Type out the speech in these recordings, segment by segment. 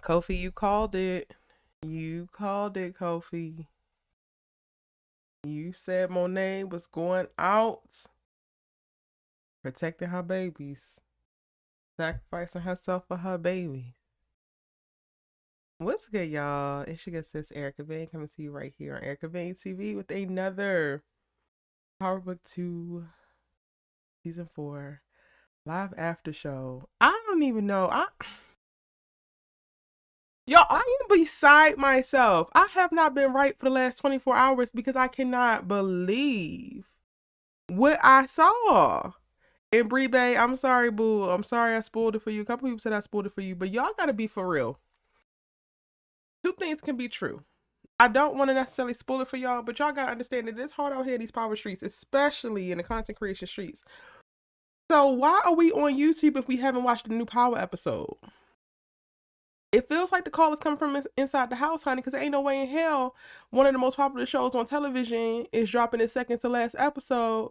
Kofi, you called it. You called it, Kofi. You said Monet was going out, protecting her babies, sacrificing herself for her baby. What's good, y'all? It's your good sis, Erica Vane, coming to you right here on Erica Vane TV with another Powerbook 2 Season 4 live after show. I don't even know. Y'all, I am beside myself. I have not been right for the last 24 hours because I cannot believe what I saw. And Bree Bay, I'm sorry, boo. I'm sorry I spoiled it for you. A couple people said I spoiled it for you, but y'all gotta be for real. Two things can be true. I don't want to necessarily spoil it for y'all, but y'all gotta understand that it's hard out here in these power streets, especially in the content creation streets. So why are we on YouTube if we haven't watched the new Power episode? It feels like the call is coming from inside the house, honey, because there ain't no way in hell one of the most popular shows on television is dropping its second to last episode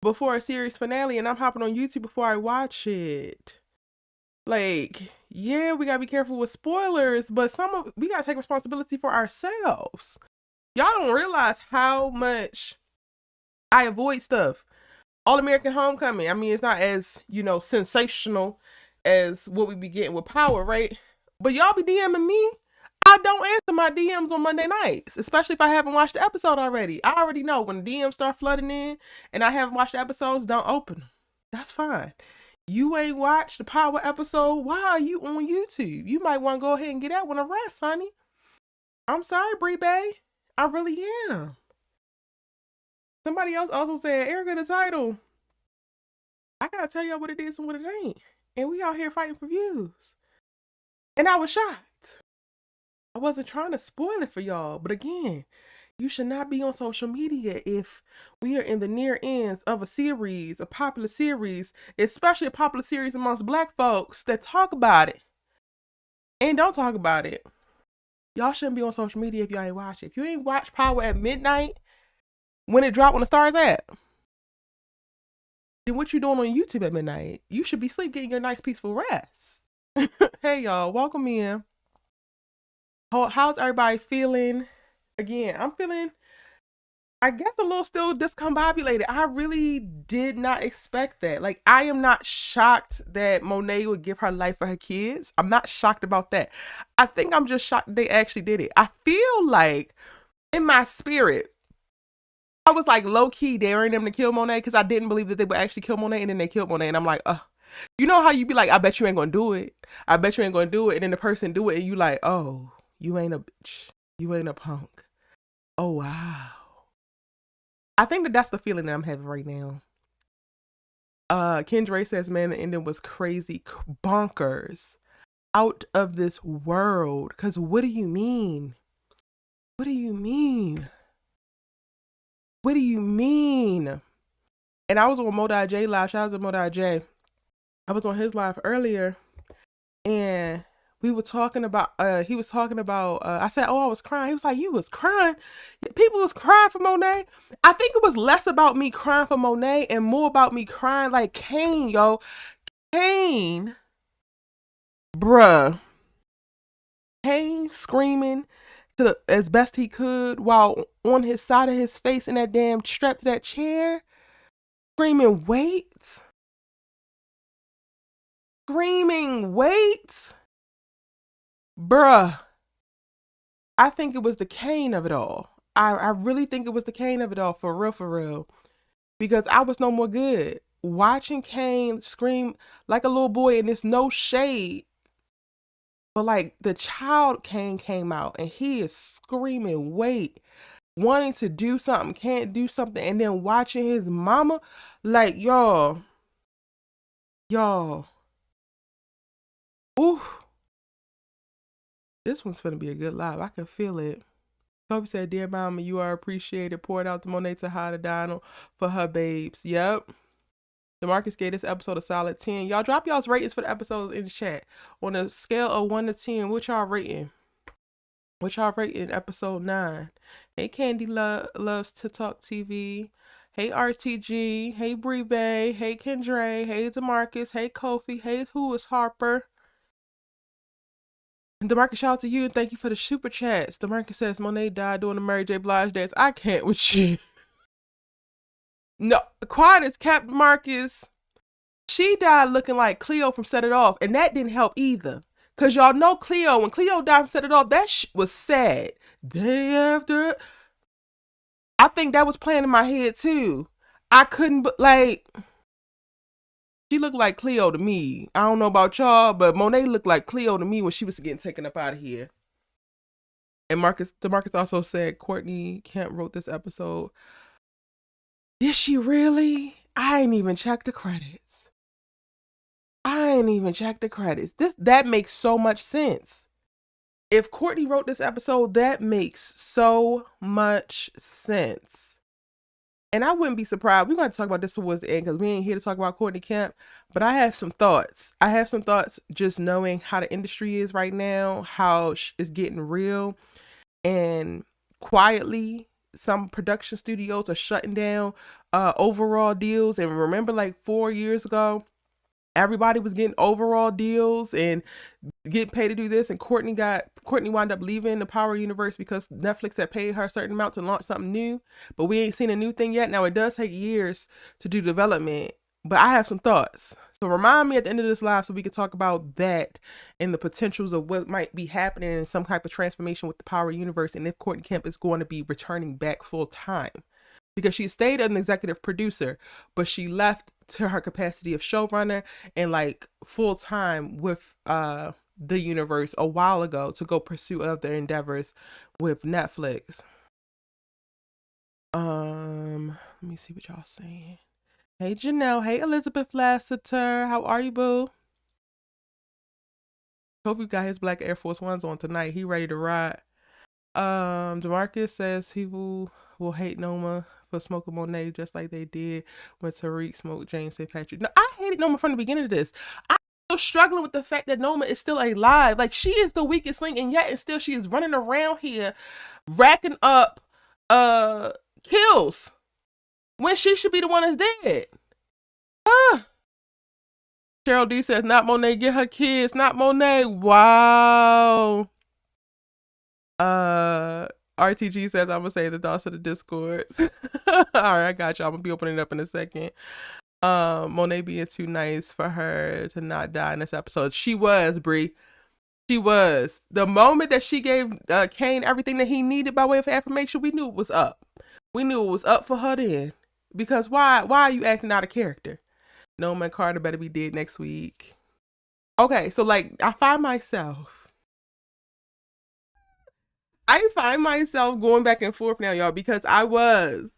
before a series finale, and I'm hopping on YouTube before I watch it. Like, yeah, we gotta be careful with spoilers, but we gotta take responsibility for ourselves. Y'all don't realize how much I avoid stuff. All American Homecoming, I mean, it's not as, sensational as what we be getting with Power, right? But y'all be DMing me. I don't answer my DMs on Monday nights, especially if I haven't watched the episode already. I already know when the DMs start flooding in and I haven't watched the episodes, don't open them. That's fine. You ain't watched the Power episode. Why are you on YouTube? You might want to go ahead and get that one a rest, honey. I'm sorry, Bree Bay. I really am. Somebody else also said, Erica, the title. I gotta tell y'all what it is and what it ain't. And we out here fighting for views. And I was shocked. I wasn't trying to spoil it for y'all, but again, you should not be on social media if we are in the near ends of a series, a popular series, especially a popular series amongst Black folks that talk about it and don't talk about it. Y'all shouldn't be on social media if y'all ain't watch it. If you ain't watch Power at midnight when it dropped on the Stars app, then what you doing on YouTube at midnight? You should be asleep getting your nice peaceful rest. Hey y'all, welcome in. How's everybody feeling? Again, I'm feeling, I guess, a little still discombobulated. I really did not expect that. Like, I am not shocked that Monet would give her life for her kids. I'm not shocked about that. I think I'm just shocked they actually did it. I feel like in my spirit, I was like low-key daring them to kill Monet because I didn't believe that they would actually kill Monet, and then they killed Monet, and I'm like, you know how you be like, I bet you ain't gonna do it. I bet you ain't gonna do it, and then the person do it, and you like, oh, you ain't a bitch. You ain't a punk. Oh, wow. I think that that's the feeling that I'm having right now. Kendra says, man, the ending was crazy, bonkers, out of this world. Because what do you mean? What do you mean? What do you mean? And I was on Moda J live. Shout out to Moda J. I was on his live earlier, and we were talking about, he was talking about, I said, oh, I was crying. He was like, you was crying? People was crying for Monet. I think it was less about me crying for Monet and more about me crying like Kane, yo. Kane, bruh. Kane screaming as best he could while on his side of his face in that damn strapped to that chair. Screaming, wait. Screaming, wait. Bruh, I think it was the Kane of it all. I really think it was the Kane of it all, for real. Because I was no more good. Watching Kane scream like a little boy, and there's no shade. But like the child Kane came out and he is screaming, wait, wanting to do something, can't do something, and then watching his mama, like, y'all. Ooh. This one's gonna be a good live. I can feel it. Kobe said, dear mama, you are appreciated. Poured out to Monet, Tejada, Donald for her babes. Yep. DeMarcus gave this episode a solid 10. Y'all drop y'all's ratings for the episodes in the chat. On a scale of 1 to 10, what y'all rating? What y'all rating episode 9? Hey, Candy Loves to Talk TV. Hey, RTG. Hey, Bree Bay. Hey, Kendra. Hey, DeMarcus. Hey, Kofi. Hey, who is Harper? And DeMarcus, shout out to you and thank you for the super chats. DeMarcus says Monet died doing the Mary J. Blige dance. I can't with you. No, quiet as Cap Marcus. She died looking like Cleo from Set It Off, and that didn't help either. Cause y'all know Cleo, when Cleo died from Set It Off, that was sad. Day after, I think that was playing in my head too. I couldn't, like, she looked like Cleo to me. I don't know about y'all, but Monet looked like Cleo to me when she was getting taken up out of here. And DeMarcus also said Courtney Kemp wrote this episode. Did she really? I ain't even checked the credits. That makes so much sense. If Courtney wrote this episode, that makes so much sense. And I wouldn't be surprised. We're going to talk about this towards the end because we ain't here to talk about Courtney Kemp. But I have some thoughts. Just knowing how the industry is right now, how it's getting real. And quietly, some production studios are shutting down overall deals. And remember, like 4 years ago, everybody was getting overall deals and getting paid to do this, and Courtney wound up leaving the Power universe because Netflix had paid her a certain amount to launch something new, but we ain't seen a new thing yet. Now it does take years to do development, but I have some thoughts. So remind me at the end of this live so we can talk about that and the potentials of what might be happening in some type of transformation with the Power universe, and if Courtney Kemp is going to be returning back full time. Because she stayed an executive producer, but she left to her capacity of showrunner and like full time with the universe a while ago to go pursue other endeavors with Netflix. Let me see what y'all saying. Hey Janelle, hey Elizabeth Lassiter, how are you, boo? Hope you got his black Air Force Ones on tonight. He ready to ride. DeMarcus says he will hate Noma for smoking Monet just like they did when Tariq smoked James St. Patrick. No, I hated Noma from the beginning of this. I'm still struggling with the fact that Noma is still alive. Like, she is the weakest link, and yet and still she is running around here racking up kills when she should be the one that's dead. Cheryl D says, not Monet, get her kids, not Monet. Wow. RTG says, I'm gonna say the thoughts of the discords. All right, I got you. I'm gonna be opening it up in a second. Monet being too nice for her to not die in this episode. She was, Brie. She was. The moment that she gave Kane everything that he needed by way of affirmation, we knew it was up. We knew it was up for her then. Because why are you acting out of character? Noma and Carter better be dead next week. Okay, so like I find myself going back and forth now, y'all, because I was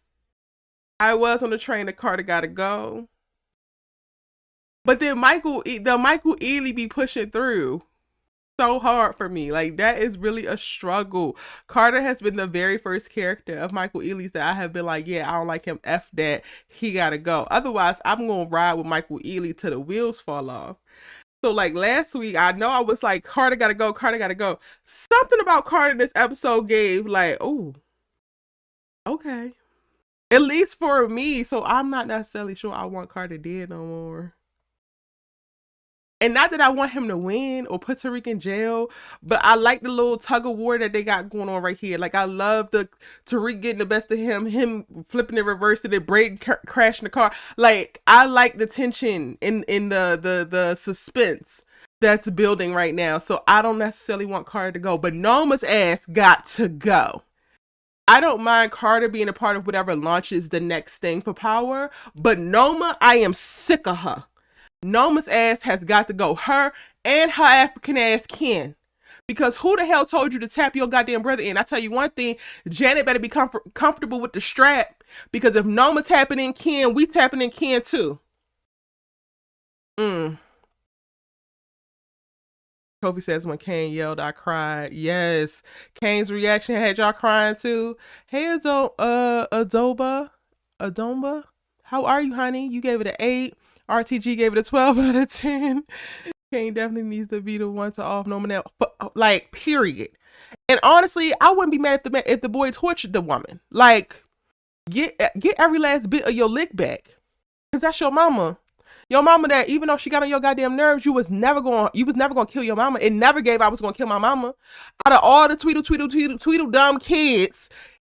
on the train that Carter gotta go. But then Michael Ealy be pushing through so hard for me. Like, that is really a struggle. Carter has been the very first character of Michael Ealy's that I have been like, yeah, I don't like him. F that. He gotta go. Otherwise, I'm gonna ride with Michael Ealy till the wheels fall off. So like last week, I know I was like, Carter gotta go. Something about Carter in this episode gave like, oh, okay. At least for me. So I'm not necessarily sure I want Carter dead no more. And not that I want him to win or put Tariq in jail, but I like the little tug of war that they got going on right here. Like, I love the Tariq getting the best of him flipping it, reversing it, Braden crashing the car. Like, I like the tension in the suspense that's building right now. So I don't necessarily want Carter to go, but Noma's ass got to go. I don't mind Carter being a part of whatever launches the next thing for Power, but Noma, I am sick of her. Noma's ass has got to go. Her and her African ass Ken. Because who the hell told you to tap your goddamn brother in? I tell you one thing, Janet better be comfortable with the strap. Because if Noma tapping in Ken, we tapping in Ken too. Kofi says, when Kane yelled, I cried. Yes. Kane's reaction had y'all crying too. Hey, Adomba. How are you, honey? You gave it an 8. RTG gave it a 12 out of 10. Kane definitely needs to be the one to off Noma now. Like, period. And honestly, I wouldn't be mad if the boy tortured the woman. Like, get every last bit of your lick back. Because that's your mama. Your mama that even though she got on your goddamn nerves, you was never gonna kill your mama. It never gave I was gonna kill my mama. Out of all the tweedle dumb kids,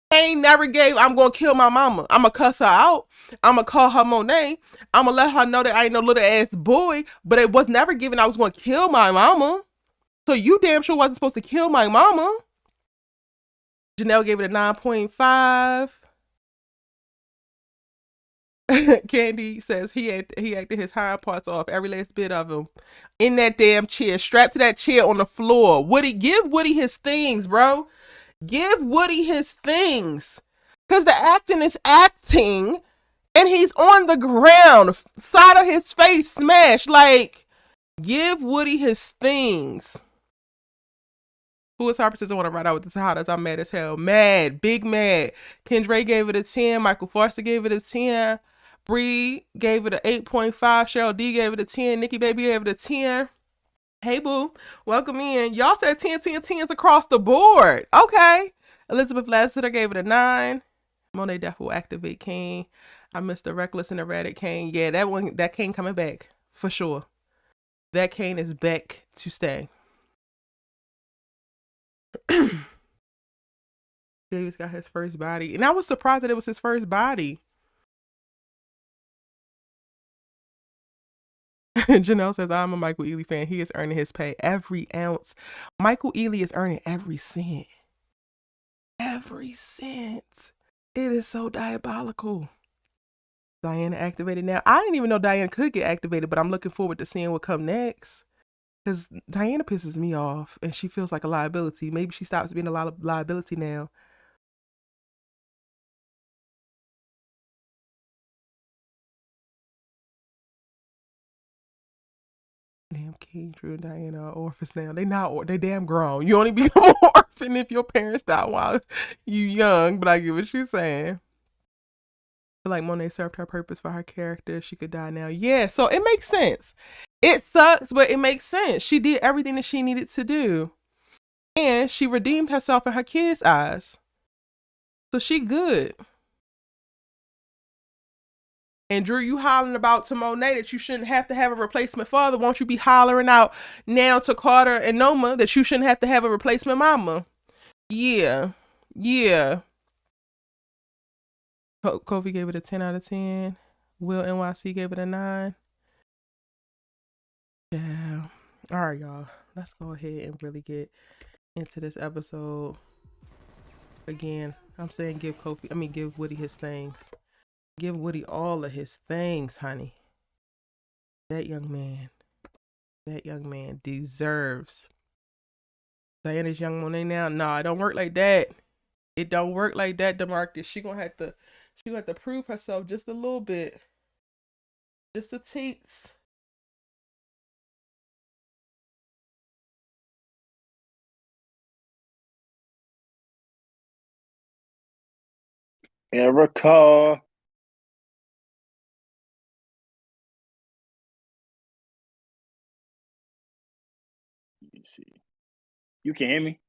Kane never gave I'm gonna kill my mama. I'ma cuss her out. I'ma call her Monet. I'ma let her know that I ain't no little ass boy. But it was never given I was gonna kill my mama. So you damn sure wasn't supposed to kill my mama. Janelle gave it a 9.5. Candy says he acted his hind parts off, every last bit of him, in that damn chair, strapped to that chair on the floor. Woody, give Woody his things, bro. Give Woody his things. Because the acting is acting, and he's on the ground, side of his face smashed. Like, give Woody his things. Who is Harper says I want to ride out with the Tejadas. I'm mad as hell. Mad. Big mad. Kendra gave it a 10. Michael Foster gave it a 10. Bree gave it an 8.5. Cheryl D gave it a 10. Nikki Baby gave it a 10. Hey, boo. Welcome in. Y'all said 10, 10, 10s across the board. Okay. Elizabeth Lassiter gave it a 9. Monet Def will activate Kane. I missed the Reckless and Erratic Kane. Yeah, that Kane coming back. For sure. That Kane is back to stay. Davis got his first body. And I was surprised that it was his first body. Janelle says, I'm a Michael Ealy fan. He is earning his pay every ounce. Michael Ealy is earning every cent. Every cent. It is so diabolical. Diana activated now. I didn't even know Diana could get activated, but I'm looking forward to seeing what comes next. Because Diana pisses me off, and she feels like a liability. Maybe she stops being a liability now. Damn, King, Drew, and Diana are orphans now. They damn grown. You only become an orphan if your parents die while you young, but I get what she's saying. I feel like Monet served her purpose for her character. She could die now. Yeah, so it makes sense. It sucks, but it makes sense. She did everything that she needed to do. And she redeemed herself in her kids' eyes. So she good. And Drew, you hollering about to Monet that you shouldn't have to have a replacement father. Won't you be hollering out now to Carter and Noma that you shouldn't have to have a replacement mama? Yeah. Yeah. Kofi gave it a 10 out of 10. Will NYC gave it a 9. Yeah. All right, y'all. Let's go ahead and really get into this episode. Again, I'm saying give Woody his things. Give Woody all of his things, honey. That young man deserves. Diana's young Monet now. No, it don't work like that. It don't work like that, DeMarcus. She gonna have to prove herself just a little bit. Just a teats. Erica. Let me see. You can hear me?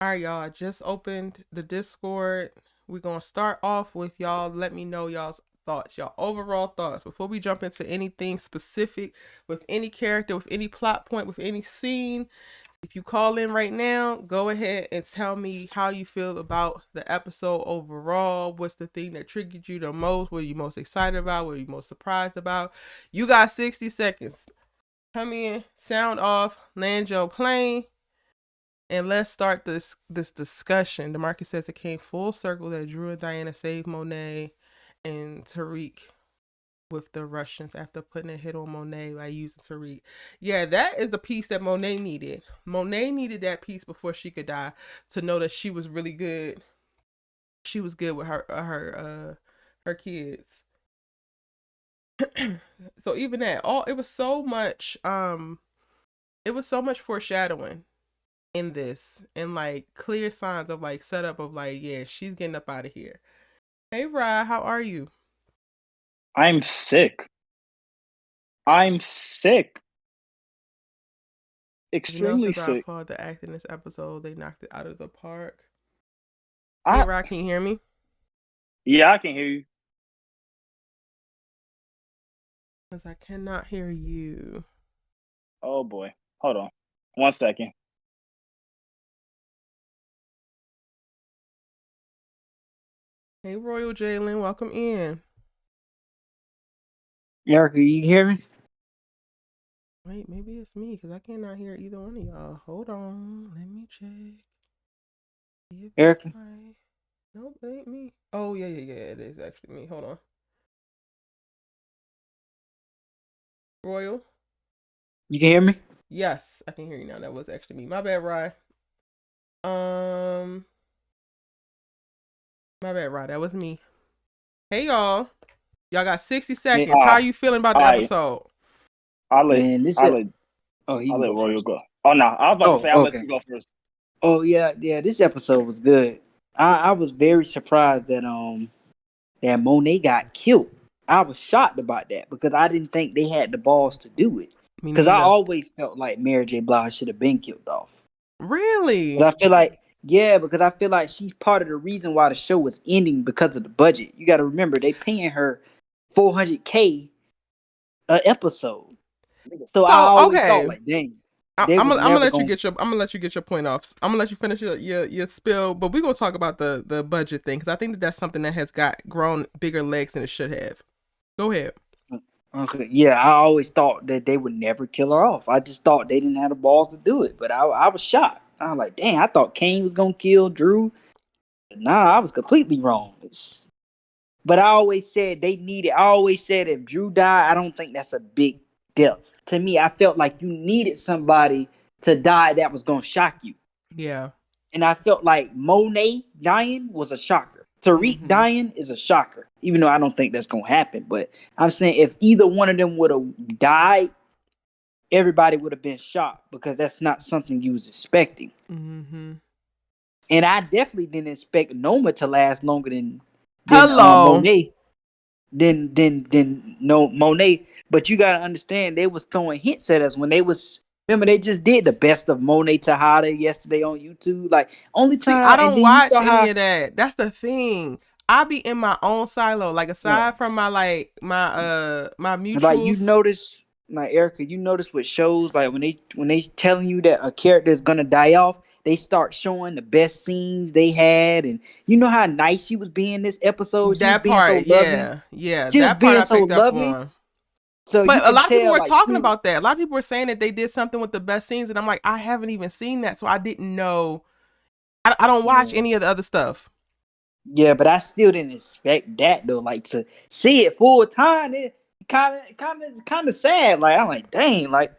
All right, y'all. I just opened the Discord. We're going to start off with y'all. Let me know y'all's thoughts, y'all overall thoughts. Before we jump into anything specific with any character, with any plot point, with any scene, if you call in right now, go ahead and tell me how you feel about the episode overall. What's the thing that triggered you the most? What are you most excited about? What are you most surprised about? You got 60 seconds. Come in, sound off, land your plane. And let's start this discussion. DeMarcus says it came full circle that Drew and Diana saved Monet and Tariq with the Russians after putting a hit on Monet by using Tariq. Yeah, that is the piece that Monet needed. Monet needed that piece before she could die to know that she was really good. She was good with her kids. So even that, all it was so much it was so much foreshadowing in this, and like clear signs of like setup of like, yeah, she's getting up out of here. Hey Rye, how are you? I'm sick. I'm sick. Janelle Extremely says I sick. applaud the acting in this episode. They knocked it out of the park. Hey I Rye, can you hear me? Yeah, I can hear you. Because I cannot hear you. Oh boy. Hold on. 1 second. Hey Royal Jalen, welcome in. Erica, you hear me? Wait, maybe it's me because I cannot hear either one of y'all. Hold on, let me check. See if it's Erica, my. Nope, it ain't me. Oh yeah, it is actually me. Hold on. Royal. you can hear me? Yes, I can hear you now. That was actually me. My bad, Rye. Um, my bad, Rye. That was me. Hey y'all. Y'all got 60 Man, seconds. How you feeling about the All right. episode? I'll let man, I'll let he I'll can let go Royal first. go. Oh no, I was about to Oh, say I'll let okay. you go first. Oh yeah, this episode was good. I was very surprised that Monet got killed. I was shocked about that because I didn't think they had the balls to do it. Me Because I neither. always felt like Mary J. Blige should have been killed off. Really? 'Cause I feel like, yeah, because I feel like she's part of the reason why the show was ending because of the budget. You got to remember they paying her $400K a episode. So I So always thought okay. like, dang, I, they I'm was gonna I'm gonna never let you gonna. get your I'm gonna let you get your point off. I'm gonna let you finish your spill, but we're gonna talk about the budget thing because I think that that's something that has got grown bigger legs than it should have. Go ahead. Okay, yeah, I always thought that they would never kill her off. I just thought they didn't have the balls to do it. But I was shocked. I was like, dang, I thought Kane was gonna kill Drew. But nah, I was completely wrong. But I always said they needed. I always said if Drew died, I don't think that's a big death. To me, I felt like you needed somebody to die that was gonna shock you. Yeah. And I felt like Monet dying was a shocker. Tariq Mm-hmm. dying is a shocker, even though I don't think that's gonna happen. But I'm saying if either one of them would have died, everybody would have been shocked because that's not something you was expecting. Mm-hmm. And I definitely didn't expect Noma to last longer than Hello. Monet than no Monet. But you gotta understand they was throwing hints at us when they was remember they just did the best of Monet Tejada yesterday on YouTube. Like only See, I time and don't then you watch saw any how of that. That's the thing. I be in my own silo. Like yeah. aside from my like my Like you mutuals. notice, like Erica, you notice with shows like when they telling you that a character is gonna die off, they start showing the best scenes they had, and you know how nice she was being this episode. She was That being so part, loving. yeah, She was that part being I so picked up loving, on. so But you a can lot of people tell were like talking she, about that. A lot of people were saying that they did something with the best scenes, and I'm like, I haven't even seen that, so I didn't know. I don't watch yeah, any of the other stuff. yeah, but I still didn't expect that though. Like to see it full time, it kind of sad. Like I'm like, dang, like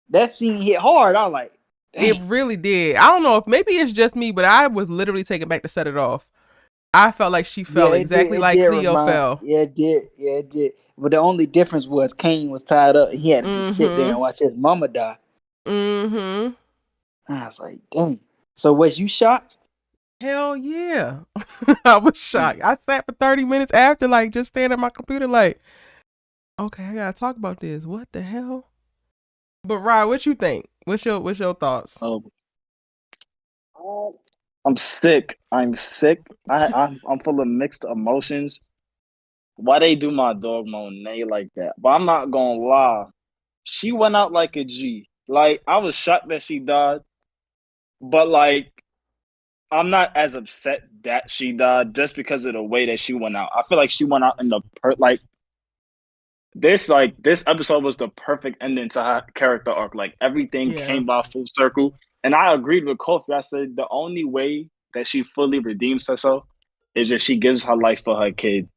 that scene hit hard. I was like, It dang. really did. I don't know if maybe it's just me, but I was literally taken back to set it off. I felt like she Yeah, fell it did. exactly It like did Cleo remind. fell. Yeah, it did. Yeah, it did. But the only difference was Kane was tied up. And he had to just sit there Mm-hmm. and watch his mama die. Mm-hmm. I was like, dang. So was you shocked? Hell yeah. I was Mm. shocked. I sat for 30 minutes after, like, just staring at my computer, like, okay, I gotta talk about this. What the hell? But Ryan, what you think? What's your thoughts? Oh, I'm sick. I'm sick. I'm full of mixed emotions. Why they do my dog Monet like that? But I'm not gonna lie. She went out like a G. Like I was shocked that she died, but like I'm not as upset that she died just because of the way that she went out. I feel like she went out in the this episode was the perfect ending to her character arc. Like everything Yeah. came by full circle, and I agreed with Kofi. I said the only way that she fully redeems herself is that she gives her life for her kid.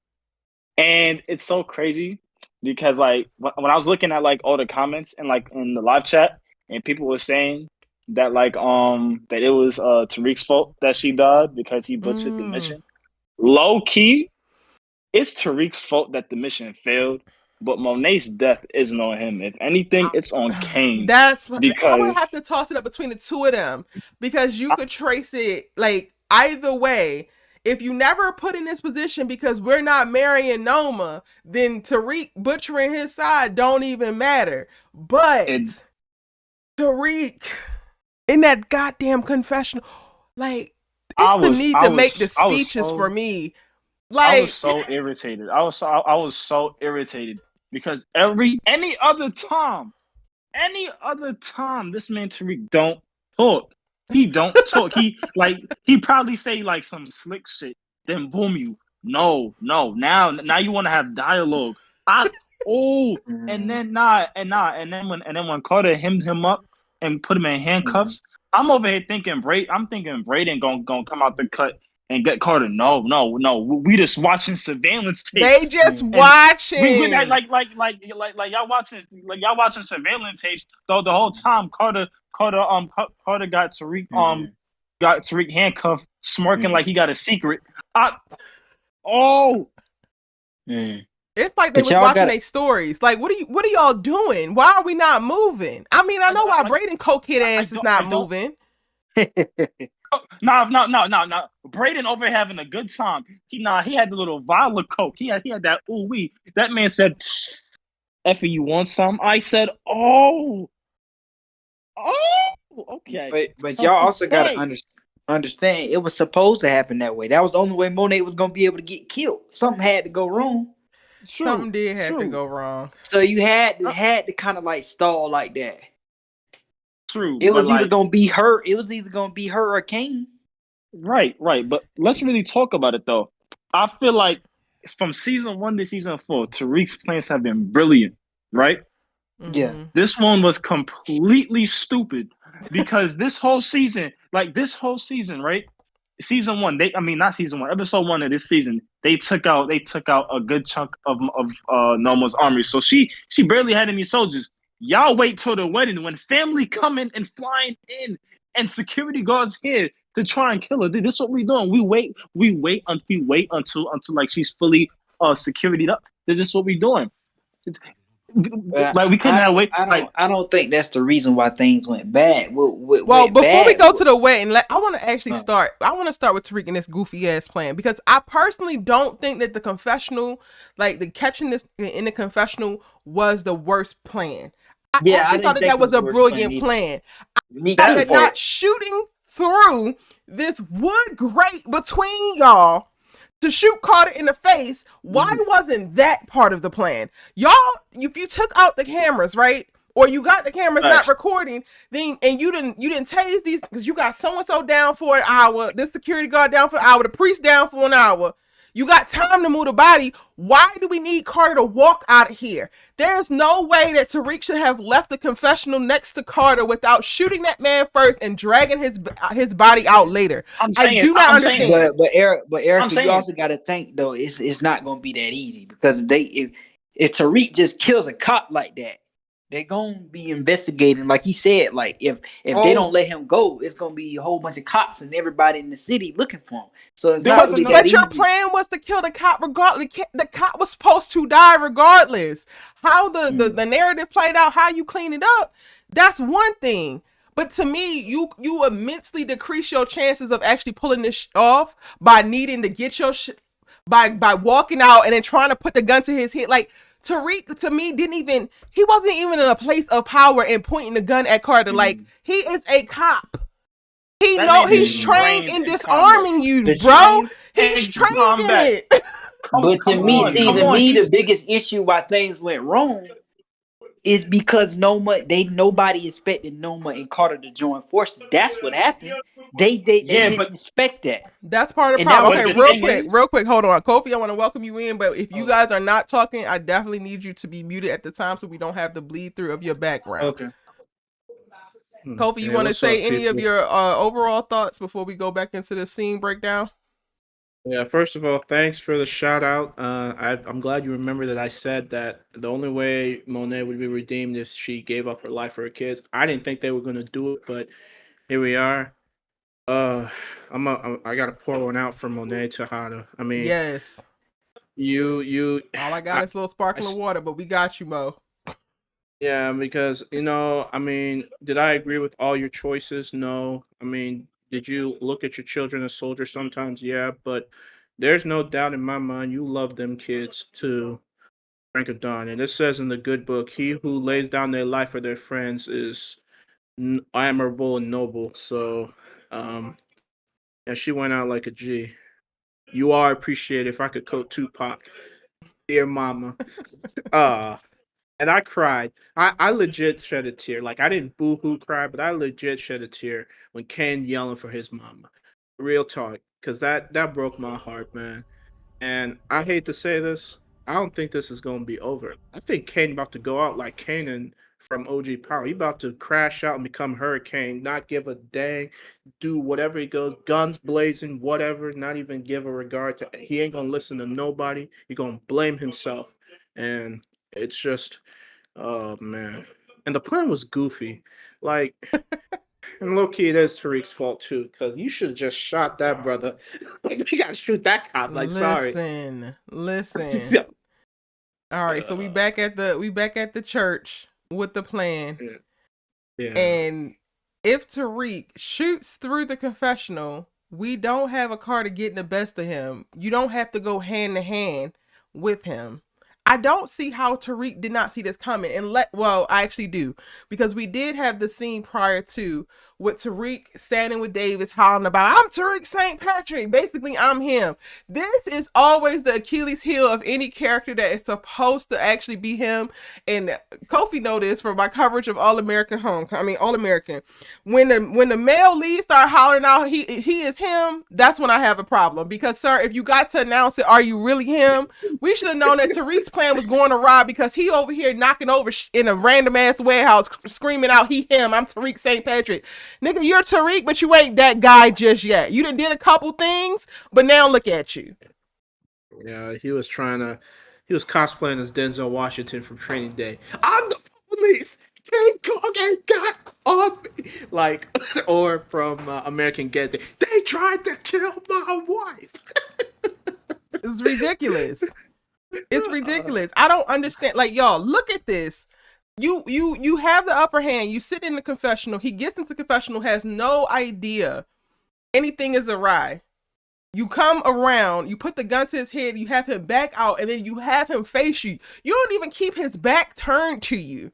And it's so crazy because like when I was looking at like all the comments and like in the live chat, and people were saying that like that it was Tariq's fault that she died because he butchered the mission. Low key, it's Tariq's fault that the mission failed, but Monet's death isn't on him. If anything, it's on Kane. That's what I would have Because to toss it up between the two of them, because you could trace it like either way. If you never put in this position because we're not marrying Noma, then Tariq butchering his side don't even matter. But Tariq in that goddamn confessional, like, it's the need to make the speeches for me. Like, I was so irritated. I was so irritated because any other time, this man Tariq don't talk. He don't talk. He probably say like some slick shit. Then boom, you no. Now you want to have dialogue. And then when Carter hemmed him up and put him in handcuffs, I'm over here thinking Braden gonna come out the cut and get Carter. No. We just watching surveillance tapes. They just watching. We like y'all watching surveillance tapes. Though the whole time Carter got Tariq handcuffed, smirking like he got a secret. It's like they was watching their stories. Like, what are y'all doing? Why are we not moving? I mean, I know why Braden cokehead ass is not moving. No. Braden over here having a good time. He had the little vial of coke. He had that ooh wee. That man said, "Effie, you want some?" I said, "Oh, okay." But y'all also gotta understand it was supposed to happen that way. That was the only way Monet was gonna be able to get killed. Something had to go wrong. Something did have to go wrong. So you had to kind of like stall like that. True. It was either gonna be her. It was either gonna be her or Kane. Right. But let's really talk about it though. I feel like from season 1 to season 4, Tariq's plans have been brilliant. Right. Yeah. This one was completely stupid because this whole season, right? Season 1, not season 1, episode 1 of this season, they took out a good chunk of Noma's army. So she barely had any soldiers. Y'all wait till the wedding when family coming and flying in and security guards here to try and kill her. This is what we doing. We wait until like she's fully securityed up. This is what we doing. Like we couldn't wait. I don't think that's the reason why things went bad. Before we go to the wedding, I want to actually start. I want to start with Tariq and this goofy ass plan, because I personally don't think that the confessional, like the catching this in the confessional, was the worst plan. I actually thought that was a brilliant plan. I thought that not shooting through this wood grate between y'all to shoot Carter in the face, why wasn't that part of the plan? Y'all, if you took out the cameras, right? Or you got the cameras not recording, then and you didn't tase these because you got so and so down for an hour, this security guard down for an hour, the priest down for an hour. You got time to move the body. Why do we need Carter to walk out of here? There's no way that Tariq should have left the confessional next to Carter without shooting that man first and dragging his body out later. I do not understand. But Eric, you also got to think though, it's not going to be that easy, because if Tariq just kills a cop like that, they're gonna be investigating, like he said. Like if they don't let him go, it's gonna be a whole bunch of cops and everybody in the city looking for him. So it's not really that easy. But your plan was to kill the cop regardless. The cop was supposed to die regardless. How the narrative played out, how you clean it up, that's one thing. But to me, you immensely decrease your chances of actually pulling this off by needing to get your by walking out and then trying to put the gun to his head. Like, Tariq, to me, he wasn't even in a place of power and pointing the gun at Carter. Like, he is a cop. He's trained in disarming you, bro. He's trained in it. But to me, the biggest issue why things went wrong is because nobody expected Noma and Carter to join forces. That's what happened. They didn't expect that. That's part of the problem. Okay, real quick, hold on. Kofi, I want to welcome you in, but if you guys are not talking, I definitely need you to be muted at the time so we don't have the bleed through of your background. Okay. Kofi, you want to say any of your overall thoughts before we go back into the scene breakdown? Yeah, first of all, thanks for the shout out. I'm glad you remember that I said that the only way Monet would be redeemed is she gave up her life for her kids. I didn't think they were gonna do it, but here we are. Uh, I gotta pour one out for Monet Tejada. I mean, Yes. you, All I got I, is a little I sparkling water, but we got you, Mo. yeah, because I mean, did I agree with all your choices? No. I mean, did you look at your children as soldiers sometimes? Yeah, but there's no doubt in my mind you love them kids too. Frank of Dawn, and it says in the good book, "He who lays down their life for their friends is admirable and noble." So, yeah, she went out like a G. You are appreciated. If I could quote Tupac, "Dear Mama," uh and I cried. I legit shed a tear. Like I didn't boo-hoo cry, but I legit shed a tear when Kane yelling for his mama. Real talk, because that broke my heart, man. And I hate to say this, I don't think this is going to be over. I think Kane about to go out like Kanan from OG Power. He about to crash out and become Hurricane, not give a dang, do whatever he goes, guns blazing, whatever, not even give a regard to. He ain't gonna listen to nobody. He gonna blame himself, and it's just, oh man. And the plan was goofy, like. And low key, it is Tariq's fault too, because you should have just shot that brother. Like you gotta shoot that cop. Like, sorry. Listen. All right, so we back at the church with the plan. Yeah. And if Tariq shoots through the confessional, we don't have a car to get in the best of him. You don't have to go hand to hand with him. I don't see how Tariq did not see this coming. Well, I actually do, because we did have the scene prior to with Tariq standing with Davis hollering about, "I'm Tariq St. Patrick. Basically, I'm him." This is always the Achilles heel of any character that is supposed to actually be him. And Kofi noticed from my coverage of All American when the male lead start hollering out he is him, that's when I have a problem. Because, sir, if you got to announce it, are you really him? We should have known that Tariq's plan was going to rob, because he over here knocking over in a random ass warehouse screaming out, "He him, I'm Tariq St. Patrick." Nigga, you're Tariq, but you ain't that guy just yet. You done did a couple things, but now look at you. Yeah, he was cosplaying as Denzel Washington from Training Day. I'm the police. King Kong ain't got on me. Like, or from American Gangster. They tried to kill my wife. It was ridiculous. It's ridiculous. I don't understand. Like, y'all, look at this. You have the upper hand. You sit in the confessional. He gets into the confessional, has no idea anything is awry. You come around, you put the gun to his head, you have him back out, and then you have him face you. You don't even keep his back turned to you.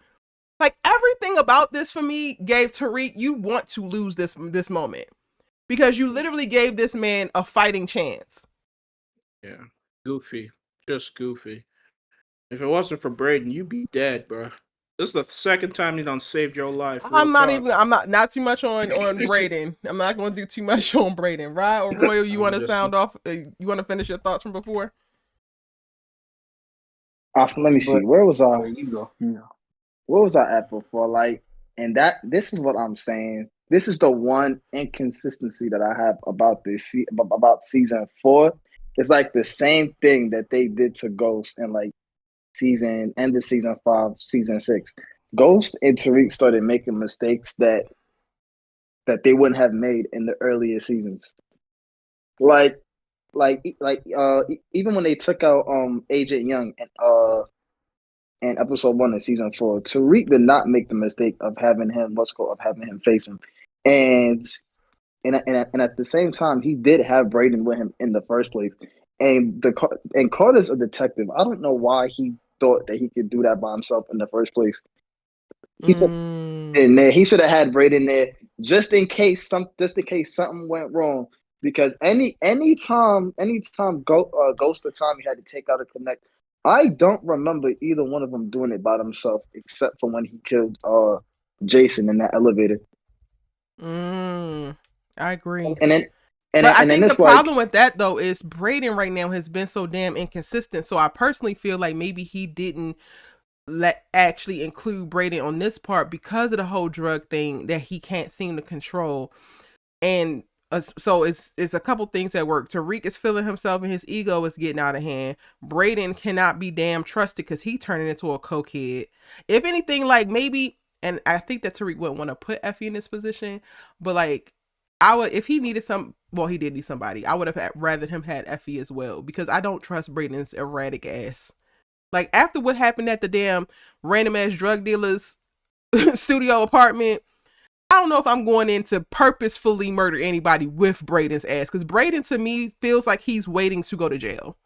Like, everything about this for me gave Tariq, you want to lose this moment, because you literally gave this man a fighting chance. Yeah, goofy, just goofy. If it wasn't for Braden, you'd be dead, bro. This is the second time he done saved your life. I'm not too much on Braden. I'm not going to do too much on Braden. Right or Royal, you want to sound off? You want to finish your thoughts from before? Let me see. Where was I? You go. Yeah. Where was I at before? Like, and this is what I'm saying. This is the one inconsistency that I have about about season 4. It's like the same thing that they did to Ghost in like end of season 5, season 6. Ghost and Tariq started making mistakes that they wouldn't have made in the earlier seasons. Even when they took out Agent Young and episode 1 of season 4, Tariq did not make the mistake of having him face him, and at the same time, he did have Braden with him in the first place. And Carter's a detective. I don't know why he thought that he could do that by himself in the first place. He should have had Braden there just in case something went wrong. Because anytime Ghost or Tommy had to take out a connect, I don't remember either one of them doing it by themselves, except for when he killed Jason in that elevator. I agree. I think the problem with that, though, is Braden right now has been so damn inconsistent. So I personally feel like maybe he didn't actually include Braden on this part because of the whole drug thing that he can't seem to control. And so it's a couple things that work. Tariq is feeling himself and his ego is getting out of hand. Brayden cannot be damn trusted because he turning into a cokehead. If anything, like maybe, and I think that Tariq wouldn't want to put Effie in this position, but like I would, if he needed he did need somebody. I would have rather him had Effie as well because I don't trust Brayden's erratic ass. Like after what happened at the damn random ass drug dealer's studio apartment, I don't know if I'm going in to purposefully murder anybody with Brayden's ass because Brayden to me feels like he's waiting to go to jail.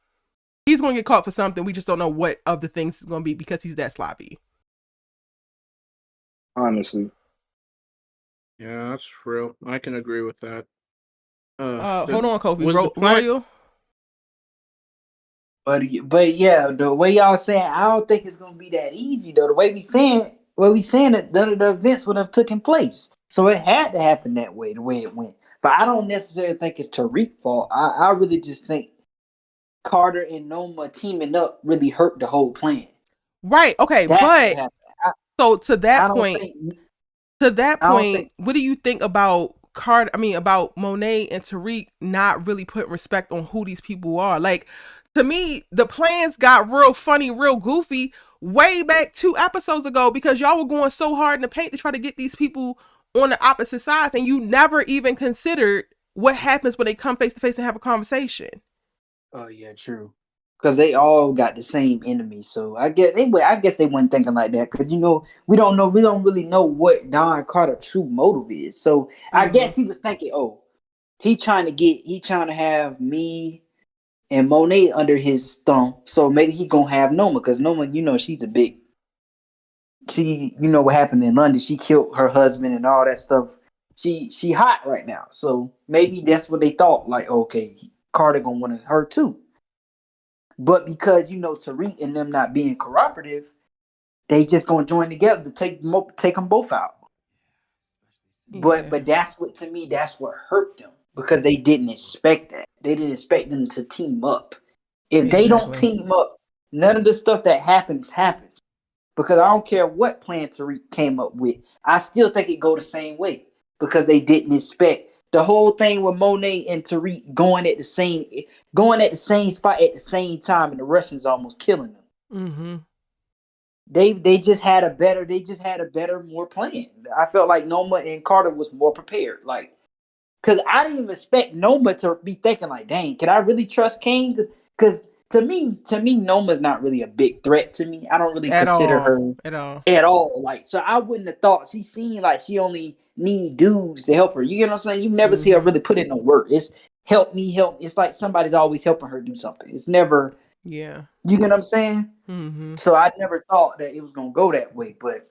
He's going to get caught for something. We just don't know what of the things it's going to be because he's that sloppy. Honestly. Yeah, that's real. I can agree with that. Hold on, Kobe. Was the plan- Royal? But yeah, the way y'all saying, I don't think it's gonna be that easy though. The way we saying that none of the events would have taken place. So it had to happen that way, the way it went. But I don't necessarily think it's Tariq's fault. I really just think Carter and Noma teaming up really hurt the whole plan. Right. Okay. That's but so to that point, think, what do you think about Carter? I mean, about Monet and Tariq not really putting respect on who these people are. Like, to me, the plans got real funny, real goofy way back 2 episodes ago because y'all were going so hard in the paint to try to get these people on the opposite sides, and you never even considered what happens when they come face to face and have a conversation. Oh yeah, true. Because they all got the same enemy, so I guess they weren't thinking like that. Because we don't really know what Don Carter's true motive is. So I guess he was thinking, oh, he trying to have me and Monet under his thumb, so maybe he gonna have Noma, because Noma, she's what happened in London. She killed her husband and all that stuff. She hot right now, so maybe that's what they thought. Like, okay, Carter gonna want her too. But because Tariq and them not being cooperative, they just gonna join together to take them both out. Yeah. But that's what hurt them, because they didn't expect that. They didn't expect them to team up. If they don't team up, none of the stuff that happens. Because I don't care what plan Tariq came up with. I still think it go the same way, because they didn't expect the whole thing with Monet and Tariq going at the same spot at the same time, and the Russians almost killing them. Mm-hmm. They just had a better, more plan. I felt like Noma and Carter was more prepared. Like, because I didn't even expect Noma to be thinking like, dang, can I really trust Kane? Because to me, Noma's not really a big threat to me. I don't really consider her at all. Like, so I wouldn't have thought. She seemed like she only need dudes to help her. You get what I'm saying? You never see her really put in no work. It's help me. It's like somebody's always helping her do something. It's never. Yeah. You get what I'm saying? Mm-hmm. So I never thought that it was gonna go that way. But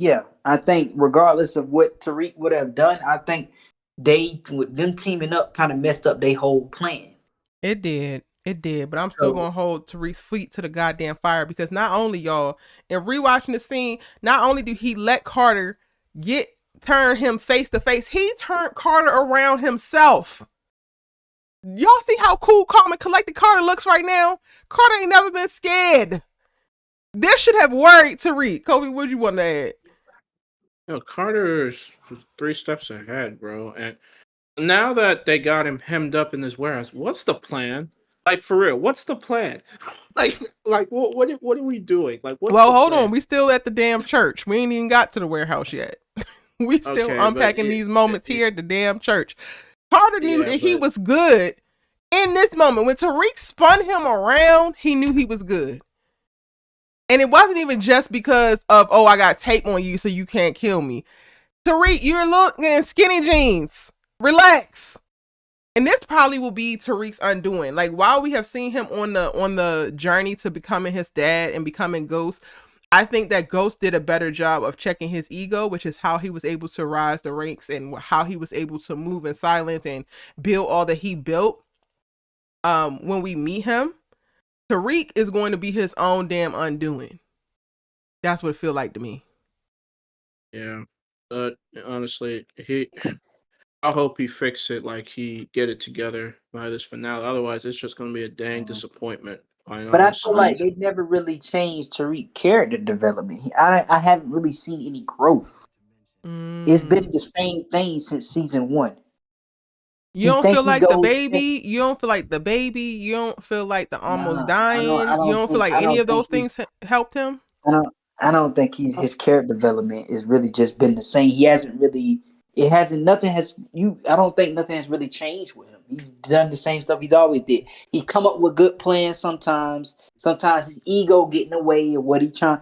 yeah, I think regardless of what Tariq would have done, I think them teaming up kind of messed up their whole plan. It did. But I'm still going to hold Tariq's feet to the goddamn fire, because not only, y'all, in rewatching the scene, not only did he let Carter turn him face to face, he turned Carter around himself. Y'all see how cool, calm, and collected Carter looks right now? Carter ain't never been scared. This should have worried Tariq. Kobe, what do you want to add? Carter's 3 steps ahead, bro. And now that they got him hemmed up in this warehouse, what's the plan? Like, for real, what's the plan? like what are we doing? Like, what's hold plan? on. We still at the damn church. We ain't even got to the warehouse yet. We still unpacking these moments here at the damn church. Carter knew that he was good in this moment. When Tariq spun him around, he knew he was good. And it wasn't even just because of, oh, I got tape on you so you can't kill me. Tariq, you're looking in skinny jeans. Relax. And this probably will be Tariq's undoing. Like, while we have seen him on the journey to becoming his dad and becoming Ghost, I think that Ghost did a better job of checking his ego, which is how he was able to rise the ranks and how he was able to move in silence and build all that he built. When we meet him, Tariq is going to be his own damn undoing. That's what it feels like to me. Yeah, but honestly, I hope he fix it. Like, he get it together by this finale. Otherwise, it's just gonna be a dang disappointment. But I feel like they never really changed Tariq's character development. I haven't really seen any growth. It's been the same thing since season 1. You He don't think feel he like the goes. baby. You don't feel like the baby. You don't feel like the almost Nah, I don't. I dying. You don't don't feel think. like I any don't of think those he's. things helped him. I don't. I don't think his character development is really just been the same. He hasn't really. It hasn't. Nothing has. You. I don't think nothing has really changed with him. He's done the same stuff he's always did. He come up with good plans sometimes. Sometimes his ego get in the way of what he trying.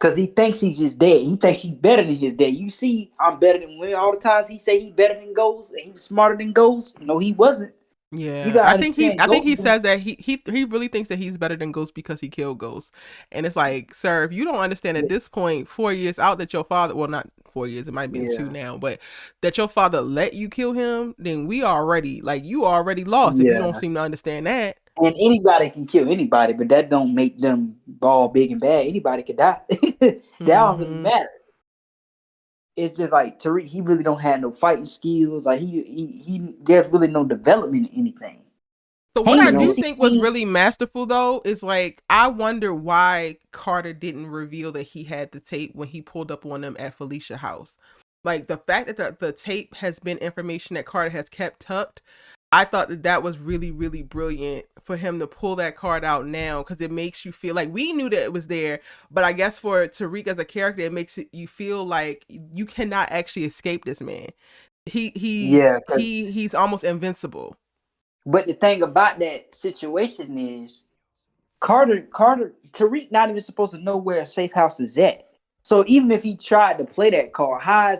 Cause he thinks he's his dad. He thinks he's better than his dad. You see, I'm better than Will. All the times he say he better than Ghost and he was smarter than Ghost. No, he wasn't. You Yeah, gotta I think he. understand, I think Ghost. he says that he really thinks that he's better than Ghost because he killed Ghost, and it's like, sir, if you don't understand at this point, 4 years out, that your father, well, not 4 years, it might be two Yeah, now, but that your father let you kill him, then we already like you already lost if you don't yeah. seem to understand that. And anybody can kill anybody, but that don't make them ball big and bad. Anybody could die. That don't really Mm-hmm. matter. It's just like Tariq. He really don't have no fighting skills. Like he there's really no development in anything. So what I Kane, you do see think was Kane. really masterful though is like I wonder why Carter didn't reveal that he had the tape when he pulled up on them at Felicia's house. Like the fact that the tape has been information that Carter has kept tucked. I thought that that was really, really brilliant for him to pull that card out now because it makes you feel like we knew that it was there, but I guess for Tariq as a character, it makes you feel like you cannot actually escape this man. Yeah, cause He's almost invincible. but the thing about that situation is Tariq not even supposed to know where a safe house is at. So even if he tried to play that card, how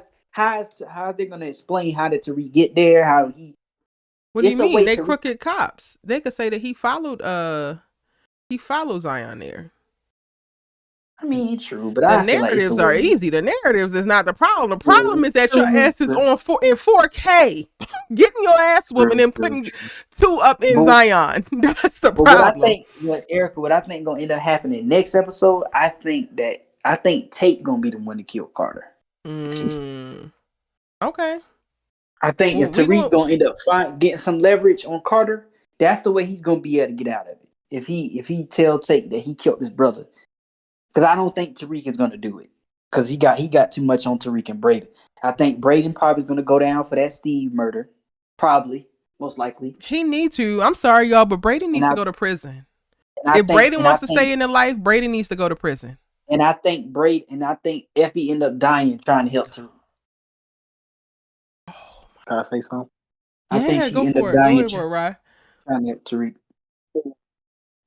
they gonna explain how did Tariq get there? How he What do you it's a mean? way They Tariq. crooked cops. They could say that he followed Zion there. I mean, true, but The I feel like it's a narratives are way. easy. The narratives is not the problem. The problem True, is that your true, ass is true, on in 4K, getting your ass whooping true, and true, putting true. two up in But Zion. That's the but what I problem. think, what Erica, what I think gonna end up happening next episode, I think Tate gonna be the one to kill Carter. Mm, okay. I think Well, if we Tariq going gonna end up getting some leverage on Carter, that's the way he's gonna be able to get out of it. If he tell Tate that he killed his brother, because I don't think Tariq is gonna do it, because he got too much on Tariq and Braden. I think Braden probably is gonna go down for that Steve murder, probably, most likely, he need to. I'm sorry, y'all, but Brady and needs to go to prison. and I If think Brady and I wants to think stay in the life, Brady needs to go to prison. and I think Braden and I think Effie end up dying trying to help Tariq. Oh my. Can I say something? I think Yeah, she go end up for it. Go dying ahead for it, Rye. trying to help Tariq.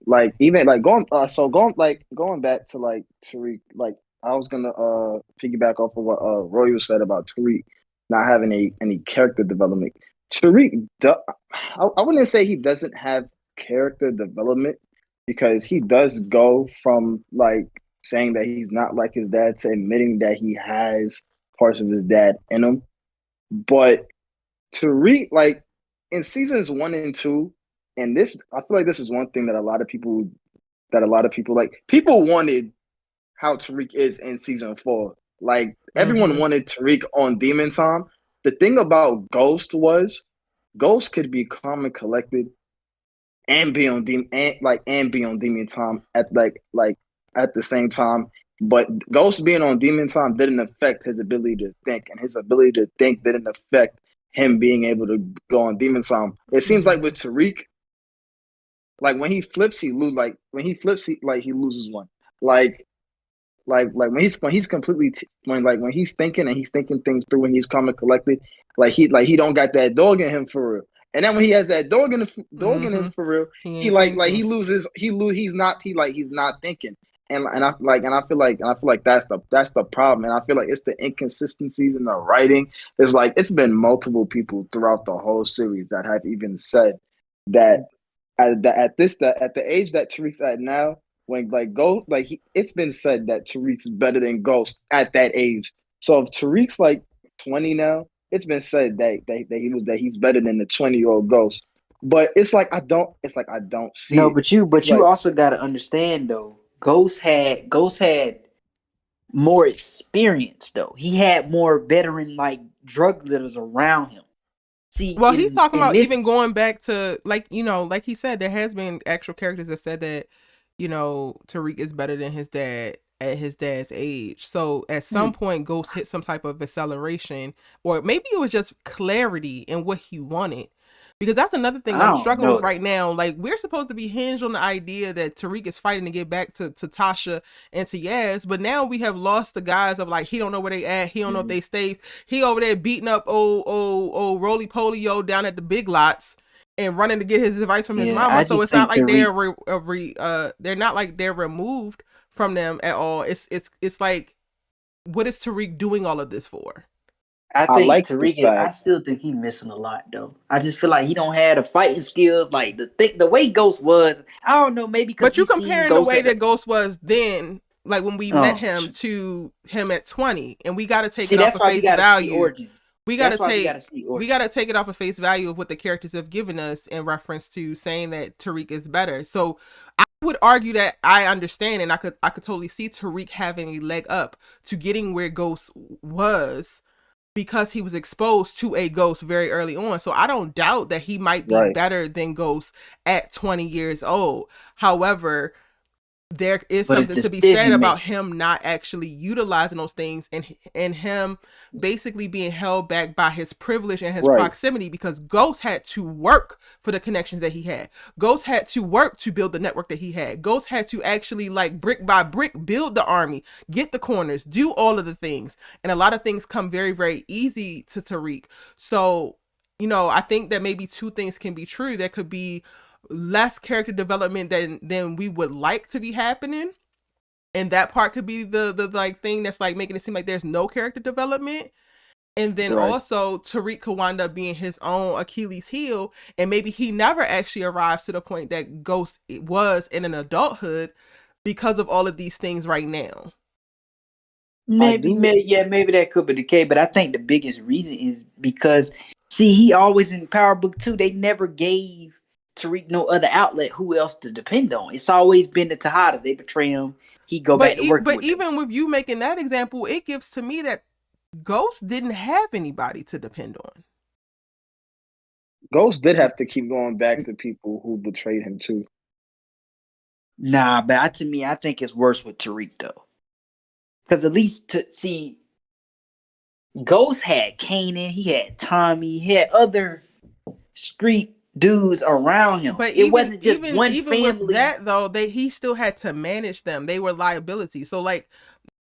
Like even like going so going back to like Tariq, like I was gonna piggyback off of what Roy said about Tariq not having any character development. Tariq I wouldn't say he doesn't have character development because he does go from like saying that he's not like his dad to admitting that he has parts of his dad in him. But Tariq, like in seasons 1 and 2, and this, I feel like this is one thing that a lot of people like. People wanted how Tariq is in season 4. Like everyone Mm-hmm. wanted Tariq on Demon Time. The thing about Ghost was Ghost could be calm and collected and be on Demon Time at at the same time. But Ghost being on Demon Time didn't affect his ability to think, and his ability to think didn't affect him being able to go on Demon Time. It seems like with Tariq, like when he flips, he lose. Like when he flips, he loses one. Like when he's completely when he's thinking and he's thinking things through and he's calm and collected, he don't got that dog in him for real. And then when he has that dog in Mm-hmm. him for real, He he ain't thinking. he loses he's not thinking. And I feel like that's the problem. And I feel like it's the inconsistencies in the writing. It's like it's been multiple people throughout the whole series that have even said that at the age that Tariq's at now, when like Ghost, it's been said that Tariq's better than Ghost at that age. So if Tariq's like 20 now, it's been said that he's better than the 20-year-old Ghost. But I don't see No, it. but you It's but you like also got to understand though. Ghost had more experience though. He had more veteran like drug dealers around him. See, Well, he's talking in about this, even going back to like he said, there has been actual characters that said that Tariq is better than his dad at his dad's age. So at some point, Ghost hit some type of acceleration, or maybe it was just clarity in what he wanted. Because that's another thing I'm struggling with right now. Like, we're supposed to be hinged on the idea that Tariq is fighting to get back to Tasha and to Yaz, but now we have lost the guys of like, he don't know where they at, he don't know if they stay. He over there beating up old roly polio down at the Big Lots and running to get his advice from his mama. So it's not like they're not like they're removed from them at all. It's like, what is Tariq doing all of this for? I think Tariq, I still think he's missing a lot though. I just feel like he don't have the fighting skills, like the way Ghost was. I don't know, maybe because but you comparing the way that Ghost was then, like when we met him to him at 20, and we got to take it off of face value. We got to take it off of face value of what the characters have given us in reference to saying that Tariq is better. So I would argue that I understand, and I could totally see Tariq having a leg up to getting where Ghost was, because he was exposed to a Ghost very early on. So I don't doubt that he might be better than Ghost at 20 years old. However, there is something to be said about him not actually utilizing those things, and him basically being held back by his privilege and his proximity, because Ghost had to work for the connections that he had. Ghost had to work to build the network that he had. Ghost had to actually, like, brick by brick, build the army, get the corners, do all of the things. And a lot of things come very, very easy to Tariq. So, you know, I think that maybe two things can be true. There could be less character development than we would like to be happening, and that part could be the like thing that's like making it seem like there's no character development. And then also Tariq could wind up being his own Achilles heel, and maybe he never actually arrives to the point that Ghost was in an adulthood because of all of these things right now. Maybe that could be the case, but I think the biggest reason is because, see, he always in Powerbook 2, they never gave Tariq no other outlet who else to depend on. It's always been the Tejadas. They betray him, he go back to work. But even with you making that example, it gives to me that Ghost didn't have anybody to depend on. Ghost did have to keep going back to people who betrayed him too. Nah, but to me, I think it's worse with Tariq though, because at least Ghost had Kane, he had Tommy, he had other street dudes around him. But it wasn't just one family. With that though, he still had to manage them. They were liability. So like,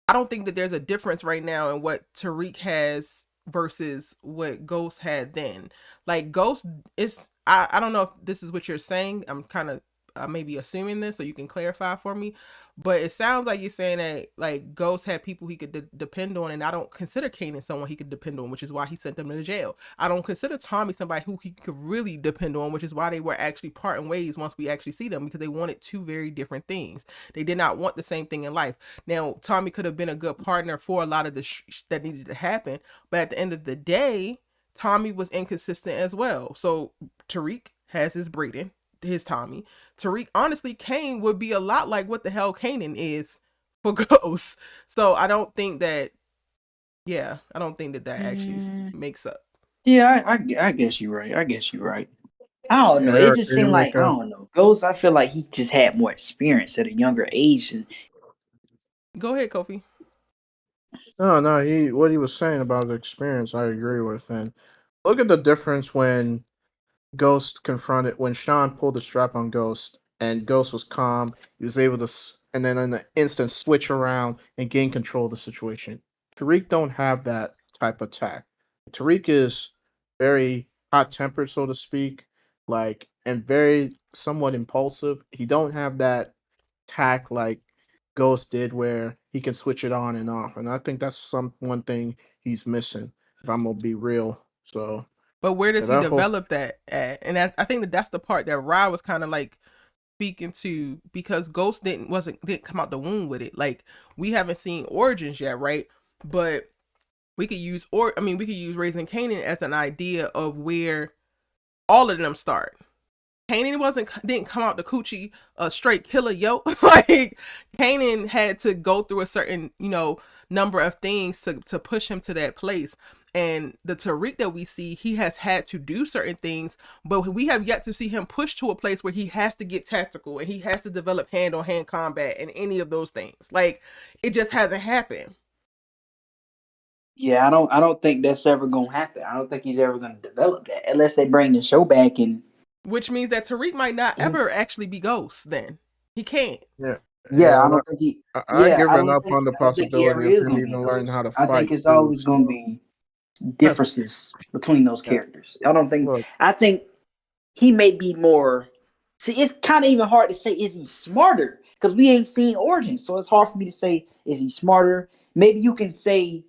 I don't think that there's a difference right now in what Tariq has versus what Ghost had then. Like, Ghost is, I don't know if this is what you're saying. I'm kind of maybe assuming this, so you can clarify for me. But it sounds like you're saying that like Ghost had people he could depend on, and I don't consider Kane someone he could depend on, which is why he sent them to jail. I don't consider Tommy somebody who he could really depend on, which is why they were actually parting ways once we actually see them, because they wanted two very different things. They did not want the same thing in life. Now, Tommy could have been a good partner for a lot of the that needed to happen, but at the end of the day, Tommy was inconsistent as well. So Tariq has his Braden, his Tommy. Tariq, honestly, Kane would be a lot like what the hell Kanan is for Ghost. So I don't think that actually makes up. Yeah, I guess you're right. I don't know. It just seemed like, I don't know. Ghost, I feel like he just had more experience at a younger age. Go ahead, Kofi. No, what he was saying about the experience, I agree with. And look at the difference when when Sean pulled the strap on Ghost, and Ghost was calm. He was able to, and then in the instant, switch around and gain control of the situation. Tariq don't have that type of tact. Tariq is very hot-tempered, so to speak, and very somewhat impulsive. He don't have that tact like Ghost did, where he can switch it on and off. And I think that's one thing he's missing, if I'm gonna be real. So. But where does he develop that at? And I think that's the part that Ra was kind of like speaking to, because Ghost didn't come out the womb with it. Like, we haven't seen origins yet, right? But we could use Raising Kanan as an idea of where all of them start. Kanan didn't come out the coochie a straight killer, yo. Like, Kanan had to go through a certain, number of things to push him to that place. And the Tariq that we see, he has had to do certain things, but we have yet to see him push to a place where he has to get tactical and he has to develop hand-on-hand combat and any of those things. Like, it just hasn't happened. Yeah, I don't think that's ever gonna happen. I don't think he's ever gonna develop that unless they bring the show back and. Which means that Tariq might not ever actually be Ghost. Then he can't. Yeah. Yeah, I don't think he. I Yeah, given up on the I don't think he ever possibility of is him gonna be even learning Ghost. how to I think fight it's too. always gonna be differences between those characters. I don't think. Look. I think he may be more. See, it's kind of even hard to say. Is he smarter? Because we ain't seen origins, so it's hard for me to say. Is he smarter? Maybe you can say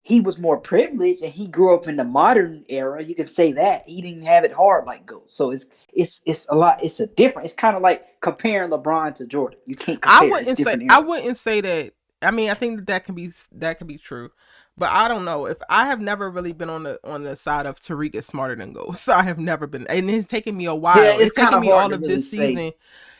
he was more privileged and he grew up in the modern era. You can say that he didn't have it hard like Ghost. So it's a lot. It's a different. It's kind of like comparing LeBron to Jordan. You can't compare. I wouldn't say that. I mean, I think that can be true, but I don't know. If I have never really been on the side of Tariq is smarter than Ghost. I have never been, and it's taken me a while. Yeah, it's taken me all of really this season.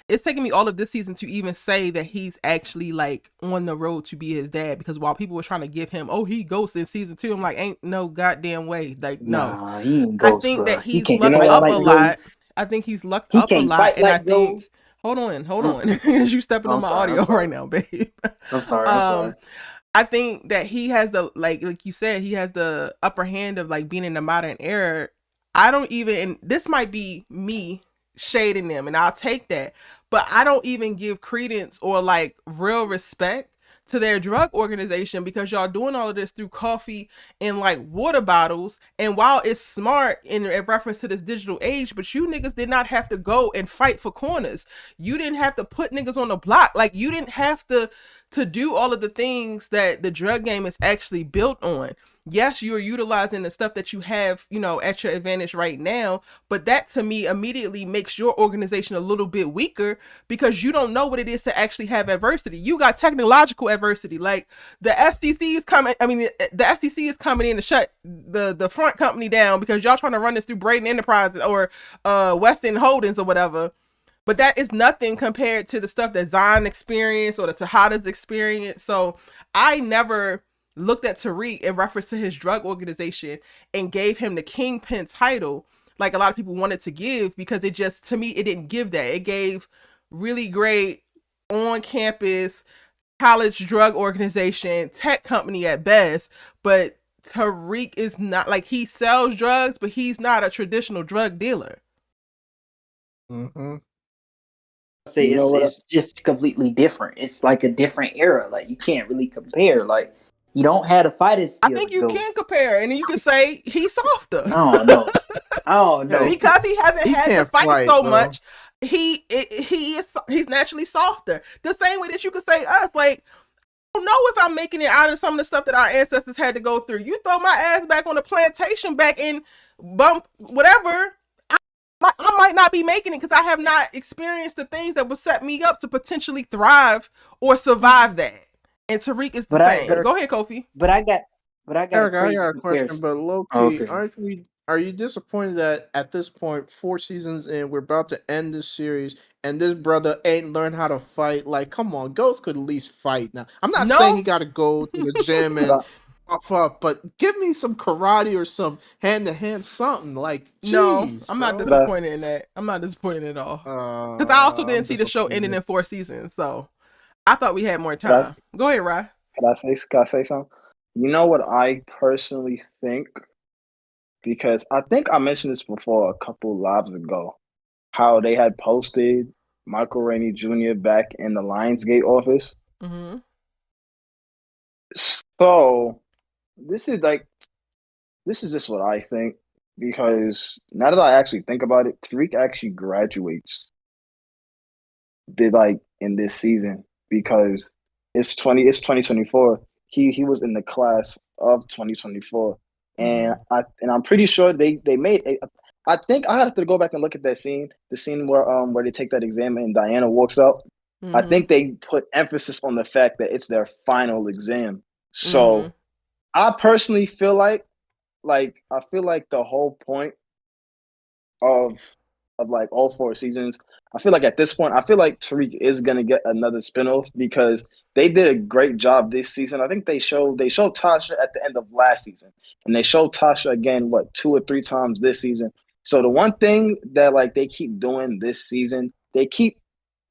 It's taken me all of this season to even say that he's actually like on the road to be his dad, because while people were trying to give him, oh, he Ghost in season 2, I'm like, ain't no goddamn way. Like, no. Nah, he ain't I Ghost, think bro. that He he's can't lucked fight up like a lot. Ghost. I think he's lucked He up a can't lot, fight and I like think. Ghost. Hold on. You stepping on my audio right now, babe. I'm sorry. I think that he has the like you said, he has the upper hand of like being in the modern era. I don't even, and this might be me shading them, and I'll take that, but I don't even give credence or like real respect to their drug organization, because y'all doing all of this through coffee and like water bottles. And while it's smart in reference to this digital age, but you niggas did not have to go and fight for corners. You didn't have to put niggas on the block. Like, you didn't have to do all of the things that the drug game is actually built on. Yes, you're utilizing the stuff that you have, at your advantage right now, but that to me immediately makes your organization a little bit weaker, because you don't know what it is to actually have adversity. You got technological adversity. Like, the FCC is coming. I mean, the FCC is coming in to shut the front company down because y'all trying to run this through Braden Enterprises or Weston Holdings or whatever. But that is nothing compared to the stuff that Zion experienced or the Tejada's experience. So I never looked at Tariq in reference to his drug organization and gave him the kingpin title like a lot of people wanted to give, because it just, to me, it didn't give that. It gave really great on-campus college drug organization, tech company at best, but Tariq is not, like, he sells drugs, but he's not a traditional drug dealer. Mm-hmm. Say it's just completely different. It's like a different era. Like, you can't really compare. Like, you don't have the fighting skills. I think you can compare, and then you can say he's softer. I don't know. Because he hasn't had to fight so much. He's naturally softer. The same way that you could say us. Like, I don't know if I'm making it out of some of the stuff that our ancestors had to go through. You throw my ass back on the plantation back in bump whatever, I might not be making it, because I have not experienced the things that would set me up to potentially thrive or survive that. And Tariq is the same. Go ahead, Kofi. But I got Eric, I got a question, but low-key, are you disappointed that at this point, 4 seasons in, we're about to end this series, and this brother ain't learned how to fight? Like, come on, Ghost could at least fight now. I'm not saying he got to go to the gym and off up, but give me some karate or some hand-to-hand something. Like, no, geez, I'm not disappointed in that. I'm not disappointed at all. Because I also didn't see the show ending in 4 seasons, so I thought we had more time. Go ahead, Rye. Can I say something? You know what I personally think? Because I think I mentioned this before a couple lives ago, how they had posted Michael Rainey Jr. back in the Lionsgate office. Mm-hmm. So this is just what I think, because now that I actually think about it, Tariq actually graduates in this season, because it's 2024. He was in the class of 2024. And I'm pretty sure they made it. I think I have to go back and look at that scene, the scene where they take that exam and Diana walks out. Mm-hmm. I think they put emphasis on the fact that it's their final exam. So I personally feel like the whole point of of like all 4 seasons. I feel like at this point, I feel like Tariq is gonna get another spinoff because they did a great job this season. I think they showed Tasha at the end of last season, and they showed Tasha again 2 or 3 times this season. So the one thing that like they keep doing this season, they keep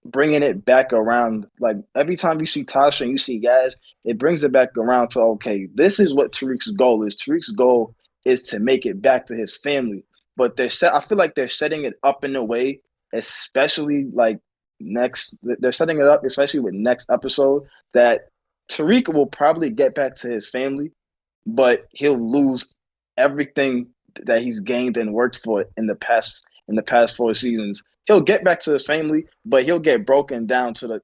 bringing it back around. Like every time you see Tasha and you see Yaz, it brings it back around to okay, this is what Tariq's goal is. Tariq's goal is to make it back to his family. But I feel like they're setting it up in a way, especially like they're setting it up, especially with next episode, that Tariq will probably get back to his family, but he'll lose everything that he's gained and worked for in the past 4 seasons. He'll get back to his family, but he'll get broken down to the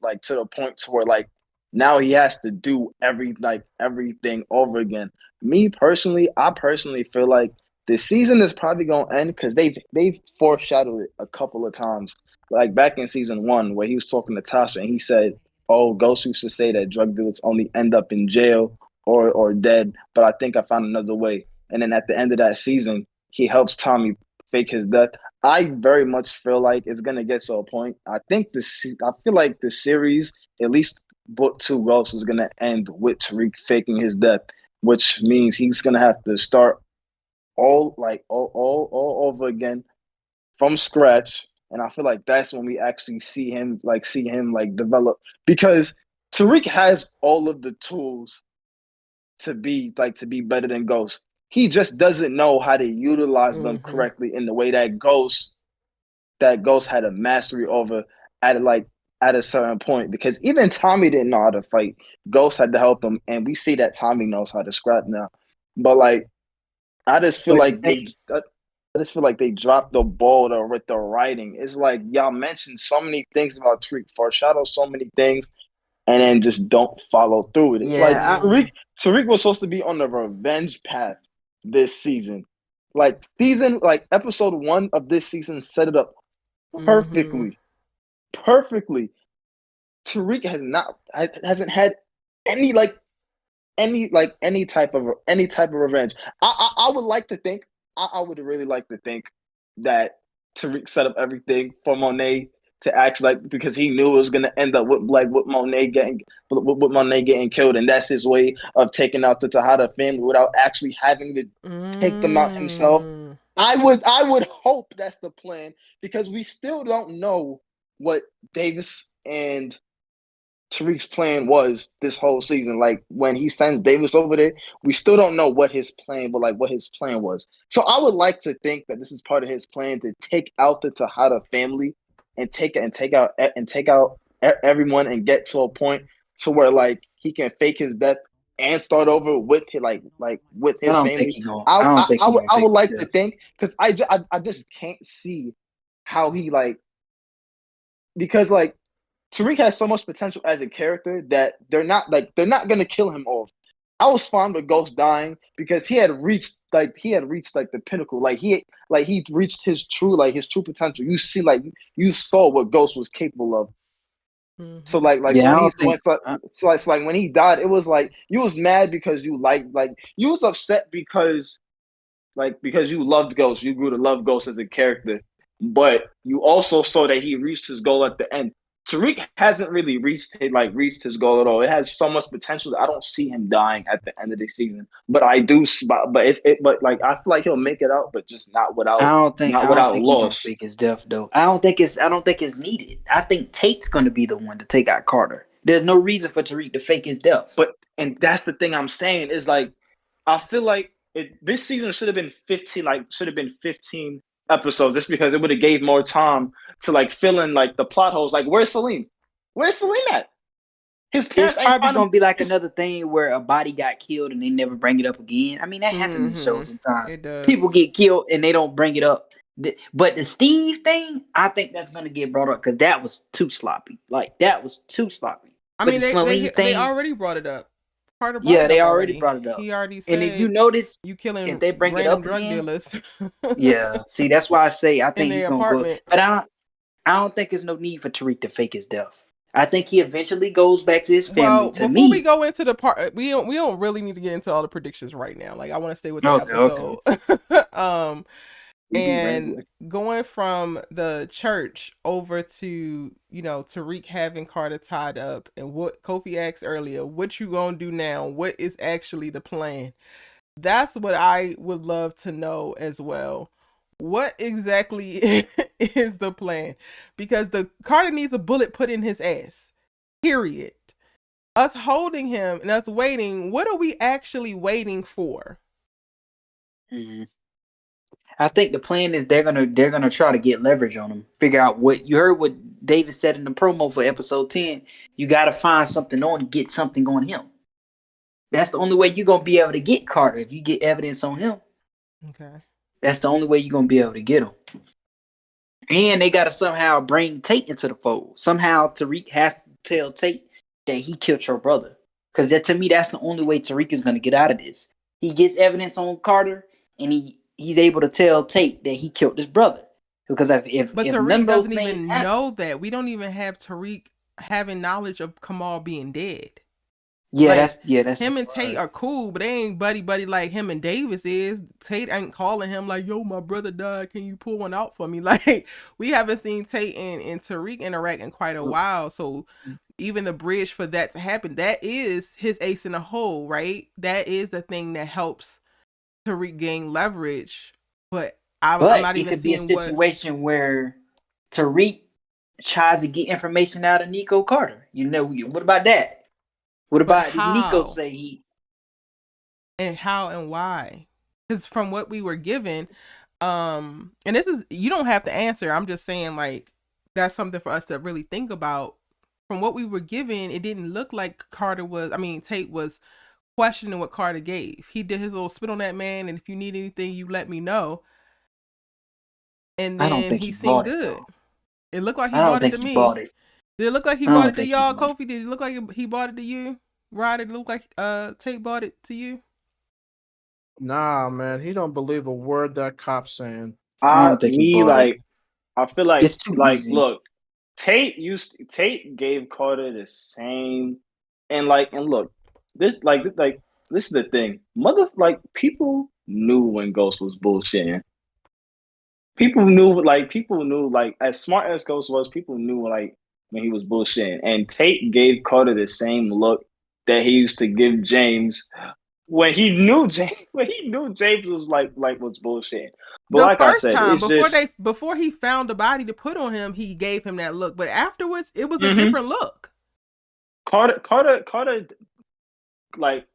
point to where like now he has to do everything over again. I personally feel like this season is probably gonna end because they've foreshadowed it a couple of times. Like back in season 1, where he was talking to Tasha and he said, "Oh, Ghost used to say that drug dealers only end up in jail or dead, but I think I found another way." And then at the end of that season, he helps Tommy fake his death. I very much feel like it's gonna get to a point. I feel like the series, at least book 2, Ghost, is gonna end with Tariq faking his death, which means he's gonna have to start all over again from scratch. And I feel like that's when we actually see him develop, because Tariq has all of the tools to be better than Ghost. He just doesn't know how to utilize them correctly in the way that Ghost had a mastery over at a certain point. Because even Tommy didn't know how to fight. Ghost had to help him, and we see that Tommy knows how to scrap now. But like, I just feel like they dropped the ball with the writing. It's like y'all mentioned so many things about Tariq, foreshadow so many things, and then just don't follow through with it. Yeah, Tariq was supposed to be on the revenge path this season. Episode 1 of this season set it up perfectly. Perfectly. Tariq hasn't had any type of revenge. I would like to think, I would really like to think that Tariq set up everything for Monet to actually, because he knew it was gonna end up with Monet getting killed, and that's his way of taking out the Tejada family without actually having to take them out himself. I would hope that's the plan, because we still don't know what Davis and Tariq's plan was this whole season. Like when he sends Davis over there, we still don't know what his plan was. So I would like to think that this is part of his plan to take out the Tejada family and take out everyone and get to a point to where like he can fake his death and start over with his family. I would like to think, because I just can't see how he because Tariq has so much potential as a character that they're not gonna kill him off. I was fine with Ghost dying because he had reached the pinnacle. He reached his true potential. You saw what Ghost was capable of. So when he died, it was like you was mad because you was upset because you loved Ghost. You grew to love Ghost as a character, but you also saw that he reached his goal at the end. Tariq hasn't really reached his goal at all. It has so much potential that I don't see him dying at the end of the season. But I do. But I feel like he'll make it out, but just not without. I don't think loss. Fake his death though. I don't think it's needed. I think Tate's going to be the one to take out Carter. There's no reason for Tariq to fake his death. And that's the thing I'm saying is I feel like this season should have been 15 episodes, just because it would have gave more time to fill in the plot holes. Where's Salim? Where's Salim at? His parents. It's probably gonna be another thing where a body got killed and they never bring it up again. I mean, that happens in shows sometimes. It does. People get killed and they don't bring it up. But the Steve thing, I think that's gonna get brought up because that was too sloppy. That was too sloppy. I mean, they already brought it up. They already brought it up. He already said. And if you notice, you killing if they bring it up drug again, dealers. Yeah. See, that's why I say I think he's gonna go. But I don't think there's no need for Tariq to fake his death. I think he eventually goes back to his family. Before we go into the part, we don't really need to get into all the predictions right now. I want to stay with the episode. We do And rambling. going from the church over to, Tariq having Carter tied up, and what Kofi asked earlier, what you gonna do now? What is actually the plan? That's what I would love to know as well. What exactly is the plan? Because the Carter needs a bullet put in his ass. Period. Us holding him and us waiting, what are we actually waiting for? Mm-hmm. I think the plan is they're gonna try to get leverage on him. Figure out what you heard. What David said in the promo for episode 10. You got to find something on, get something on him. That's the only way you're gonna be able to get Carter. If you get evidence on him, Okay. that's the only way you're gonna be able to get him. And they gotta somehow bring Tate into the fold. Somehow Tariq has to tell Tate that he killed your brother. Because to me, that's the only way Tariq is gonna get out of this. He gets evidence on Carter, and he's able to tell Tate that he killed his brother. Because if But none Tariq of those doesn't things even happen, know that. We don't even have Tariq having knowledge of Kamal being dead. that's him and Tate are cool, but they ain't buddy like him and Davis is. Tate ain't calling him like, yo, my brother died, can you pull one out for me? Like, we haven't seen Tate and Tariq interact in quite a while. So even the bridge for that to happen, that is his ace in the hole, right? That is the thing that helps Tariq gain leverage. But I'm not it even could be a seeing what. situation where Tariq tries to get information out of Nico Carter. What about that? What But about Nico how? say he? And how and why? Because from what we were given, and this is, you don't have to answer. I'm just saying, like, that's something for us to really think about. From what we were given, it didn't look like Tate was questioning what Carter gave. He did his little spit on that man, and if you need anything, you let me know. And I don't then think he he seemed bought it good. though. It looked like he I don't bought it think to he me. bought it. Did it look like he I bought don't it to think he y'all, bought it. Kofi? Did it look like he bought it to you? Rod, did it look like Tate bought it to you? Nah, man, he don't believe a word that cop's saying. I don't think he bought it. I feel like It's too easy. look, Tate gave Carter the same, and look, this this is the thing. People knew when Ghost was bullshitting. People knew as smart as Ghost was, people knew when he was bullshitting. And Tate gave Carter the same look that he used to give James when he knew James was was bullshitting. But The like I first said, time it's just before he found the body to put on him, he gave him that look. But afterwards, it was a mm-hmm. different look. Carter like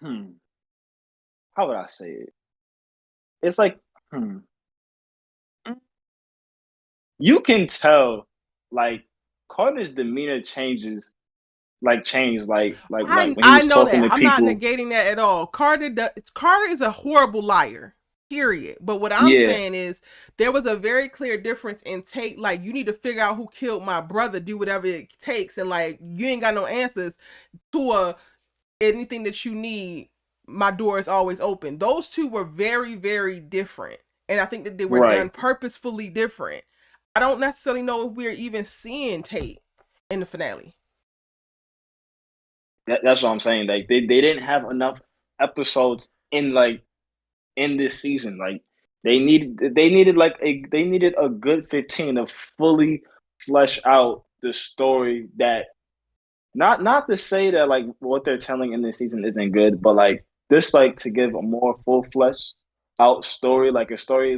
how would I say it? It's like you can tell Carter's demeanor changed when he I was know talking that. to I'm not people. negating that at all. Carter is a horrible liar. Period. But what I'm Yeah, saying is there was a very clear difference in Tate. Like, you need to figure out who killed my brother, do whatever it takes, and like, you ain't got no answers to anything that you need. My door is always open. Those two were very, very different. And I think that they were done right. purposefully different. I don't necessarily know if we're even seeing Tate in the finale. That's what I'm saying. Like they didn't have enough episodes in this season. Like they needed a good 15 to fully flesh out the story. That not to say that what they're telling in this season isn't good, but just to give a more full flesh out story, like a story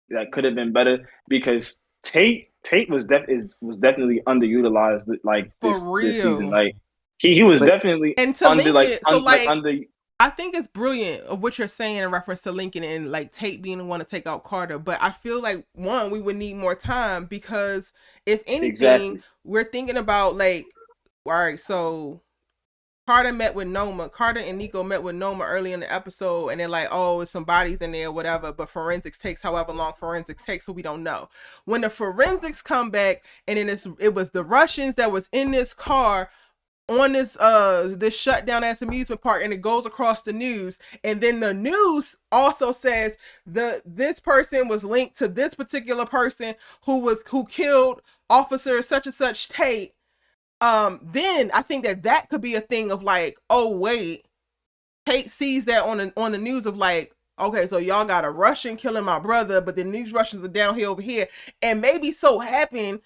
that could have been better, because Tate was definitely underutilized For this season. real. Like he was But definitely And to under Lincoln, so under. I think it's brilliant of what you're saying in reference to Lincoln and like Tate being the one to take out Carter. But I feel like, one, we would need more time, because if anything, Exactly. we're thinking about like, all right, so Carter and Nico met with Noma early in the episode, and they're like, oh, it's some bodies in there, whatever, but forensics takes however long forensics takes, so we don't know. When the forensics come back, and then it was the Russians that was in this car on this shutdown ass amusement park, and it goes across the news, and then the news also says this person was linked to this particular person who killed officer such and such Tate. Then I think that could be a thing of like, oh wait, Tate sees that on the news of like, okay, so y'all got a Russian killing my brother, but then these Russians are down here over here, and maybe so happen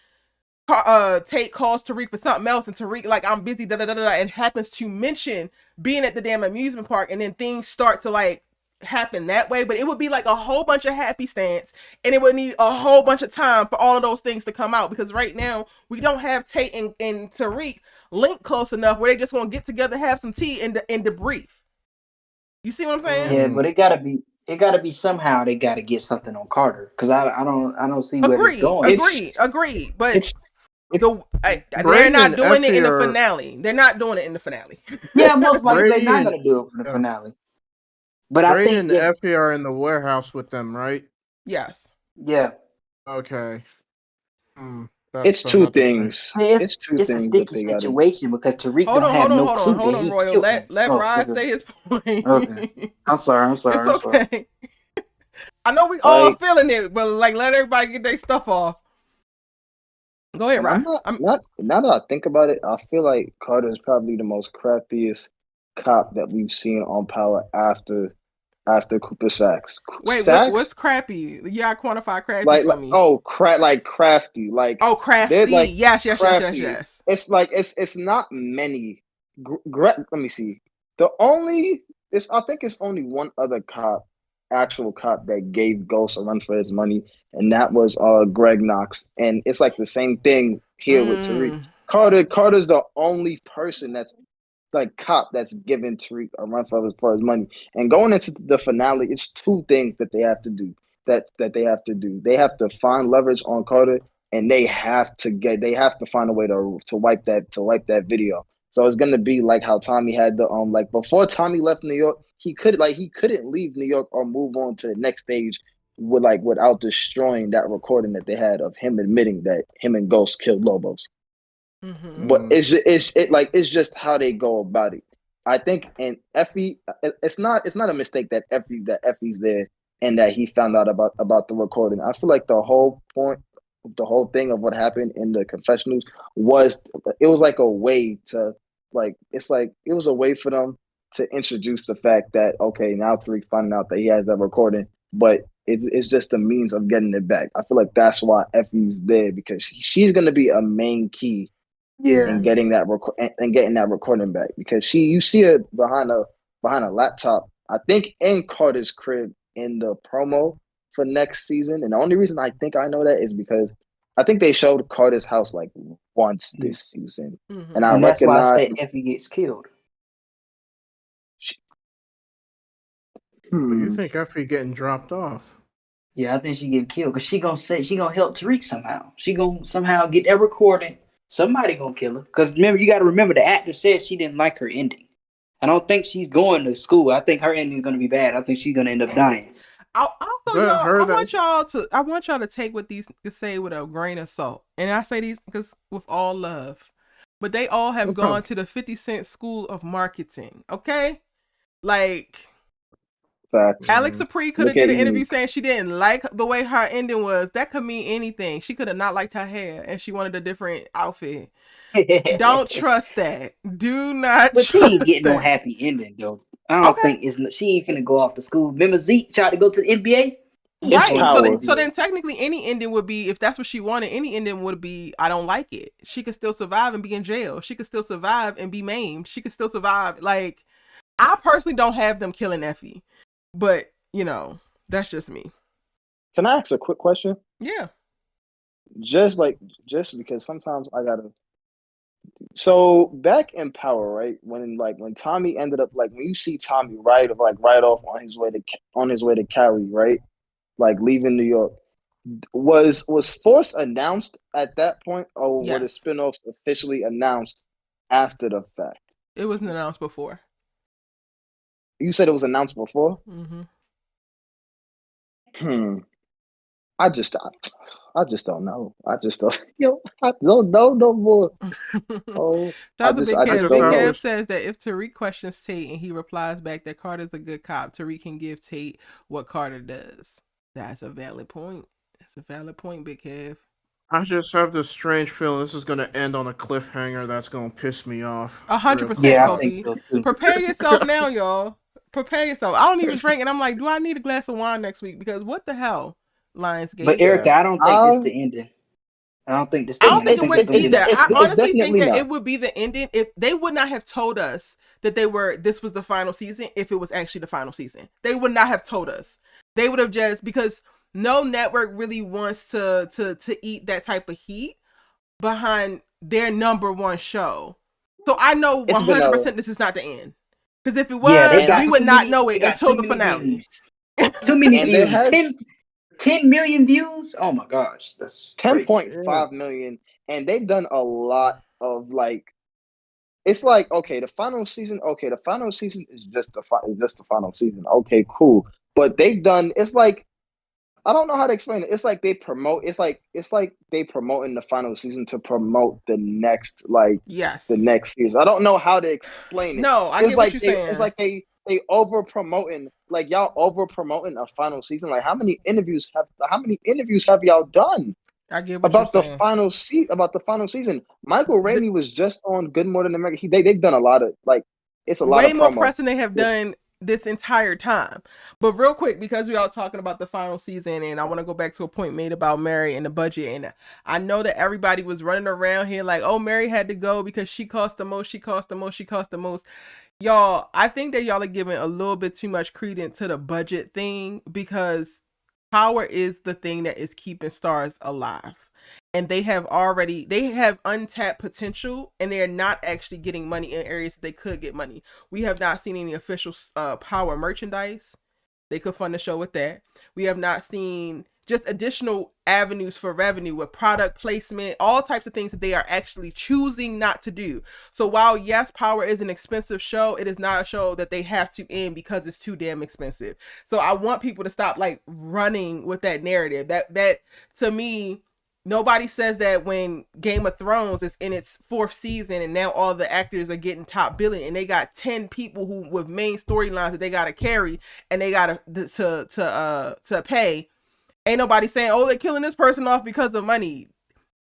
Tate calls Tariq for something else, and Tariq like, I'm busy, and happens to mention being at the damn amusement park, and then things start to like happen that way. But it would be like a whole bunch of happy stance, and it would need a whole bunch of time for all of those things to come out, because right now we don't have Tate and Tariq linked close enough where they just gonna get together, have some tea, and debrief. You see what I'm saying? Yeah, but it gotta be somehow they gotta get something on Carter, because I don't see where it's going. Agreed. But It's they're Brady not and doing it Effie in the are- finale. They're not doing it in the finale. Yeah, most likely they're Brady not and- gonna do it for the yeah. finale. But I Brady think and Effie are in the warehouse with them, right? Yes. yeah, Okay. it's two another thing. things. I mean, It's two it's a things that sticky they gotta. situation because Tariq Hold don't have no clue on, that he Royal. killed him. Let Rod Okay. say his point. Okay. I'm sorry. It's okay. I know we all feeling it, but like, let everybody get their stuff off. Go ahead, Rod. Now that I think about it, I feel like Carter is probably the most craftiest cop that we've seen on Power after Cooper Sacks. Wait, Sacks? what's crappy? You gotta quantify crafty like for me. crafty. Like crafty. like yes. It's like it's not many. Let me see. I think it's only one other actual cop that gave Ghost a run for his money, and that was Greg Knox. And it's like the same thing here with Tariq. Carter's the only person that's like cop that's given Tariq a run for his money. And going into the finale, it's two things that they have to do. That they have to do. They have to find leverage on Carter, and they have to find a way to wipe that video. So it's gonna be like how Tommy had the like before Tommy left New York, he couldn't leave New York or move on to the next stage without destroying that recording that they had of him admitting that him and Ghost killed Lobos. Mm-hmm. But it's just how they go about it. I think, and Effie, it's not a mistake that Effie's there and that he found out about the recording. I feel like the whole thing of what happened in the confessionals was like a way to it was a way for them to introduce the fact that, okay, now Tariq finding out that he has that recording, but it's just a means of getting it back. I feel like that's why Effie's there, because she's going to be a main key in getting that recording back, because you see her behind a laptop, I think in Carter's crib in the promo for next season. And the only reason I think I know that is because I think they showed Carter's house like once this season, Mm-hmm. and that's why I say Effie gets killed. You think Effie getting dropped off? Yeah, I think she getting killed because she gonna help Tariq somehow. She gonna somehow get that recording. Somebody gonna kill her. Because remember, you got to remember, the actor said she didn't like her ending. I don't think she's going to school. I think her ending is gonna be bad. I think she's gonna end up dying. I want y'all to take what these say with a grain of salt, and I say these because with all love, but they all have gone to the 50 Cent School of Marketing. Okay, like. Facts. Alex Apri could have did an interview saying she didn't like the way her ending was. That could mean anything. She could have not liked her hair and she wanted a different outfit. Don't trust that. Do not. But she ain't getting no happy ending though. I don't think she ain't finna go off to school. Remember Zeke tried to go to the NBA? Right. So then technically any ending would be, if that's what she wanted, any ending would be, I don't like it. She could still survive and be in jail. She could still survive and be maimed. She could still survive. Like, I personally don't have them killing Effie. But, that's just me. Can I ask a quick question? Yeah. Just because sometimes I gotta. So back in Power, right? When Tommy ended up, when you see Tommy ride off on his way to Cali, right? Like leaving New York. Was Force announced at that point, or were the spinoffs officially announced after the fact? It wasn't announced before. You said it was announced before? Mm-hmm. I just don't know. I don't know no more. Oh, Big Kev says that if Tariq questions Tate and he replies back that Carter's a good cop, Tariq can give Tate what Carter does. That's a valid point. That's a valid point, Big Kev. I just have this strange feeling this is going to end on a cliffhanger that's going to piss me off. 100%, yeah, Kofi. I think so too. Prepare yourself now, y'all. Prepare yourself. I don't even drink, and I'm like, do I need a glass of wine next week? Because what the hell, Lionsgate? But Erica, I don't think this the ending. I don't think this the I don't ending. think it was either. I honestly think definitely that not. it would be the ending if they would not have told us that this was the final season if it was actually the final season. They would not have told us. They would have just, because no network really wants to eat that type of heat behind their number one show. So I know 100% this is not the end. Because if it was, we would not know it until the finale. Too many views. 10 million views? Oh my gosh. That's 10.5 million. And they've done a lot of like, it's like, okay, the final season is just the final season. Okay, cool. But they've done, it's like, I don't know how to explain it. It's like they promote, it's like they promoting the final season to promote the next, like, the next season. I don't know how to explain it. No, I get what you're saying. It's like they over promoting, like y'all over promoting a final season. Like how many interviews have y'all done? I get what about you're the saying. About the final season. Michael Ramey was just on Good Morning America. They've done a lot of, like, it's a lot of way more press than they have done this entire time. But real quick, because we all talking about the final season, and I want to go back to a point made about Mary and the budget, and I know that everybody was running around here like, oh, Mary had to go because she cost the most. Y'all, I think that y'all are giving a little bit too much credence to the budget thing, because power is the thing that is keeping stars alive. And they have untapped potential, and they're not actually getting money in areas that they could get money. We have not seen any official power merchandise. They could fund the show with that. We have not seen just additional avenues for revenue with product placement, all types of things that they are actually choosing not to do. So while yes, Power is an expensive show, it is not a show that they have to end because it's too damn expensive. So I want people to stop like running with that narrative. That to me, nobody says that when Game of Thrones is in its 4th season and now all the actors are getting top billing and they got 10 people who with main storylines that they got to carry and they got to pay. Ain't nobody saying, oh, they're killing this person off because of money.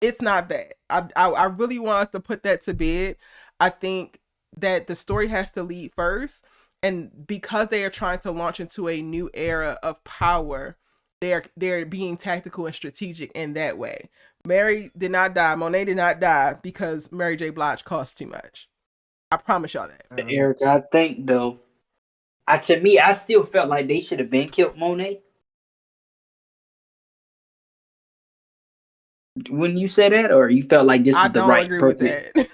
It's not that. I really want us to put that to bed. I think that the story has to lead first. And because they are trying to launch into a new era of power, they're being tactical and strategic in that way. Mary did not die. Monet did not die because Mary J. Blige cost too much. I promise y'all that. Eric, I think though, to me, I still felt like they should have been killed Monet. When you say that, or you felt like this was the right agree with that.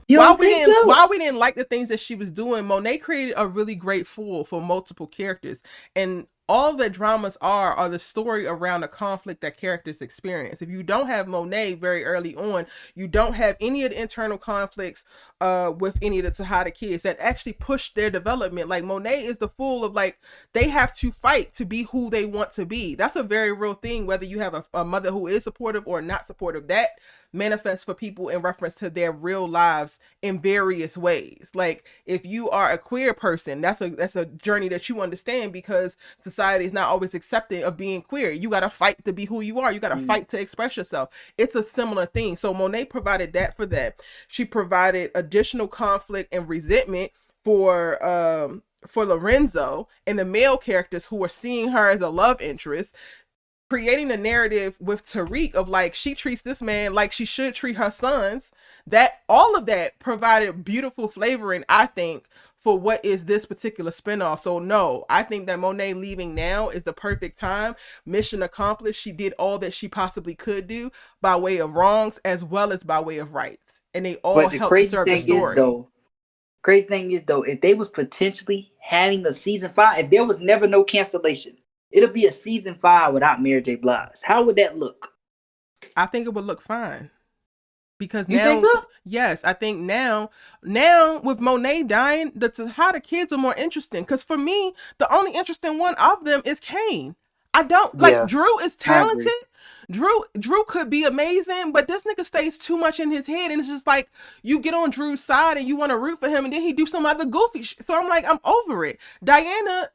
Why we didn't like the things that she was doing, Monet created a really great fool for multiple characters, and all the dramas are the story around the conflict that characters experience. If you don't have Monet very early on, you don't have any of the internal conflicts with any of the Tejada kids that actually push their development. Like Monet is the fool of like, they have to fight to be who they want to be. That's a very real thing, whether you have a mother who is supportive or not supportive. That manifests for people in reference to their real lives in various ways. Like if you are a queer person, that's a journey that you understand, because society is not always accepting of being queer. You got to fight to be who you are. You got to fight to express yourself. It's a similar thing. So Monet provided that for that. She provided additional conflict and resentment for Lorenzo and the male characters who are seeing her as a love interest, creating a narrative with Tariq of like, she treats this man like she should treat her sons. That all of that provided beautiful flavoring, I think, for what is this particular spinoff. So no, I think that Monet leaving now is the perfect time. Mission accomplished. She did all that she possibly could do by way of wrongs as well as by way of rights, and they all helped to serve the story. Crazy thing is though, if they was potentially having a season 5, if there was never no cancellation, it'll be a season 5 without Mary J. Blige. How would that look? I think it would look fine. Because you now, think so? Yes, I think now with Monet dying, the Tejada kids are more interesting. Because for me, the only interesting one of them is Kane. I don't like Drew is talented. Drew could be amazing, but this nigga stays too much in his head, and it's just like you get on Drew's side and you want to root for him, and then he do some other goofy shit. So I'm like, I'm over it. Diana,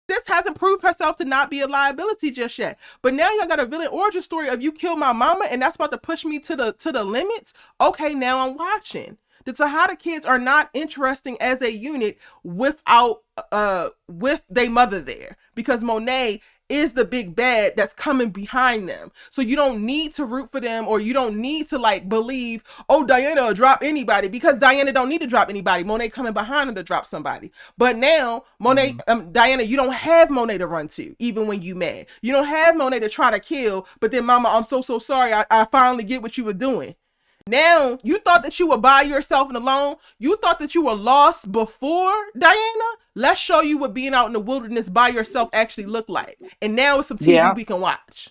this hasn't proved herself to not be a liability just yet. But now y'all got a villain origin story of you killed my mama and that's about to push me to the limits. Okay, now I'm watching. The Tejada kids are not interesting as a unit without with their mother there, because Monet is the big bad that's coming behind them. So you don't need to root for them, or you don't need to like believe, oh, Diana will drop anybody, because Diana don't need to drop anybody. Monet coming behind her to drop somebody. But now Monet, Diana, you don't have Monet to run to, even when you mad. You don't have Monet to try to kill, but then mama, I'm so sorry. I finally get what you were doing. Now, you thought that you were by yourself and alone. You thought that you were lost before, Diana. Let's show you what being out in the wilderness by yourself actually look like. And now it's some TV we can watch.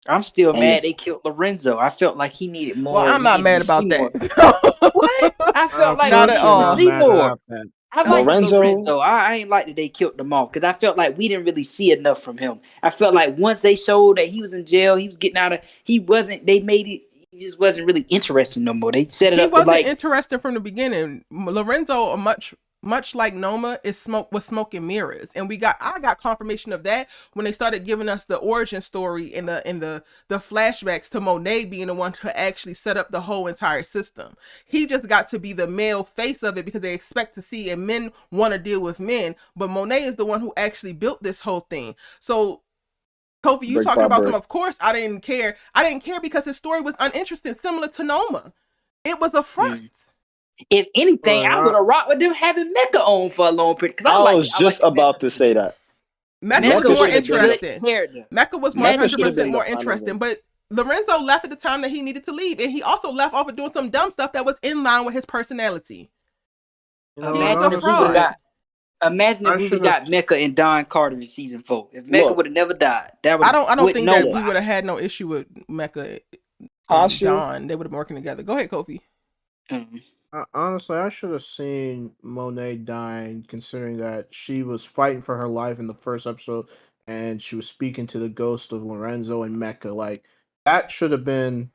I'm still mad they killed Lorenzo. I felt like he needed more. Well, I'm not mad about that. What? I felt like not at all. See more. I like Lorenzo. I ain't like that they killed him off, because I felt like we didn't really see enough from him. I felt like once they showed that he was in jail, he was getting out of. They made it. He just wasn't really interesting no more. They set it up. He wasn't interesting from the beginning. Lorenzo, much like Noma, was smoke and mirrors, and I got confirmation of that when they started giving us the origin story and the flashbacks to Monet being the one to actually set up the whole entire system. He just got to be the male face of it because they expect to see, and men want to deal with men, but Monet is the one who actually built this whole thing. So Kofi, you talking about some, of course I didn't care. I didn't care because his story was uninteresting, similar to Noma. It was a front. If anything, I would have rocked with them having Mecca on for a long period. I was just about to say that. Mecca was more interesting. Mecca was 100% more interesting, but Lorenzo left at the time that he needed to leave, and he also left off of doing some dumb stuff that was in line with his personality. He was a fraud. Imagine if we got Mecca and Don Carter in season 4. If Mecca would have never died, that would. I don't think that we would have had no issue with Mecca and Don. They would have been working together. Go ahead, Kofi. Honestly, I should have seen Monet dying, considering that she was fighting for her life in the first episode, and she was speaking to the ghost of Lorenzo and Mecca. Like, that should have been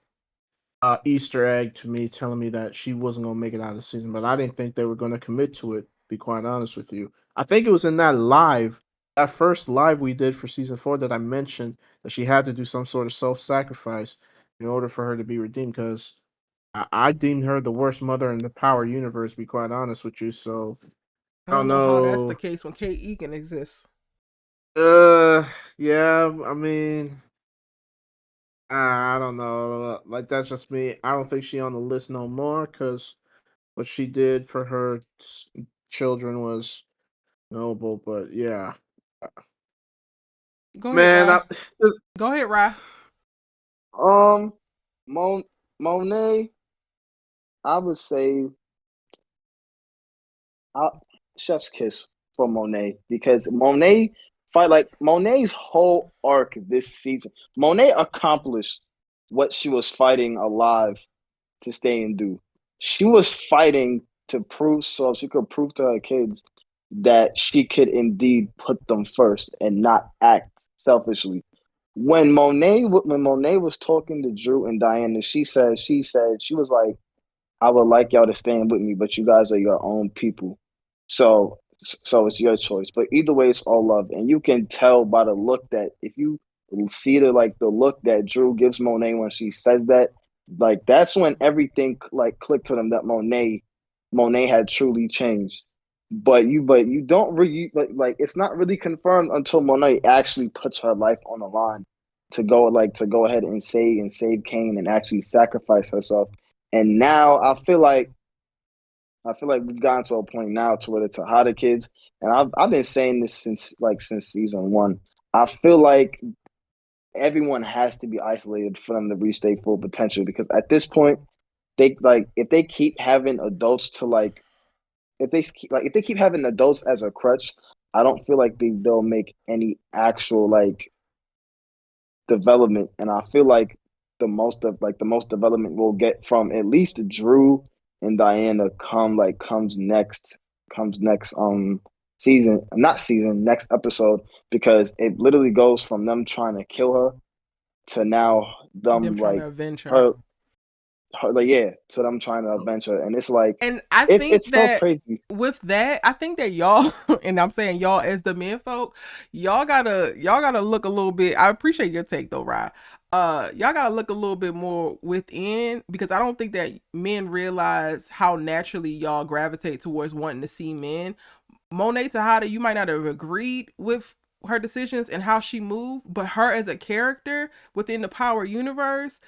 Easter egg to me, telling me that she wasn't going to make it out of the season. But I didn't think they were going to commit to it, be quite honest with you. I think it was in that first live we did for season 4, that I mentioned that she had to do some sort of self-sacrifice in order for her to be redeemed, because I deemed her the worst mother in the Power universe, be quite honest with you. So I don't know how that's the case when Kate Egan exists. Yeah, I mean, I don't know. Like, that's just me. I don't think she's on the list no more, because what she did for her children was noble. But yeah, go ahead, go ahead, Rye. Monet, I would say, chef's kiss for Monet, because Monet's whole arc this season, Monet accomplished what she was fighting alive to stay and do. She was fighting to prove, so she could prove to her kids that she could indeed put them first and not act selfishly. When Monet was talking to Drew and Diana, she said she was like, I would like y'all to stand with me, but you guys are your own people. So it's your choice. But either way, it's all love. And you can tell by the look that, if you see the look that Drew gives Monet when she says that, like, that's when everything like clicked to them that Monet had truly changed. But you don't really, like it's not really confirmed until Monet actually puts her life on the line to go ahead and save Kane and actually sacrifice herself. And now I feel like we've gotten to a point now to where the Tejada kids, and I've been saying this since season 1. I feel like everyone has to be isolated for them to reach their full potential, because at this point, if they keep having adults if they keep having adults as a crutch, I don't feel like they'll make any actual development. And I feel like the most development we'll get from at least Drew and Diana comes next next episode, because it literally goes from them trying to kill her to now them trying to avenge her. To them trying to avenge her, and it's like, and I think it's that so crazy. With that, I think that y'all, and I'm saying y'all as the men folk, y'all gotta look a little bit. I appreciate your take though, Ryan. y'all gotta look a little bit more within, because I don't think that men realize how naturally y'all gravitate towards wanting to see men. Monet Tejada, you might not have agreed with her decisions and how she moved, but her as a character within the Power universe,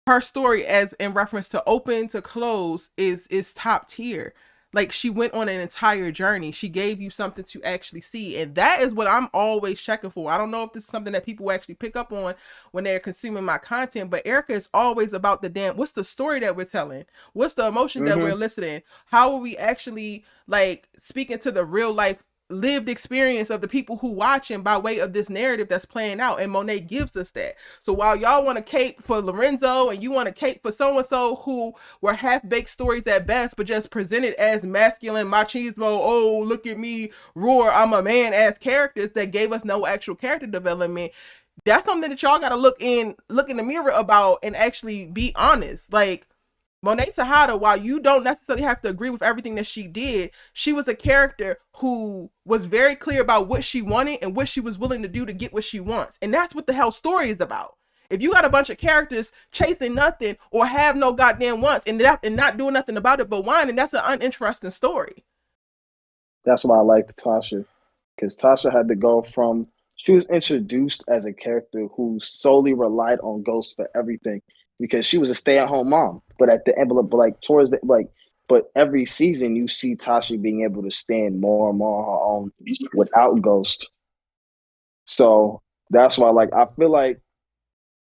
her story as in reference to open to close is top tier. Like, she went on an entire journey. She gave you something to actually see, and that is what I'm always checking for. I don't know if this is something that people actually pick up on when they're consuming my content, but Erica is always about the damn, what's the story that we're telling, what's the emotions that we're eliciting, how are we actually like speaking to the real life lived experience of the people who watching by way of this narrative that's playing out, and Monet gives us that. So while y'all want to cape for Lorenzo and you want to cape for so and so who were half-baked stories at best, but just presented as masculine machismo, oh look at me roar, I'm a man, as characters that gave us no actual character development, that's something that y'all gotta look in the mirror about and actually be honest. Like, Monet Tejada, while you don't necessarily have to agree with everything that she did, she was a character who was very clear about what she wanted and what she was willing to do to get what she wants. And that's what the hell story is about. If you got a bunch of characters chasing nothing or have no goddamn wants and not doing nothing about it but whining, that's an uninteresting story. That's why I liked Tasha, because Tasha had to go from, she was introduced as a character who solely relied on Ghost for everything because she was a stay-at-home mom. But at the end, but like towards the but every season you see Tasha being able to stand more and more on her own without Ghost. So that's why, like, I feel like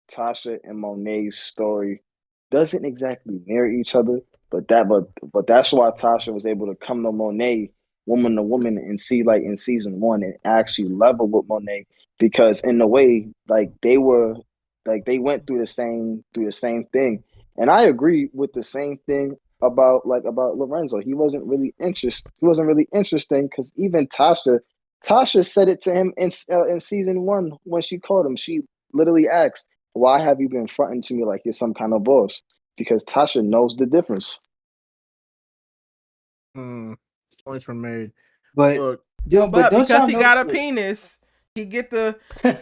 Tasha and Monet's story doesn't exactly mirror each other, but that's why Tasha was able to come to Monet woman to woman and see, like, in season 1 and actually level with Monet, because in a way, like, they went through the same thing. And I agree with the same thing about Lorenzo. He wasn't really interesting because even Tasha said it to him in season 1 when she called him. She literally asked, why have you been fronting to me like you're some kind of boss? Because Tasha knows the difference. Points were made. But Look, but don't because y'all he notice got a that- penis, he get the,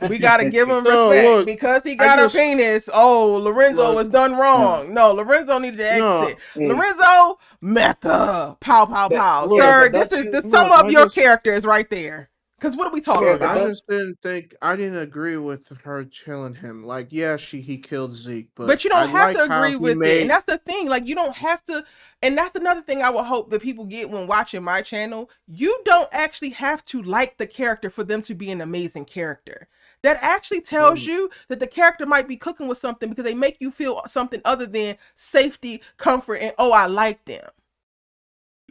we gotta give him No, respect look, because he got a penis. Oh, Lorenzo was done wrong. No, Lorenzo needed to exit. Yeah. Lorenzo, Mecca, pow, pow, pow. look, Sir, but this is don't the you- sum look, of I your just characters right there. Because what are we talking look, but I about? don't just I didn't agree with her killing him. Like, yeah, he killed Zeke, but But you I don't have like to how agree he with it. And made. that's the thing. Like, you don't have to. And that's another thing I would hope that people get when watching my channel. You don't actually have to like the character for them to be an amazing character. That actually tells you that the character might be cooking with something because they make you feel something other than safety, comfort, and oh, I like them.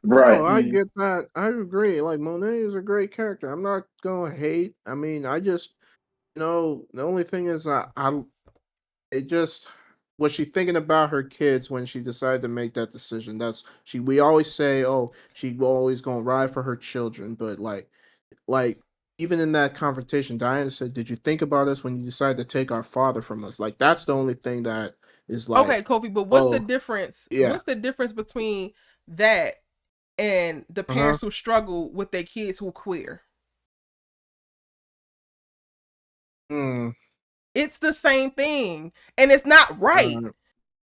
Right. No, I get that. I agree. Like, Monet is a great character. I'm not gonna hate. I mean, I just, the only thing is it just, was she thinking about her kids when she decided to make that decision? We always say, oh, she always gonna ride for her children, but like even in that confrontation, Diana said, "Did you think about us when you decided to take our father from us?" Like, that's the only thing that is Okay, like, Kofi, but what's the oh, difference? yeah, What's the difference between that and the uh huh, parents who struggle with their kids who are queer? mm, It's the same thing, and it's not right. uh,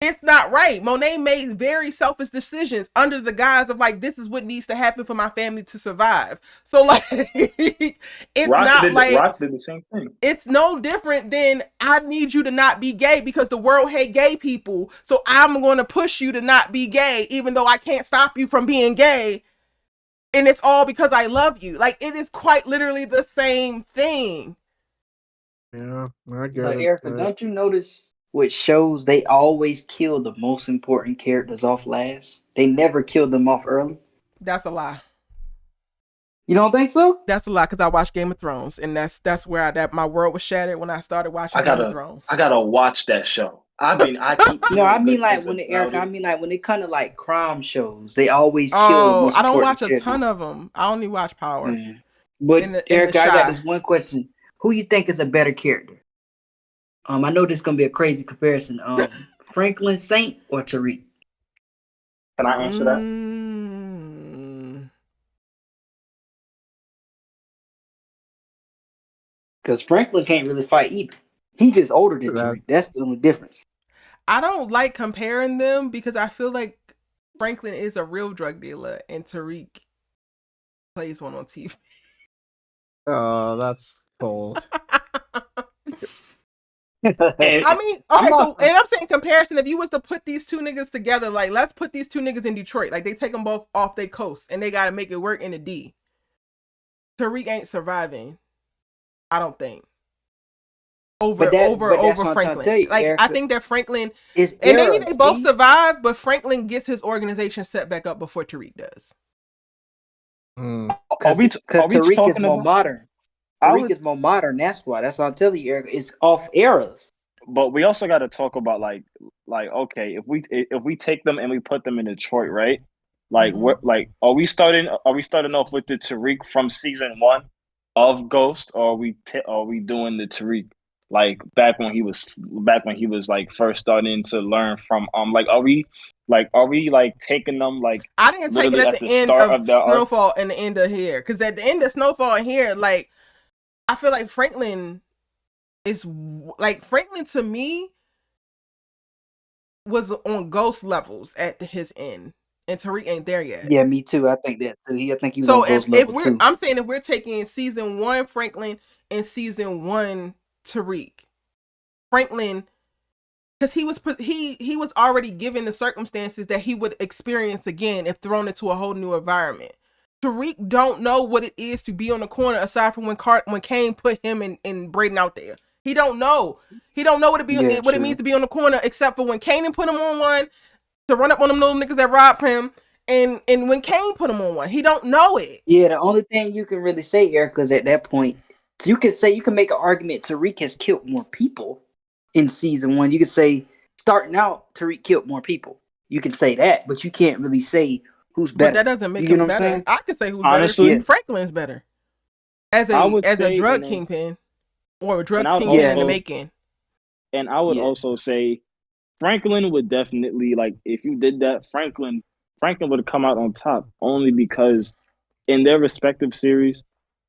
It's not right. Monet made very selfish decisions under the guise of like, this is what needs to happen for my family to survive. So like, it's not like, Rock did the same thing. it's no different than I need you to not be gay because the world hate gay people. So I'm going to push you to not be gay, even though I can't stop you from being gay. And it's all because I love you. Like, it is quite literally the same thing. yeah, I get But it. Erica, don't you notice with shows they always kill the most important characters off last? They never kill them off early. That's a lie. You don't think so? That's a lie because I watched Game of Thrones, and that's where my world was shattered when I started watching Game of Thrones. I gotta watch that show. I mean, I keep No, I hearing mean good like things when about it. when it kind of like crime shows, they always kill the Oh, most I don't important watch a ton characters. of them. I only watch Power Mm. But in the Erica, I got shy. this one question: who you think is a better character? I know this is gonna be a crazy comparison. Franklin Saint or Tariq? Can I answer that? Because Franklin can't really fight either. He just older than That- Tariq. That's the only difference. I don't like comparing them because I feel like Franklin is a real drug dealer and Tariq plays one on TV. Oh, that's cold. And I mean, I'm okay, not- so and I'm saying comparison. If you was to put these two niggas together, like let's put these two niggas in Detroit, like they take them both off their coast and they got to make it work in the D. Tariq ain't surviving, I don't think. Over But that's what I'm trying to Franklin. tell you, Like Erica. I think that Franklin It's and maybe era, they both see? survive, but Franklin gets his organization set back up before Tariq does. Mm. Are we Tariq is talking more about? modern. I Tariq would- is more modern. That's why. That's what I'm telling you, Erica. It's off eras. But we also got to talk about like okay, if we take them and we put them in Detroit, right? Like Mhm. what? Like are we starting off with the Tariq from season 1 of Ghost, or are we doing the Tariq like back when he was like first starting to learn from like are we taking them like I didn't take it literally at the end start of their arc? Snowfall and the end of here, because at the end of Snowfall and here, like I feel like Franklin is like Franklin to me was on Ghost levels at his end, and Tariq ain't there yet. Yeah, me too. I think that too. I think he was So on those if levels we're, too. I'm saying if we're taking season 1 Franklin and season 1 Tariq, Franklin, because he was already given the circumstances that he would experience again if thrown into a whole new environment. Tariq don't know what it is to be on the corner aside from when Kane put him and Braden out there. He don't know. He don't know what it means to be on the corner except for when Kane put him on one to run up on them little niggas that robbed him, and when Kane put him on one, he don't know it. Yeah, the only thing you can really say, Erica, is at that point, you can make an argument Tariq has killed more people in season 1. You can say starting out, Tariq killed more people. You can say that, but you can't really say who's better. But that doesn't make You get him what I'm better. saying? I can say who's Honestly, better. Franklin's better as I would a say, drug and then- kingpin or a drug and I would kingpin in the also- making. And I would Yeah. also say Franklin would definitely, like, if you did that, Franklin would come out on top only because in their respective series,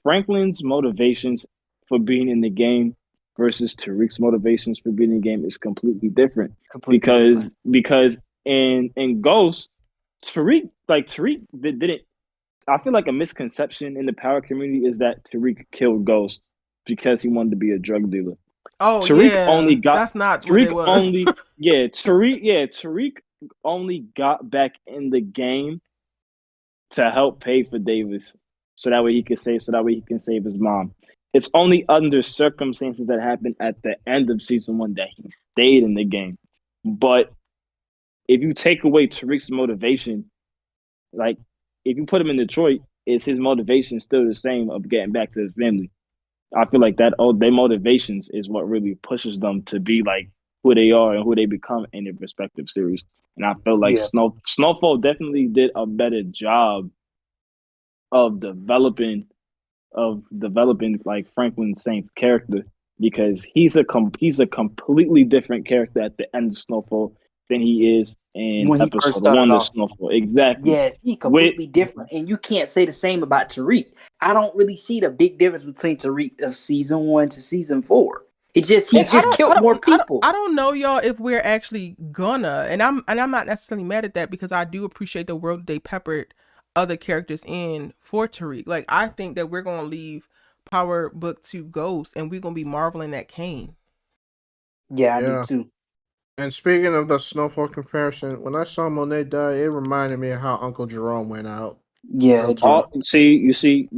Franklin's motivations for being in the game versus Tariq's motivations for being in the game is completely different. Because in Ghost, Tariq didn't. I feel like a misconception in the power community is that Tariq killed Ghost because he wanted to be a drug dealer. Oh Tariq yeah, only got that's not what it Tariq was. Tariq only got back in the game to help pay for Davis so that way he can save his mom. It's only under circumstances that happened at the end of season 1 that he stayed in the game. But if you take away Tariq's motivation, like if you put him in Detroit, is his motivation still the same of getting back to his family? I feel like their motivations is what really pushes them to be like who they are and who they become in their respective series. And I feel like Yeah. Snowfall definitely did a better job of developing like Franklin Saint's character, because he's a completely different character at the end of Snowfall than he is in When he first episode started 1 of off. Snowfall. Exactly. Yeah, he completely different. And you can't say the same about Tariq. I don't really see the big difference between Tariq of season 1 to season 4. He just killed more people. I don't know, y'all, if we're actually gonna, and I'm not necessarily mad at that because I do appreciate the world they peppered other characters in for Tariq. Like I think that we're gonna leave Powerbook to Ghost and we're gonna be marveling at Kane. Yeah, I Yeah. do too. And speaking of the Snowfall comparison, when I saw Monet die, it reminded me of how Uncle Jerome went out. Yeah, Real it talk. did. You see.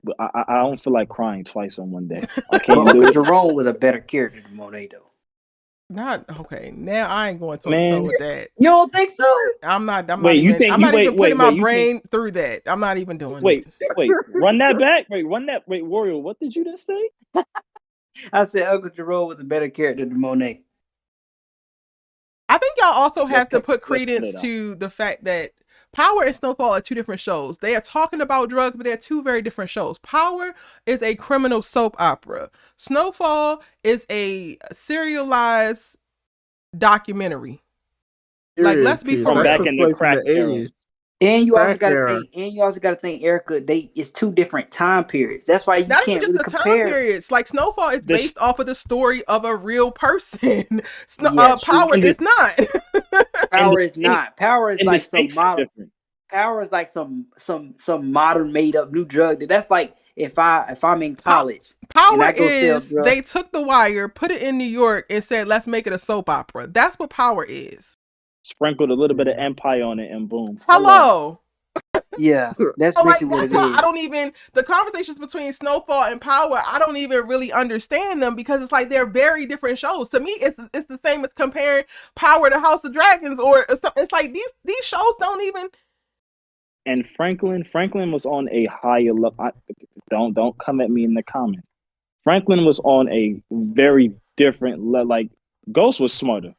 But I don't feel like crying twice in one day. I But can't do Uncle it. Jerome was a better character than Monet, though. Not okay. Now I ain't going toe to Man. toe with that. You don't think so? I'm not Wait, you even. think I'm you- not wait, even wait, putting my wait, you brain through that. I'm not even doing it. Wait, run that back. Wait, Warrior, what did you just say? I said Uncle Jerome was a better character than Monet. I think y'all also have to put let's cut credence it out. to the fact that Power and Snowfall are two different shows. They are talking about drugs, but they're two very different shows. Power is a criminal soap opera. Snowfall is a serialized documentary. Like, let's be piece. for That real. took Back in the place crack era. 80s. And you also Crack gotta era. think, Erica, it's two different time periods. That's why you Not even can't just really the time compare. periods. Like Snowfall is This based off of the story of a real person. Yeah, true. Power and is the not. and Power is the not. Power is and the like some stakes are modern. different. Power is like some modern made up new drug. That's like if I'm in college and Power I go sell is drugs. they took The Wire, put it in New York, and said, "Let's make it a soap opera." That's what Power is. Sprinkled a little bit of Empire on it, and boom. Hello. Yeah, that's So, like, basically what that's it why I is. don't even, the conversations between Snowfall and Power, I don't even really understand them because it's like they're very different shows. To me, it's the same as comparing Power to House of Dragons, or it's like these shows don't even. And Franklin was on a higher level. Don't come at me in the comments. Franklin was on a very different level. Like Ghost was smarter,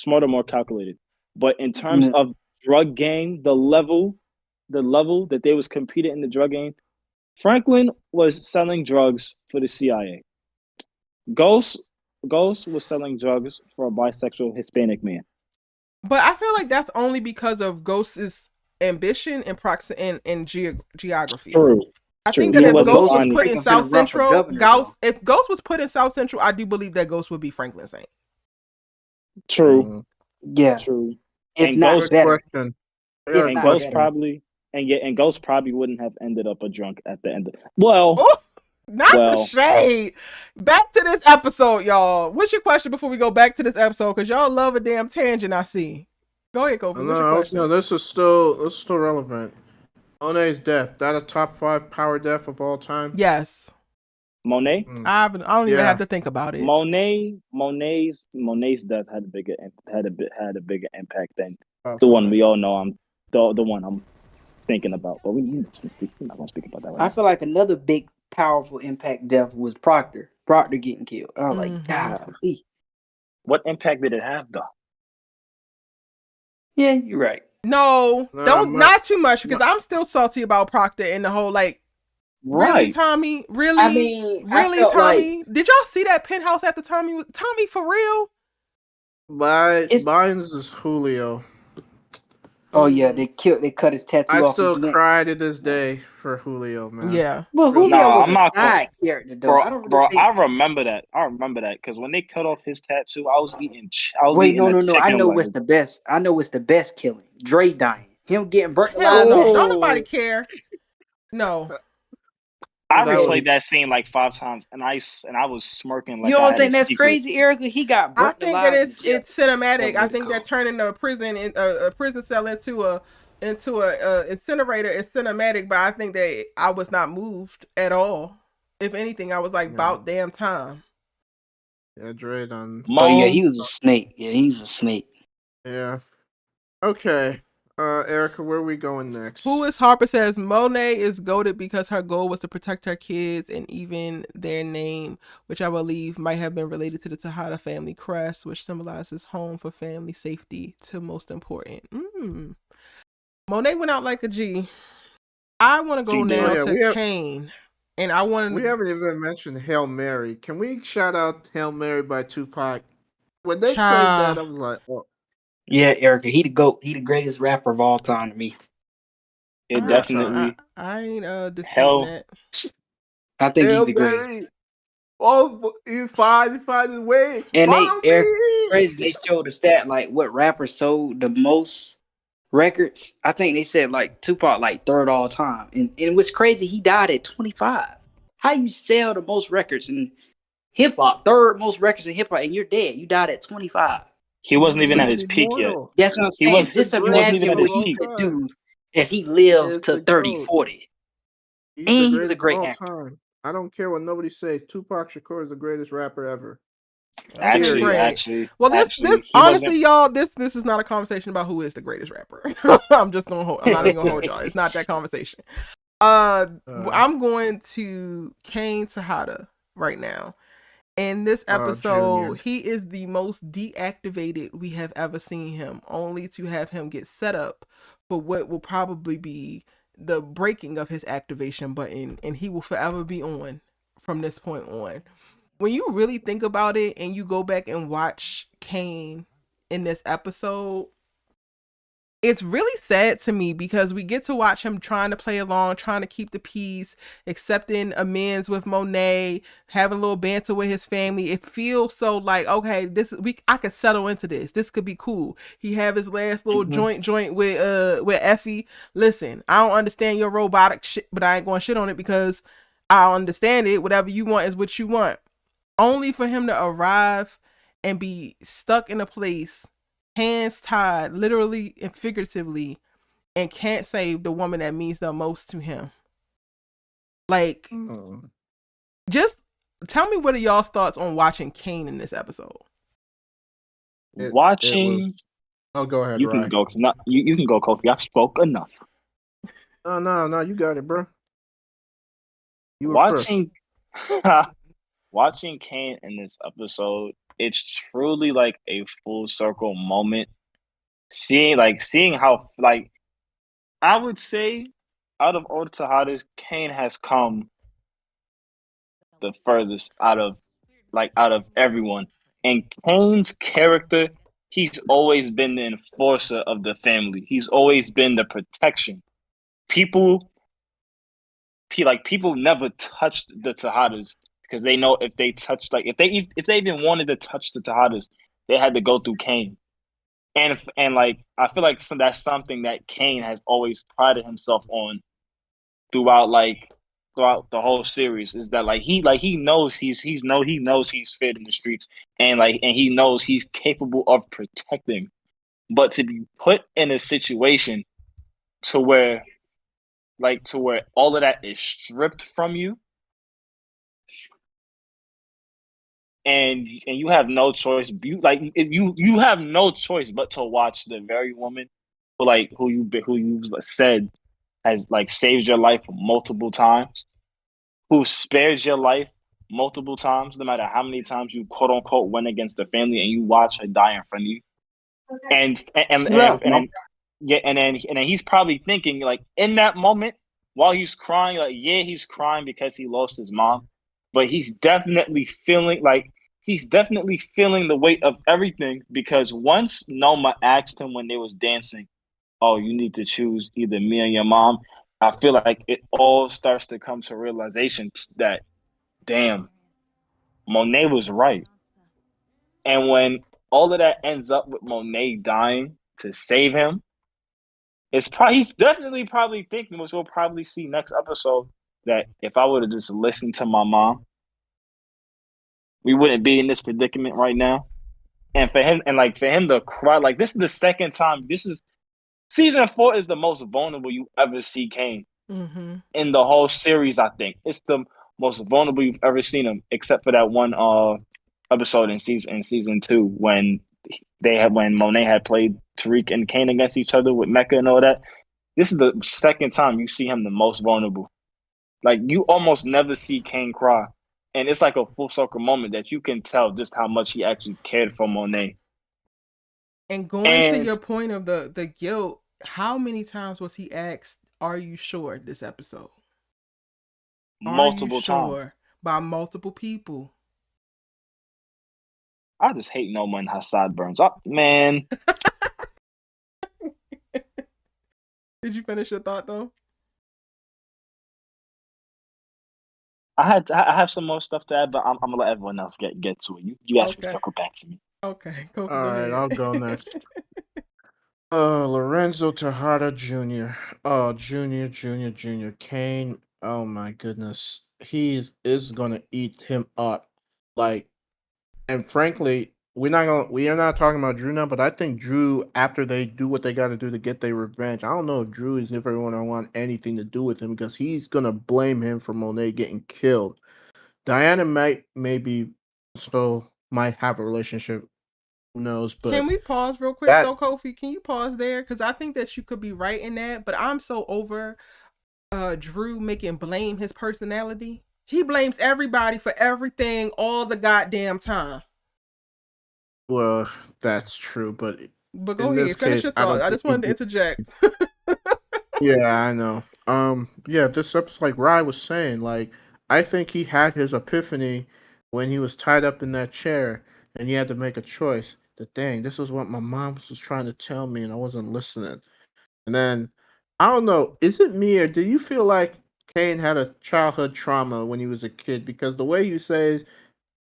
more calculated. But in terms Mm, of drug game, the level that they was competing in the drug game, Franklin was selling drugs for the CIA. Ghost was selling drugs for a bisexual Hispanic man. But I feel like that's only because of Ghost's ambition and geography. True. I True. think that He yeah, if but wasn't Ghost was finding put in Franklin finna South run for Central, governor, though. if Ghost was put in South Central, I do believe that Ghost would be Franklin Saint. true. Yeah, True. if And not Ghost Good better. question. If Good not Ghost better. question. probably and Ghost probably wouldn't have ended up a drunk at the end of well. Oh, not the Well, shade. Back to this episode, y'all. What's your question before we go back to this episode? Because y'all love a damn tangent, I see. Go ahead, Kofi. What's your question? No, this is still relevant. Monet's death. That a top 5 power death of all time? Yes. Monet, I don't even Yeah. have to think about it. Monet's death had a bigger impact than Top the one 5. we all know. The one I'm thinking about, but we're not gonna speak about that right I now. feel like another big, powerful impact death was Proctor. Proctor getting killed. I was like, Mhm. golly. What impact did it have, though? Yeah, you're right. No, Nah, not too much because I'm still salty about Proctor and the whole like. Really, Right. Tommy? Really? I mean, I Really, felt like Tommy? Did y'all see that penthouse after Tommy was Tommy for real? it's. Mine's is Julio. Oh yeah, they cut his I tattoo off his still neck. cry to this day for Julio, man. Yeah. Well, Really. Julio Nah, was I'm a not gonna, side character though. I don't really bro. think. I remember that. Because when they cut off his tattoo, I was eating Wait, no, a no, no. I chicken know what's leg. the best. I know what's the best killing. Dre dying. Him getting burnt Hell alive. no. That Don't nobody Oh, care. No. I that replayed really. that scene like 5 times, and I was smirking You like I don't had a think that's secret. crazy, Erica? He got I burnt think that alive in jail. it's cinematic. I Way to think that go. turning a prison cell into a incinerator is cinematic, but I think that I was not moved at all. If anything, I was like, yeah, about damn time. Dre done. Oh yeah, Moan. he was a snake. Yeah, he's a snake. Yeah. Okay. Erica, where are we going next? Who is Harper says Monet is goated because her goal was to protect her kids and even their name, which I believe might have been related to the Tejada family crest, which symbolizes home for family safety to most important. Monet went out like a G. I want to go She did. now Oh yeah, to Kane, and I want we to haven't even mentioned Hail Mary. Can we shout out Hail Mary by Tupac? When they played that, cha. I was like, oh, Yeah, Erica, he the GOAT. He the greatest rapper of all time to me. It big time. definitely I ain't disputing hell. that. I think he's Hail the greatest. Mary. Oh, you find his way. And Follow Eric, me. crazy. They showed the stat like what rapper sold the most records. I think they said like Tupac like third all time. And what's crazy, he died at 25. How you sell the most records in hip hop, third most records in hip hop, and you're dead? You died at 25. He wasn't even at He's his peak yet. immortal. That's what I'm He saying. was The Just he wasn't even greatest at imagine of what his he all peak. could time. do if he He lived is to the 30, GOAT. 40. He's And the he was a greatest of great all actor. time. I don't care what nobody says. Tupac Shakur is the greatest rapper ever. Okay, Period. great. Well, this He wasn't. honestly, y'all, this is not a conversation about who is the greatest rapper. I'm just gonna hold. I'm not even gonna hold y'all. It's not that conversation. I'm going to Kane Tejada right now. In this episode, Junior. he is the most deactivated we have ever seen him, only to have him get set up for what will probably be the breaking of his activation button, and he will forever be on from this point on. When you really think about it and you go back and watch Kane in this episode, it's really sad to me because we get to watch him trying to play along, trying to keep the peace, accepting amends with Monet, having a little banter with his family. It feels so like, okay, I could settle into this. This could be cool. He have his last little joint with Effie. Listen, I don't understand your robotic shit, but I ain't going to shit on it because I understand it. Whatever you want is what you want. Only for him to arrive and be stuck in a place, hands tied, literally and figuratively, and can't save the woman that means the most to him. Like, just tell me what are y'all's thoughts on watching Kane in this episode? Watching. Oh, go ahead. You Ryan. can go. No, you can go, Kofi. I've spoke enough. No, you got it, bro. You were Watching, watching Kane in this episode, it's truly like a full circle moment. Seeing how like I would say out of all the Tejadas, Kane has come the furthest out of everyone. And Kane's character, he's always been the enforcer of the family. He's always been the protection. People never touched the Tejadas because they know if they touched, like if they even wanted to touch the Tejadas, they had to go through Kane. And like I feel like that's something that Kane has always prided himself on throughout the whole series, is that he knows he's fit in the streets, and he knows he's capable of protecting. But to be put in a situation to where all of that is stripped from you, and you have no choice. You have no choice but to watch the very woman who you said has saved your life multiple times, who spared your life multiple times, no matter how many times you quote unquote went against the family, and you watch her die in front of you. And then he's probably thinking, like, in that moment while he's crying, like, yeah, he's crying because he lost his mom, but he's definitely feeling the weight of everything, because once Noma asked him when they was dancing, oh, you need to choose either me or your mom, I feel like it all starts to come to realization that, damn, Monet was right. And when all of that ends up with Monet dying to save him, he's definitely probably thinking, which we'll probably see next episode, that if I would have just listened to my mom, we wouldn't be in this predicament right now. And for him to cry, like, this is the second time. This is season 4 is the most vulnerable you ever see Kane in the whole series. I think it's the most vulnerable you've ever seen him, except for that one episode in season 2 when Monet had played Tariq and Kane against each other with Mecca and all that. This is the second time you see him the most vulnerable. Like, you almost never see Kane cry. And it's like a full circle moment that you can tell just how much he actually cared for Monet. And going to your point of the guilt, how many times was he asked, are you sure, this episode? Multiple times. By multiple people. I just hate Noma and her sideburns. Oh, man. Did you finish your thought, though? I have some more stuff to add, but I'm gonna let everyone else get to it. You guys can circle back to me. Okay, all right, I'll go next. Lorenzo Tejada Jr. Oh, Junior. Kane. Oh my goodness, he is gonna eat him up. Like, and frankly, we are not talking about Drew now, but I think Drew, after they do what they got to do to get their revenge, I don't know if Drew is ever going to want anything to do with him, because he's gonna blame him for Monet getting killed. Diana might have a relationship. Who knows? But can we pause real quick though, Kofi? Can you pause there? Because I think that you could be right in that, but I'm so over Drew making blame his personality. He blames everybody for everything all the goddamn time. Well, that's true, but go ahead, finish your thought. I just wanted to interject. Yeah, I know. Yeah, this episode, like Rye was saying, like, I think he had his epiphany when he was tied up in that chair and he had to make a choice. That, dang, this is what my mom was trying to tell me and I wasn't listening. And then I don't know, is it me or do you feel like Kane had a childhood trauma when he was a kid? Because the way you say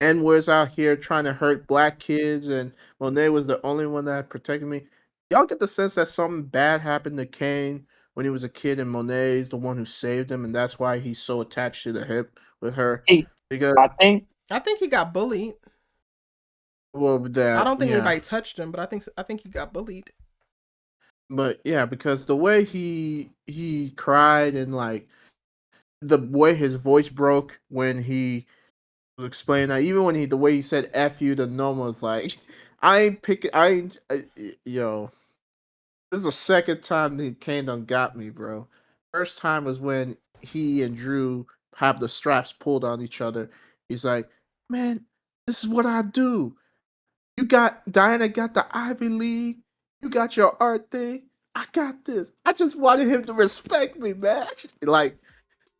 N-words out here trying to hurt black kids and Monet was the only one that protected me. Y'all get the sense that something bad happened to Kane when he was a kid and Monet is the one who saved him and that's why he's so attached to the hip with her. He, Because I think I think he got bullied. well I that don't think yeah. anybody touched him, but I think he got bullied. But yeah, because the way he cried and like the way his voice broke when he was explaining that, even when the way he said "f you" to Noma was like, I ain't picking, yo. This is the second time that Kane done got me, bro. First time was when he and Drew have the straps pulled on each other. He's like, man, this is what I do. You got Diana got the Ivy League. You got your art thing. I got this. I just wanted him to respect me, man. Like,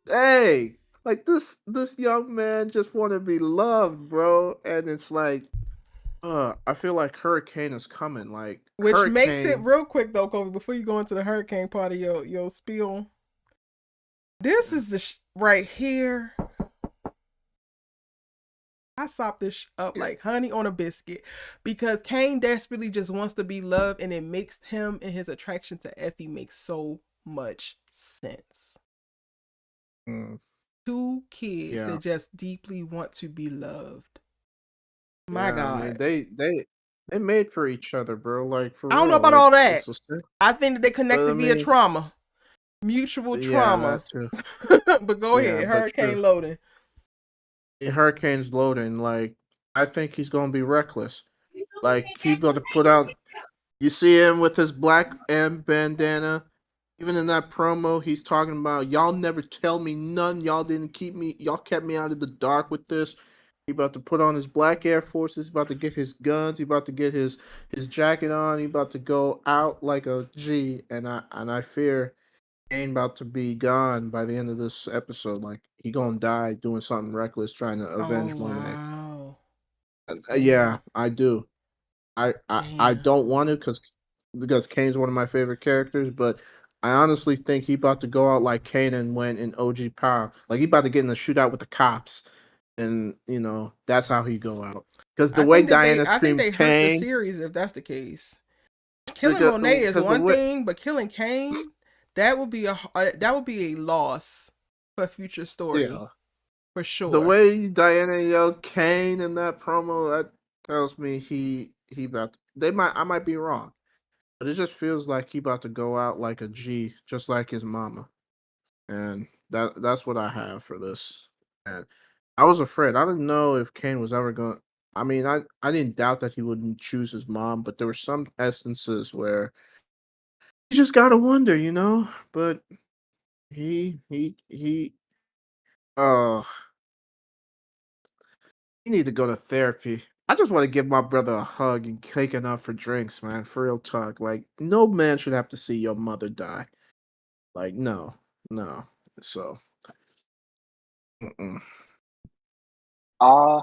hey, like this young man just want to be loved, bro. And it's like, I feel like Hurricane is coming. Like Which makes it Hurricane, real quick though, Kobe, before you go into the hurricane part of your spiel. This is the right here. I sop this up like honey on a biscuit because Kane desperately just wants to be loved, and it makes him and his attraction to Effie make so much sense. mm, Two kids yeah, that just deeply want to be loved. My yeah. I mean, God. they made for each other, bro. Like for I don't know real. about Like all that. it's a sick. I think that they But I connected via mean, trauma. Mutual yeah, trauma. that too. But go Yeah, ahead. but true. Hurricane loading. Hurricane's loading. Like I think he's gonna be reckless. Like he got to put out. You see him with his black M bandana. Even in that promo, he's talking about y'all never tell me none. Y'all didn't keep me. Y'all kept me out of the dark with this. He about to put on his black Air Forces. He's about to get his guns. He about to get his jacket on. He about to go out like a G. And I fear Kane about to be gone by the end of this episode. Like he gonna die doing something reckless, trying to Oh avenge Monet. wow. Yeah, Damn. I do. I Damn. don't want to because Kane's one of my favorite characters, but I honestly think he about to go out like Kanan went in OG Power. Like he about to get in a shootout with the cops, and that's how he go out. Because the way Diana I think screamed they hurt the Kane, series if that's the case. Killing because Monet is the one way thing, but killing Kane, that would be a loss for a future story yeah for the sure. way Diana yelled Kane in that promo, that tells me he about I might be wrong, but it just feels like he about to go out like a G, just like his mama. And that's what I have for this. And I was afraid. I didn't know if Kane was ever going. I mean, I didn't doubt that he wouldn't choose his mom, but there were some instances where you just gotta wonder, But he. Uh, he need to go to therapy. I just want to give my brother a hug and take him out for drinks, man. For real talk. Like, no man should have to see your mother die. Like, no, no. So, mm-mm. uh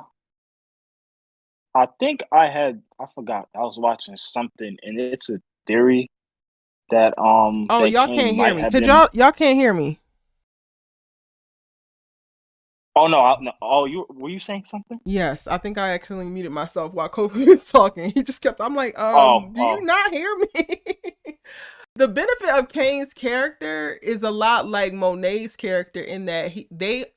I think I forgot. I was watching something and it's a theory that Oh, that y'all Kane can't hear might me. have Could been. y'all can't hear me? Oh no, no, oh, you were you saying something? Yes, I think I accidentally muted myself while Kobe was talking. He just kept. I'm like, Oh, do you oh. not hear me? The benefit of Kane's character is a lot like Monet's character in that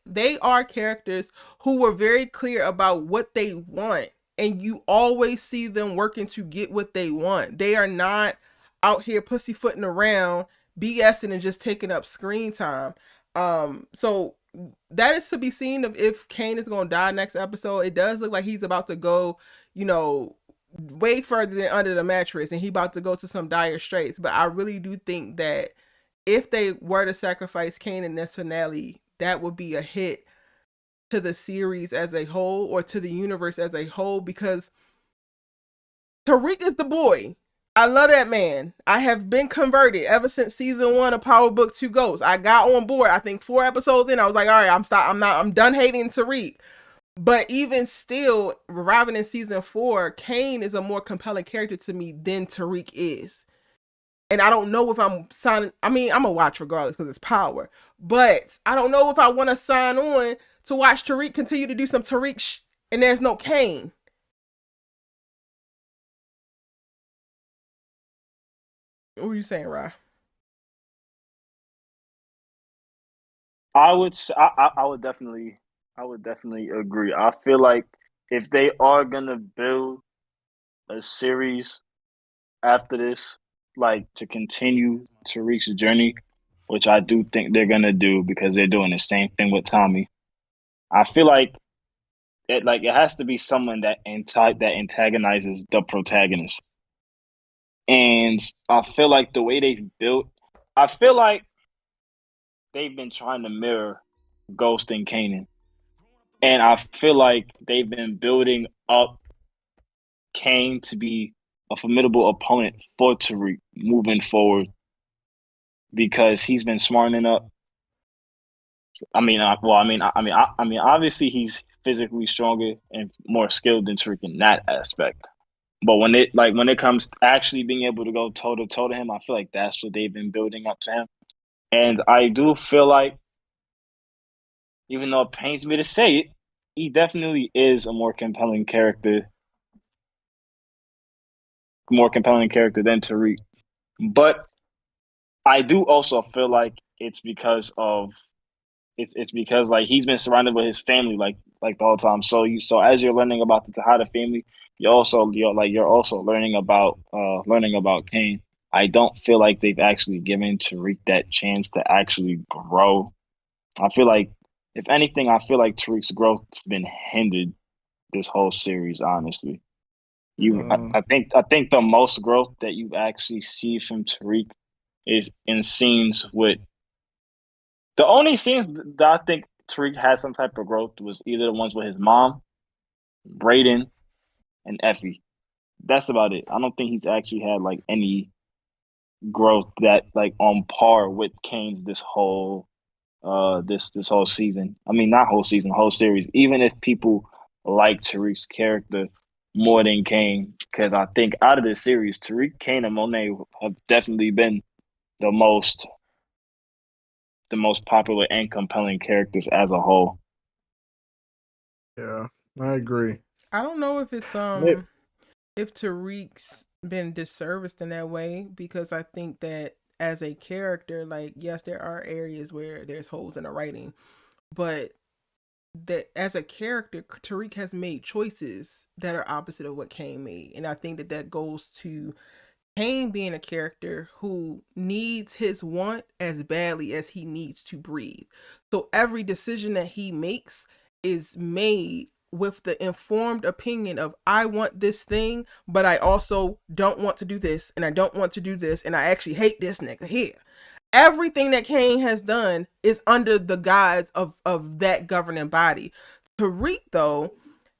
they are characters who were very clear about what they want, and you always see them working to get what they want. They are not out here pussyfooting around, BSing and just taking up screen time. So that is to be seen if Kane is going to die next episode. It does look like he's about to go, way further than under the mattress, and he about to go to some dire straits. But I really do think that if they were to sacrifice Kane in this finale, that would be a hit to the series as a whole or to the universe as a whole, because Tariq is the boy. I love that man. I have been converted ever since season 1 of Powerbook 2 Ghosts. I got on board. I think 4 episodes in, I was like, all right, I'm done hating Tariq. But even still, arriving in season 4, Kane is a more compelling character to me than Tariq is. And I don't know if I'm signing. I mean, I'm gonna watch regardless because it's Power. But I don't know if I want to sign on to watch Tariq continue to do some Tariq and there's no Kane. What were you saying, Rye? I would I would definitely agree. I feel like if they are gonna build a series after this, like to continue Tariq's journey, which I do think they're gonna do because they're doing the same thing with Tommy. I feel like it has to be someone that that antagonizes the protagonist. And I feel like the way they've built, I feel like they've been trying to mirror Ghost and Kanan. And I feel like they've been building up Kane to be a formidable opponent for Tariq moving forward because he's been smartening up. Obviously he's physically stronger and more skilled than Tariq in that aspect. But when it comes to actually being able to go toe to toe to him, I feel like that's what they've been building up to him. And I do feel like, even though it pains me to say it, he definitely is a more compelling character than Tariq. But I do also feel like it's because like he's been surrounded with his family like the whole time. So as you're learning about the Tejada family, you're also learning about Kane. I don't feel like they've actually given Tariq that chance to actually grow. I feel like, if anything, Tariq's growth's been hindered this whole series, honestly. I think the most growth that you actually see from Tariq is in scenes with the only scenes that I think Tariq had some type of growth was either the ones with his mom, Brayden, and Effie. That's about it. I don't think he's actually had like any growth that like on par with Kane's this whole season. I mean, not whole season, whole series. Even if people like Tariq's character more than Kane, because I think out of this series, Tariq, Kane, and Monet have definitely been the most popular and compelling characters as a whole. Yeah, I agree. I don't know if it's Maybe, if Tariq's been disserviced in that way because I think that as a character, like yes, there are areas where there's holes in the writing, but that as a character, Tariq has made choices that are opposite of what Kane made, and I think that that goes to Kane being a character who needs his want as badly as he needs to breathe. So every decision that he makes is made with the informed opinion of I want this thing, but I also don't want to do this, and I don't want to do this, and I actually hate this nigga here. Everything that Kane has done is under the guise of that governing body. Tariq, though,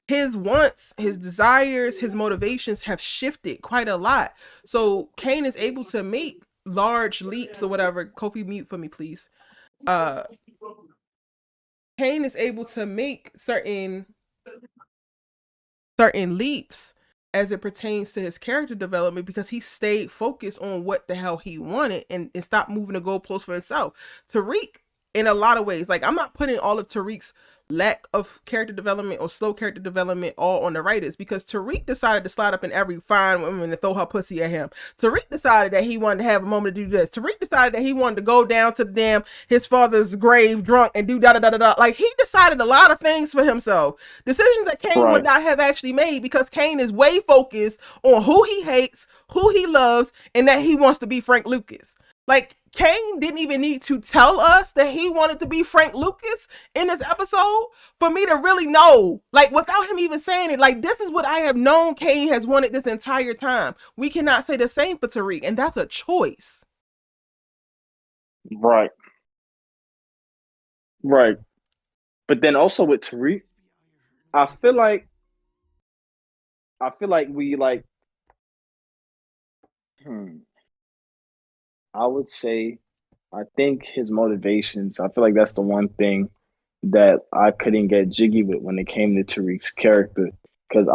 his wants, his desires, his motivations have shifted quite a lot. So Kane is able to make large leaps or whatever. Kofi, mute for me, please. Uh, Kane is able to make certain leaps as it pertains to his character development because he stayed focused on what the hell he wanted and stopped moving the goalposts for himself. Tariq, in a lot of ways, like I'm not putting all of Tariq's lack of character development or slow character development all on the writers because Tariq decided to slide up in every fine woman and throw her pussy at him. Tariq decided that he wanted to have a moment to do this. Tariq decided that he wanted to go down to the damn his father's grave drunk and do da da da da da. Like he decided a lot of things for himself. Decisions that Kane would not have actually made because Kane is way focused on who he hates, who he loves, and that he wants to be Frank Lucas. Like Kane didn't even need to tell us that he wanted to be Frank Lucas in this episode for me to really know, like without him even saying it, like this is what I have known Kane has wanted this entire time. We cannot say the same for Tariq, and that's a choice. Right. Right. But then also with Tariq, I feel like we like I would say I think his motivations, I feel like that's the one thing that I couldn't get jiggy with when it came to Tariq's character. Because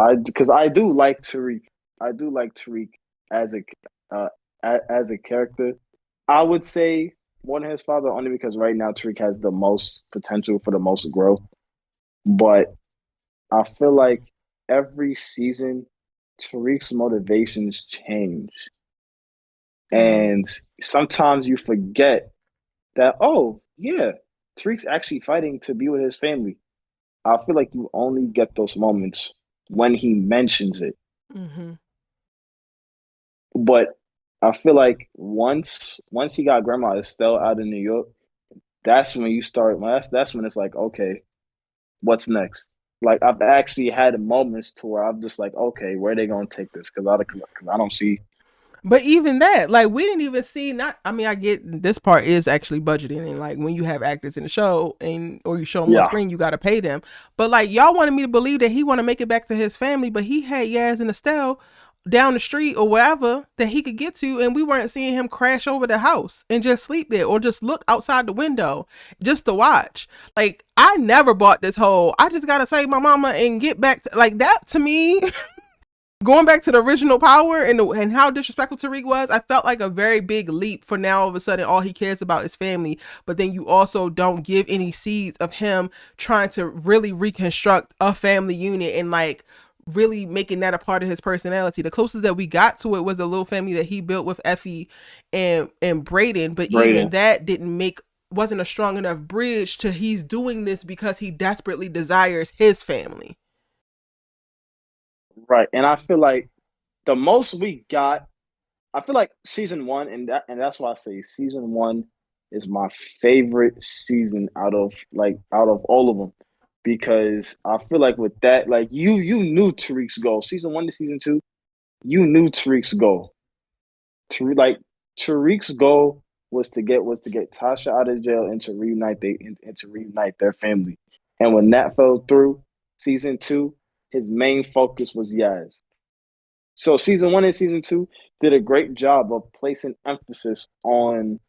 I do like Tariq. I do like Tariq as as a character, I would say more than his father, only because right now Tariq has the most potential for the most growth. But I feel like every season, Tariq's motivations change. And sometimes you forget that, oh, yeah, Tariq's actually fighting to be with his family. I feel like you only get those moments when he mentions it. Mm-hmm. But I feel like once he got Grandma Estelle out in New York, that's when you start. That's when it's like, okay, what's next? Like I've actually had moments to where I'm just like, okay, where are they gonna take this? Because I don't see. But even that, like, we didn't even see. I get this part is actually budgeting, and like when you have actors in the show or you show them on Yeah, screen, you got to pay them. But like y'all wanted me to believe that he want to make it back to his family, but he had Yaz and Estelle down the street or wherever that he could get to, and we weren't seeing him crash over the house and just sleep there or just look outside the window just to watch. Like, I never bought this whole I just gotta save my mama and get back to, like, that to me. Going back to the original Power and how disrespectful Tariq was, I felt like a very big leap for now all of a sudden all he cares about is family. But then you also don't give any seeds of him trying to really reconstruct a family unit and like really making that a part of his personality. The closest that we got to it was the little family that he built with Effie and Braden. But even Braden. that wasn't a strong enough bridge to he's doing this because he desperately desires his family. Right, and I feel like the most we got, I feel like season one, and that's why I say season one is my favorite season out of all of them, because I feel like with that, like you knew Tariq's goal, season one to season two, you knew Tariq's goal. Tariq's goal was to get Tasha out of jail and to reunite their family. And when that fell through, season two, his main focus was Yaz. So season one and season two did a great job of placing emphasis on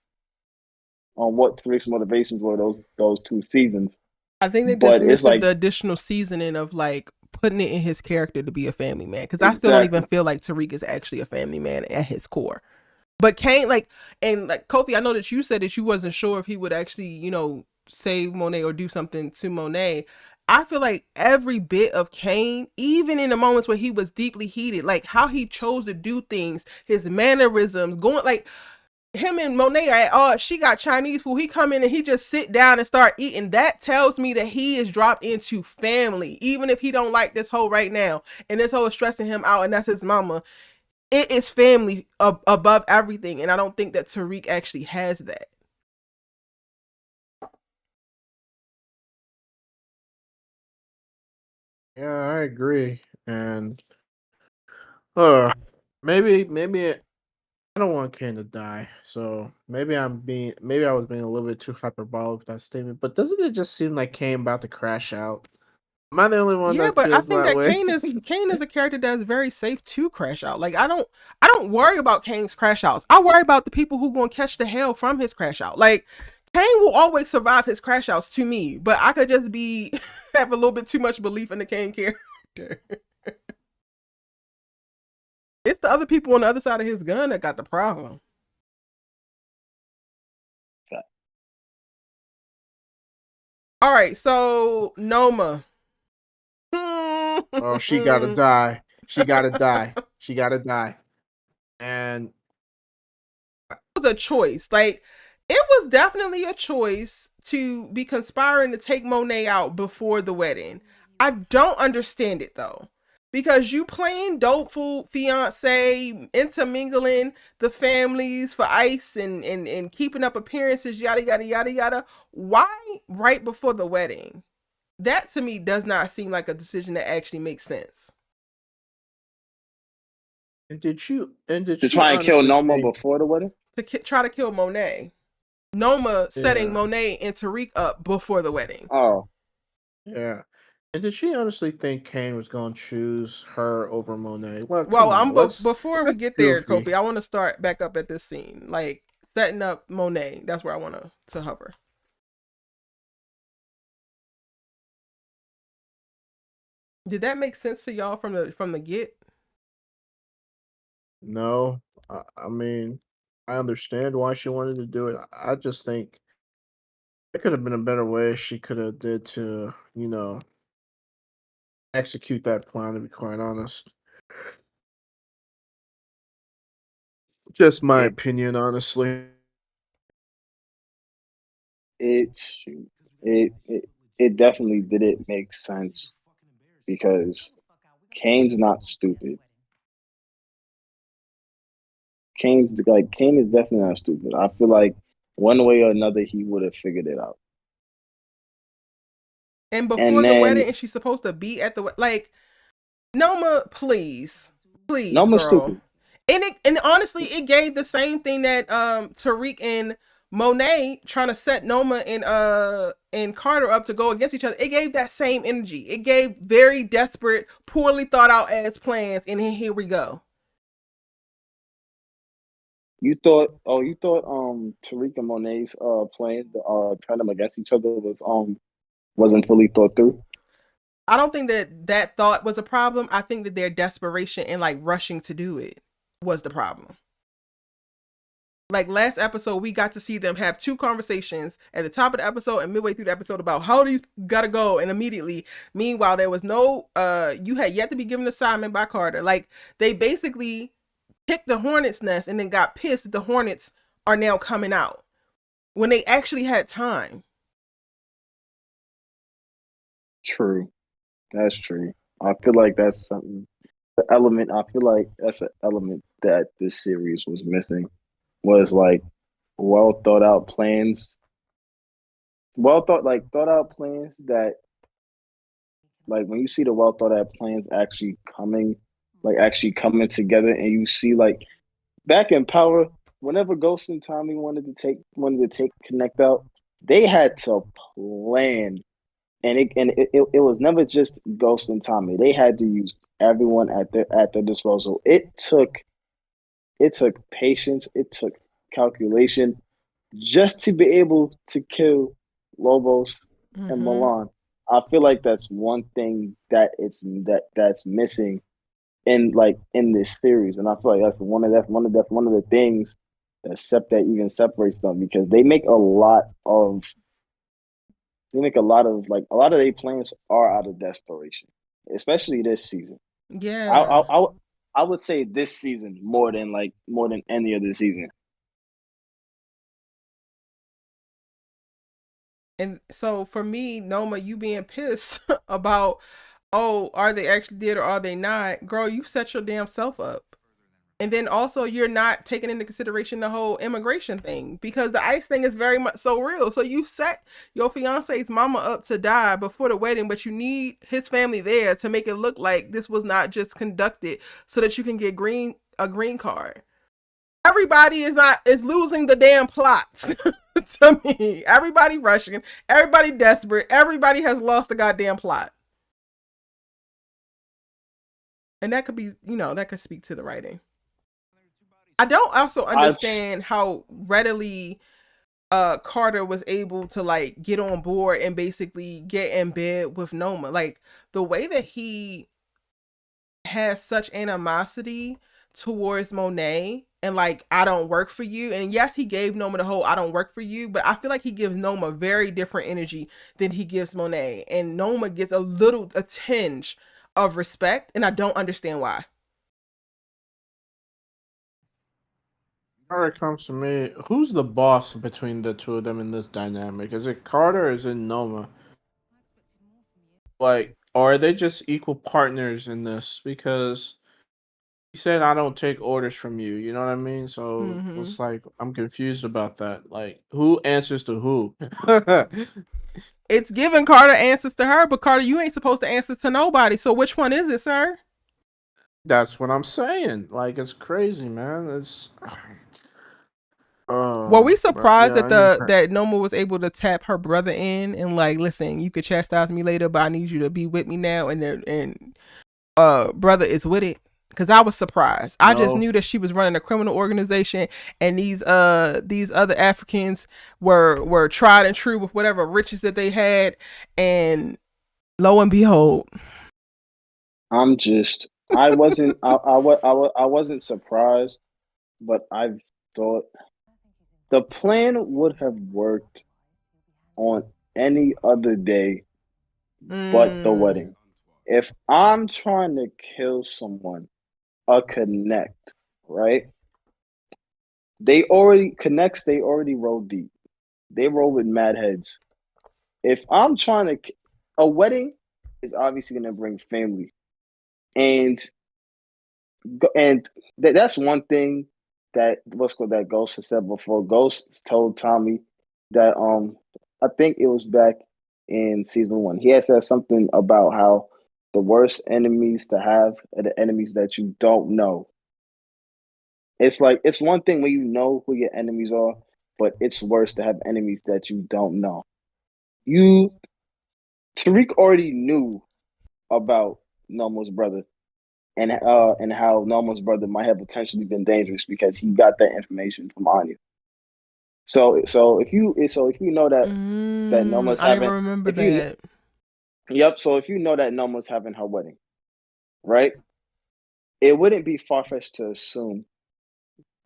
what Tariq's motivations were those two seasons. I think they're just But it's missing like the additional seasoning of like putting it in his character to be a family man. Because I still don't even exactly feel like Tariq is actually a family man at his core. But Kane, and Kofi, I know that you said that you wasn't sure if he would actually, save Monet or do something to Monet. I feel like every bit of Kane, even in the moments where he was deeply heated, like how he chose to do things, his mannerisms, going like him and Monet are at she got Chinese food. He come in and he just sit down and start eating. That tells me that he is dropped into family, even if he don't like this hoe right now. And this hoe is stressing him out, and that's his mama. It is family above everything. And I don't think that Tariq actually has that. Yeah, I agree. And uh maybe I don't want Kane to die. So maybe I was being a little bit too hyperbolic with that statement. But doesn't it just seem like Kane about to crash out? Am I the only one Yeah, that but I feels think that that way? Kane is a character that's very safe to crash out. Like, I don't worry about Kane's crash outs. I worry about the people who gonna catch the hell from his crash out. Like, Kane will always survive his crash outs to me, but I could just be have a little bit too much belief in the Kane character. It's the other people on the other side of his gun that got the problem. All right, so Noma. Oh, she gotta die. She gotta die. She gotta die. And was a choice. Like, it was definitely a choice to be conspiring to take Monet out before the wedding. I don't understand it though. Because you playing dopeful fiance, intermingling the families for ice and keeping up appearances, yada yada yada yada. Why right before the wedding? That to me does not seem like a decision that actually makes sense. to did you try and kill honestly Noma think before the wedding. To try to kill Monet. Noma setting yeah. Monet and Tariq up before the wedding. Oh, Yeah. And did she honestly think Kane was gonna choose her over Monet? Well, Well, come on, before we let's get be there, goofy. Kofi, I want to start back up at this scene, like setting up Monet. That's where I want to hover. Did that make sense to y'all from the get? No. I mean, I understand why she wanted to do it. I just think it could have been a better way she could have did to, execute that plan. To be quite honest, just my It opinion, honestly. it it it, it definitely didn't make sense because Kane's not stupid. Kane is definitely not stupid. I feel like one way or another he would have figured it out. And And before the then wedding, and she's supposed to be at the like Noma, please, Noma's girl. stupid. And honestly, it gave the same thing that Tariq and Monet trying to set Noma and Carter up to go against each other. It gave that same energy. It gave very desperate, poorly thought out ass plans, and here we go. You thought Tariq and Monet's plan to turn them against each other wasn't fully thought through. I don't think that thought was a problem. I think that their desperation and like rushing to do it was the problem. Like last episode, we got to see them have two conversations at the top of the episode and midway through the episode about how these gotta go. And immediately, meanwhile, there was no, you had yet to be given assignment by Carter. Like they basically picked the hornet's nest and then got pissed that the hornets are now coming out when they actually had time. True. That's true. I feel like that's something. The element. I feel like that's an element that this series was missing. Was like well thought out plans. Thought out plans that like when you see the well thought out plans actually coming together, and you see like back in Power, whenever Ghost and Tommy wanted to take Connect out, they had to plan. And it was never just Ghost and Tommy. They had to use everyone at their disposal. It took patience. It took calculation just to be able to kill Lobos and Milan. I feel like that's one thing that's missing in this series, and I feel like that's one of the things that even separates them because a lot of their plans are out of desperation, especially this season. Yeah. I would say this season more than any other season. And so for me, Noma, you being pissed about, oh, are they actually dead or are they not? Girl, you set your damn self up. And then also you're not taking into consideration the whole immigration thing because the ICE thing is very much so real. So you set your fiance's mama up to die before the wedding, but you need his family there to make it look like this was not just conducted so that you can get a green card. Everybody is losing the damn plots to me. Everybody rushing, everybody desperate, everybody has lost the goddamn plot. And that could be, that could speak to the writing. I don't also understand how readily Carter was able to like get on board and basically get in bed with Noma. Like the way that he has such animosity towards Monet and like I don't work for you. And yes, he gave Noma the whole I don't work for you, but I feel like he gives Noma very different energy than he gives Monet. And Noma gets a tinge of respect, and I don't understand why. Carter comes to me. Who's the boss between the two of them in this dynamic? Is it Carter or is it Noma? Like, or are they just equal partners in this? Because he said, "I don't take orders from you." You know what I mean? So it's like I'm confused about that. Like, who answers to who? It's giving Carter answers to her, but Carter, you ain't supposed to answer to nobody. So which one is it, sir? That's what I'm saying. Like, it's crazy, man. It's. Were we But surprised yeah, I need her. that Noma was able to tap her brother in and like, listen, you could chastise me later, but I need you to be with me now, and brother is with it. Because I was surprised. I just No. knew that she was running a criminal organization, and these other Africans were tried and true with whatever riches that they had, and lo and behold, I wasn't surprised but I've thought the plan would have worked on any other day but the Mm. wedding. If I'm trying to kill someone, a connect, right? They already roll deep. They roll with mad heads. If I'm trying to, a wedding is obviously going to bring family, and that's one thing that what's called that Ghost has said before. Ghost told Tommy that I think it was back in season 1. He had said something about how the worst enemies to have are the enemies that you don't know. It's like it's one thing when you know who your enemies are, but it's worse to have enemies that you don't know. You Tariq already knew about Noma's brother and how Noma's brother might have potentially been dangerous because he got that information from Anya. So if you know that Noma's I didn't having remember if you that. yep, so if you know that Noma's having her wedding, right? It wouldn't be far fetched to assume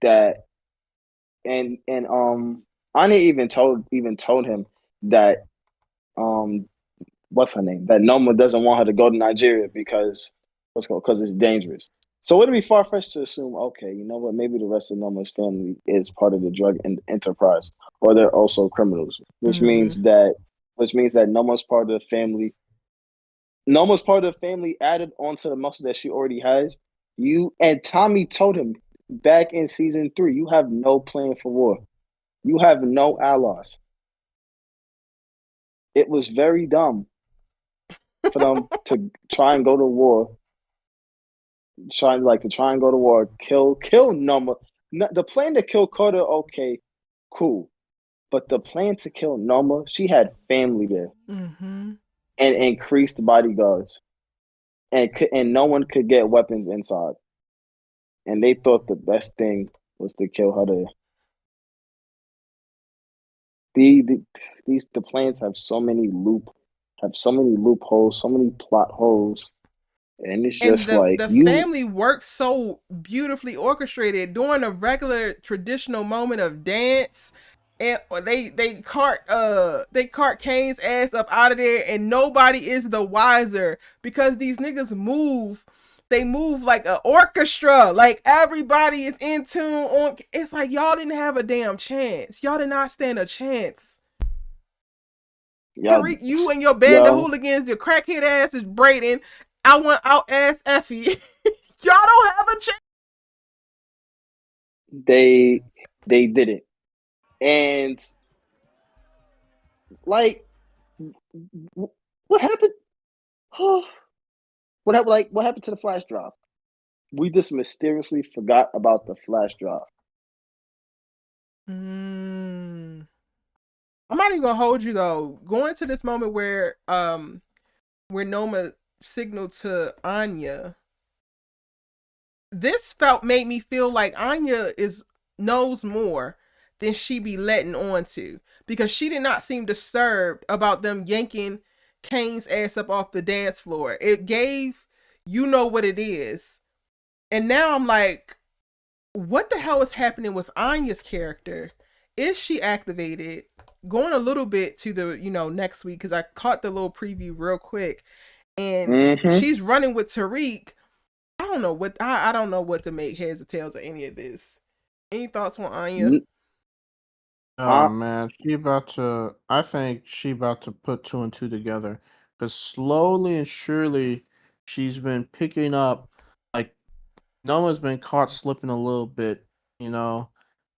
that and Anya even told him that um what's her name? That Noma doesn't want her to go to Nigeria because it's dangerous. So would it be far fetched to assume, okay, you know what, maybe the rest of Noma's family is part of the drug enterprise, or they're also criminals, Mm-hmm. which means that Noma's part of the family added onto the muscle that she already has. You and Tommy told him back in season 3, you have no plan for war. You have no allies. It was very dumb for them to try and go to war, try and go to war, kill Noma. The plan to kill Carter, okay, cool, but the plan to kill Noma, she had family there Mm-hmm. and increased bodyguards, and no one could get weapons inside, and they thought the best thing was to kill her there. The the plans have so many loopholes, so many plot holes, and it's And just like the you. family works so beautifully orchestrated during a regular traditional moment of dance, and they cart Kane's ass up out of there, and nobody is the wiser because these niggas move. They move like an orchestra. Like everybody is in tune on. It's like y'all didn't have a damn chance. Y'all did not stand a chance. Y'all, Tariq, you and your band of yo, hooligans, your crackhead ass is braiding. I want out ass Effie. Y'all don't have a chance. they they did it, and like, what happened? What happened to the flash drive? We just mysteriously forgot about the flash drive. I'm not even gonna hold you though. Going to this moment where Noma signaled to Anya, this made me feel like Anya knows more than she be letting on to, because she did not seem disturbed about them yanking Kane's ass up off the dance floor. It gave, you know what it is. And now I'm like, what the hell is happening with Anya's character? Is she activated? Going a little bit to the, next week, because I caught the little preview real quick, and Mm-hmm. she's running with Tariq. I don't know what to make heads or tails of any of this. Any thoughts on Anya? Oh I, man, I think she about to put two and two together because slowly and surely she's been picking up. Like Noma's been caught slipping a little bit, you know,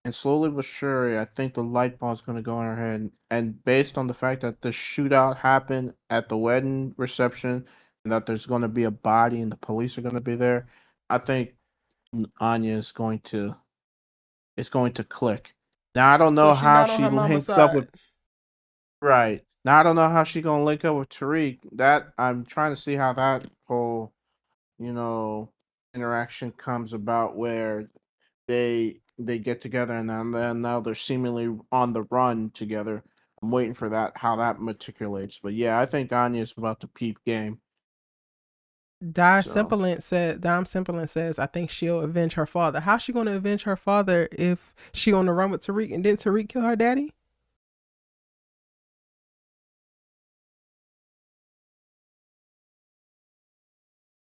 and slowly but surely, I think the light bulb's gonna go in her head. And based on the fact that the shootout happened at the wedding reception, and that there's gonna be a body and the police are gonna be there, I think Anya is going to click. Now I don't So know she how not on she her mama's links up side. with right. Now I don't know how she gonna link up with Tariq. That I'm trying to see how that whole, you know, interaction comes about where they get together and then now they're seemingly on the run together. I'm waiting for that how that matriculates. But yeah, I think Anya's about to peep game. Dom Simpleton says, I think she'll avenge her father. How's she going to avenge her father if she on the run with Tariq and didn't Tariq kill her daddy?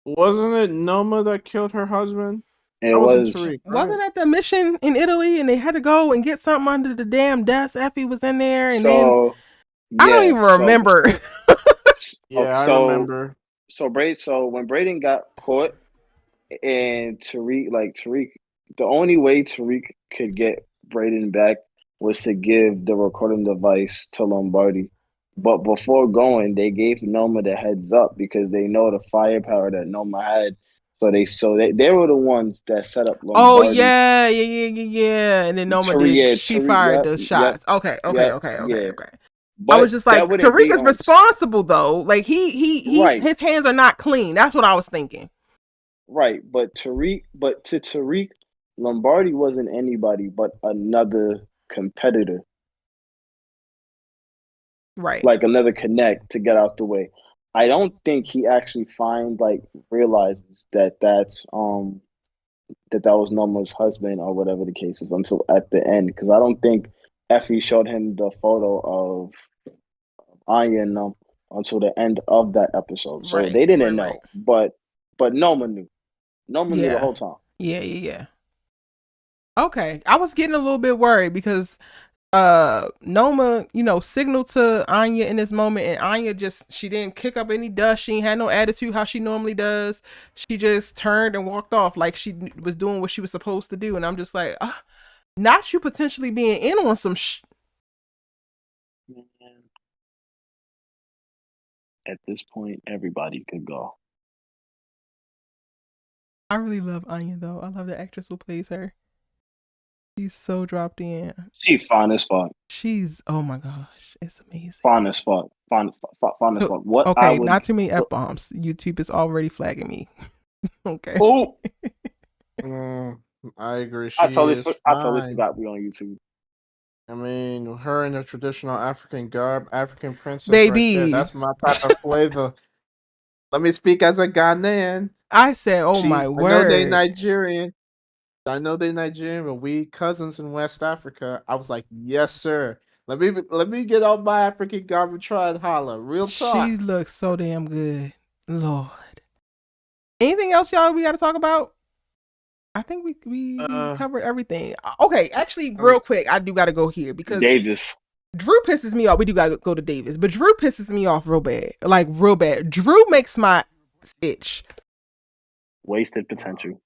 Wasn't it Noma that killed her husband? It That wasn't was. Tariq, right? Wasn't that the mission in Italy and they had to go and get something under the damn desk? Effie was in there and then So I don't yeah. even remember. Yeah, I So remember. so when Braden got caught and Tariq, the only way Tariq could get Braden back was to give the recording device to Lombardi. But before going, they gave Noma the heads up because they know the firepower that Noma had. So they were the ones that set up Oh Lombardi. yeah. And then Noma did. She Tariq, fired the shots. Okay. yeah. I was But just that like, wouldn't be Tariq is on responsible though. Like he right, his hands are not clean. That's what I was thinking. right. But to Tariq, Lombardi wasn't anybody but another competitor, Right. like another connect to get out the way. I don't think he actually realizes that was Noma's husband or whatever the case is until at the end, because I don't think Effie showed him the photo of Anya and them until the end of that episode. So Right. they didn't know, but Noma knew. Noma knew the Yeah. whole time. Yeah. Okay. I was getting a little bit worried because Noma, signaled to Anya in this moment, and Anya she didn't kick up any dust. She ain't had no attitude how she normally does. She just turned and walked off like she was doing what she was supposed to do. And I'm just like, not you potentially being in on some At this point, everybody could go. I really love Anya though. I love the actress who plays her. She's so dropped in. She's fine as fuck. She's, oh my gosh, it's amazing. Fine as fuck. Fine as fuck. What I Okay, would not too many F-bombs. YouTube is already flagging me. Okay. Oh, I agree. I She totally is I totally fine. forgot we on YouTube. I mean, her in the traditional African garb, African princess right there. Baby. That's my type of flavor. Let me speak as a Ghanaian. I said, oh my I know they word. Nigerian. But we cousins in West Africa. I was like, yes, sir. Let me get on my African garb and try and holler. Real talk. She looks so damn good. Lord. Anything else, y'all, we got to talk about? I think we covered everything. Okay, actually, real quick, I do got to go here because Davis. Drew pisses me off. We do got to go to Davis, but Drew pisses me off real bad. Like, real bad. Drew makes my itch. Wasted potential.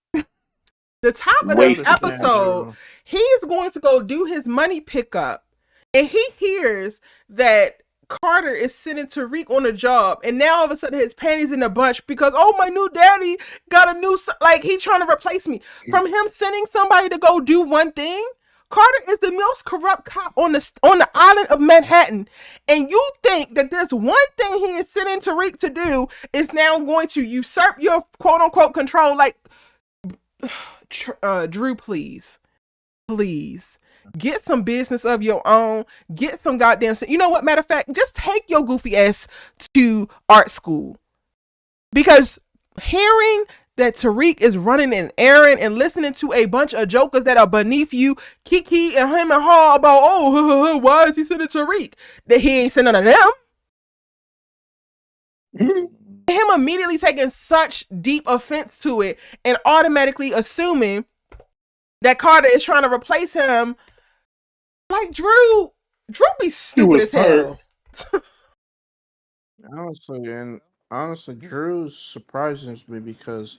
The top of this episode, he's going to go do his money pickup, and he hears that Carter is sending Tariq on a job, and now all of a sudden his panties in a bunch because, oh, my new daddy got a new, like, he's trying to replace me. From him sending somebody to go do one thing, Carter is the most corrupt cop on the island of Manhattan, and you think that this one thing he is sending Tariq to do is now going to usurp your quote-unquote control? Like, Drew, please get some business of your own. Get some goddamn. You know what? Matter of fact, just take your goofy ass to art school, because hearing that Tariq is running an errand and listening to a bunch of jokers that are beneath you, Kiki and him and Hall about, why is he sending Tariq? That he ain't sending none of them. Him immediately taking such deep offense to it and automatically assuming that Carter is trying to replace him. Like, Drew be stupid as hell. Honestly, Drew surprises me because,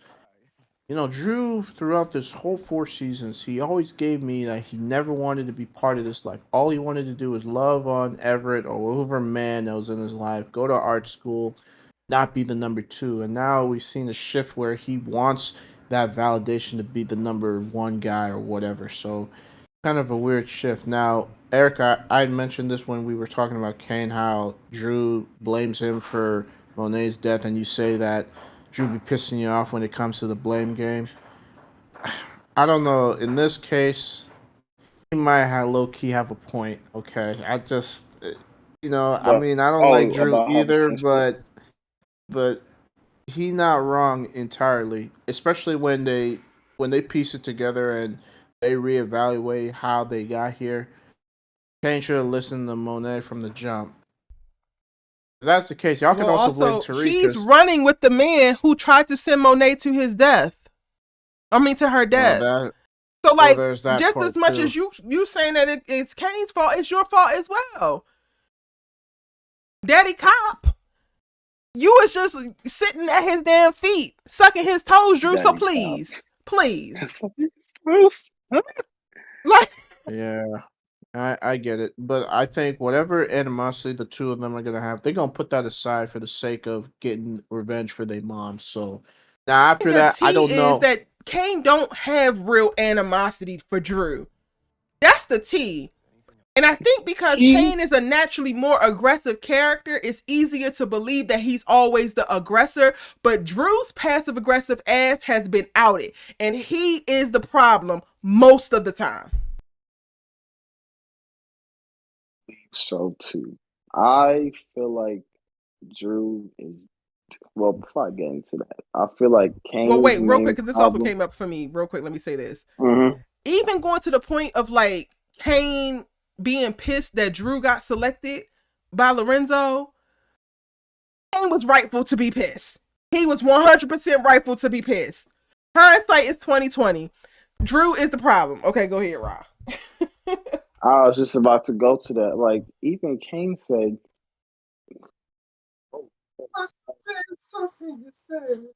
Drew throughout this whole 4 seasons, he always gave me that he never wanted to be part of this life. All he wanted to do was love on Everett or whoever man that was in his life, go to art school, not be the number two. And now we've seen a shift where he wants that validation to be the number one guy or whatever. So kind of a weird shift. Now, Eric, I mentioned this when we were talking about Kane, how Drew blames him for Monet's death, and you say that Drew be pissing you off when it comes to the blame game. I don't know. In this case, he might have low key have a point. Okay, I just, I don't like Drew either, but he not wrong entirely, especially when they piece it together and they reevaluate how they got here. Kane should have listened to Monet from the jump. If that's the case, y'all can Well, also blame also, Tariq. he's running with the man who tried to send Monet to his death. I mean, to her death. So, like, there's that just part as much too. as you saying that it's Kane's fault, it's your fault as well. Daddy Cop, you was just sitting at his damn feet, sucking his toes, Drew. Daddy So Cop. please, Like, Yeah, I get it, but I think whatever animosity the two of them are gonna have, they're gonna put that aside for the sake of getting revenge for their moms. So now after the that, I T don't is know. that Kane don't have real animosity for Drew. That's the T. And I think because Kane is a naturally more aggressive character, it's easier to believe that he's always the aggressor. But Drew's passive aggressive ass has been outed, and he is the problem most of the time. So too, I feel like Drew is. Well, before I get into that, I feel like Kane's Well, wait, real main quick, because this also problem. came up for me. Real quick, let me say this. Mm-hmm. Even going to the point of like Kane being pissed that Drew got selected by Lorenzo, Kane was rightful to be pissed. He was 100% rightful to be pissed. Hindsight is 2020. Drew is the problem. Okay, go ahead, Ra. I was just about to go to that. Like, even Kane said,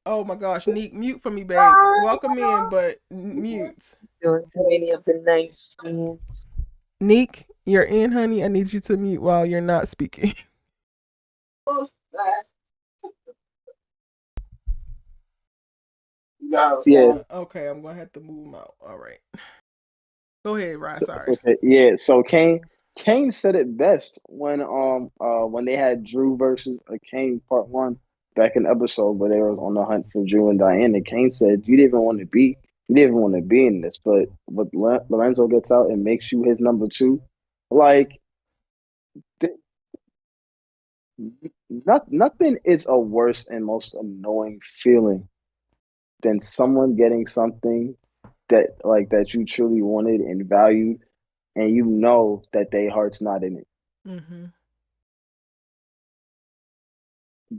Oh my gosh, Neek, mute for me, babe. Welcome in, but mute. Doing so many of the nice things. Neek, you're in, honey. I need you to mute while you're not speaking. yeah. Okay, I'm gonna have to move him out. All right. Go ahead, Ryan. Sorry. Okay. Yeah. So Kane said it best when they had Drew versus Kane part 1 back in the episode where they were on the hunt for Drew and Diana. Kane said you didn't even want to be in this, but when Lorenzo gets out and makes you his number 2, like nothing is a worse and most annoying feeling than someone getting something that you truly wanted and valued, and you know that their heart's not in it. Mm-hmm.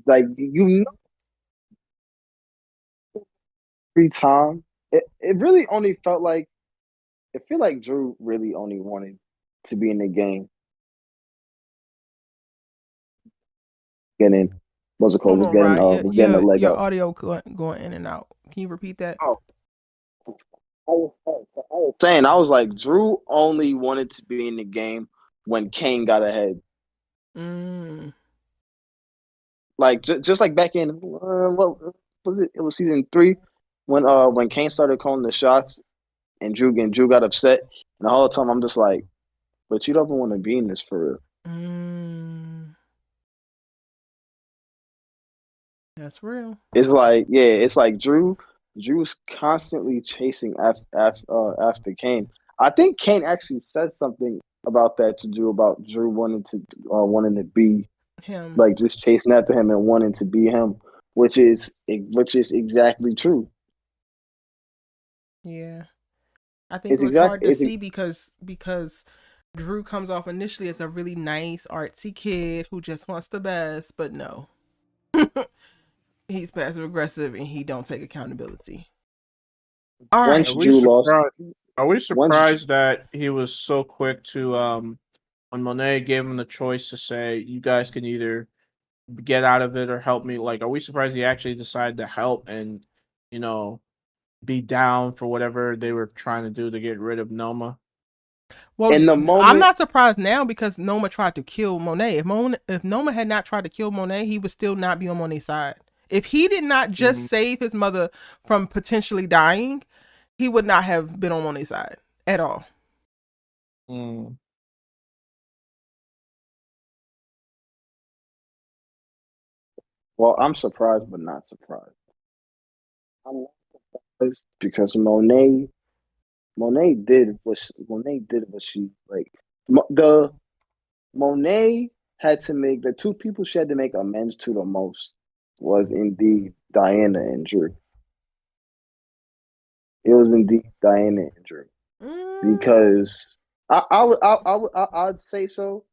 Like, you know, every time it really only felt like Drew really only wanted to be in the game. Getting what's it called? Hold on, Ryan. Was getting a leg Your up. audio going in and out. Can you repeat that? Oh, I was saying, I was like, Drew only wanted to be in the game when Kane got ahead. Like just like back in what was it? It was season 3 when Kane started calling the shots and Drew got upset. And the whole time I'm just like, but you don't want to be in this for real. That's real. It's like Drew's constantly chasing after Kane. I think Kane actually said something about that to Drew, about Drew wanting to be him, like just chasing after him and wanting to be him, which is exactly true. Yeah, I think it was hard to see because Drew comes off initially as a really nice artsy kid who just wants the best, but no. He's passive aggressive and he don't take accountability. All right. Are we surprised that he was so quick to when Monet gave him the choice to say you guys can either get out of it or help me? Like, are we surprised he actually decided to help and be down for whatever they were trying to do to get rid of Noma? Well, in the moment, I'm not surprised now because Noma tried to kill Monet. If Noma had not tried to kill Monet, he would still not be on Monet's side. If he did not just save his mother from potentially dying, he would not have been on Monet's side at all. Well, I'm surprised, but not surprised. I'm not surprised because Monet did what she like. Monet had to make the two people she had to make amends to the most was indeed Diana and Drew. It was indeed Diana and Drew because I'd say so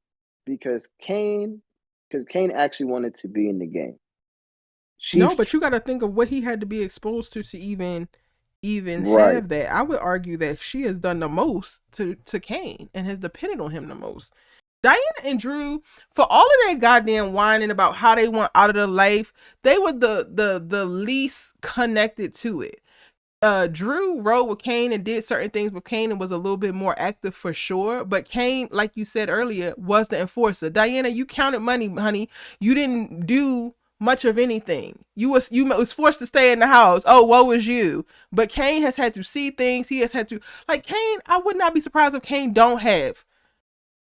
because Kane actually wanted to be in the game. No, but you got to think of what he had to be exposed to even Right. have that. I would argue that she has done the most to Kane and has depended on him the most. Diana and Drew, for all of that goddamn whining about how they want out of their life, they were the least connected to it. Drew rode with Kane and did certain things with Kane and was a little bit more active for sure. But Kane, like you said earlier, was the enforcer. Diana, you counted money, honey. You didn't do much of anything. You was forced to stay in the house. Oh, woe was you. But Kane has had to see things. He has had to, like, Kane. I would not be surprised if Kane don't have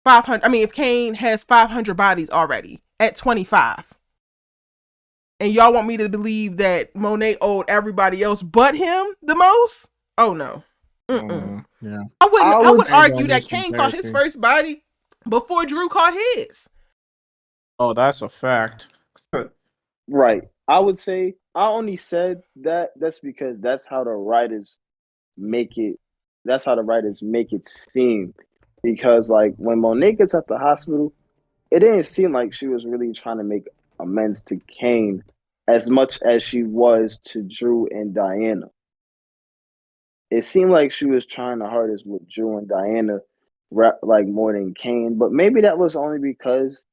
500. I mean, if Kane has 500 bodies already at 25. And y'all want me to believe that Monet owed everybody else but him the most? Oh no. Yeah. I would say argue that that is Kane caught his embarrassing. first body before Drew caught his. Oh, that's a fact. Right. I would say I only said that's because that's how the writers make it. That's how the writers make it seem. Because like when Monet gets at the hospital, it didn't seem like she was really trying to make amends to Kane as much as she was to Drew and Diana. It seemed like she was trying the hardest with Drew and Diana, like more than Kane. But maybe that was only because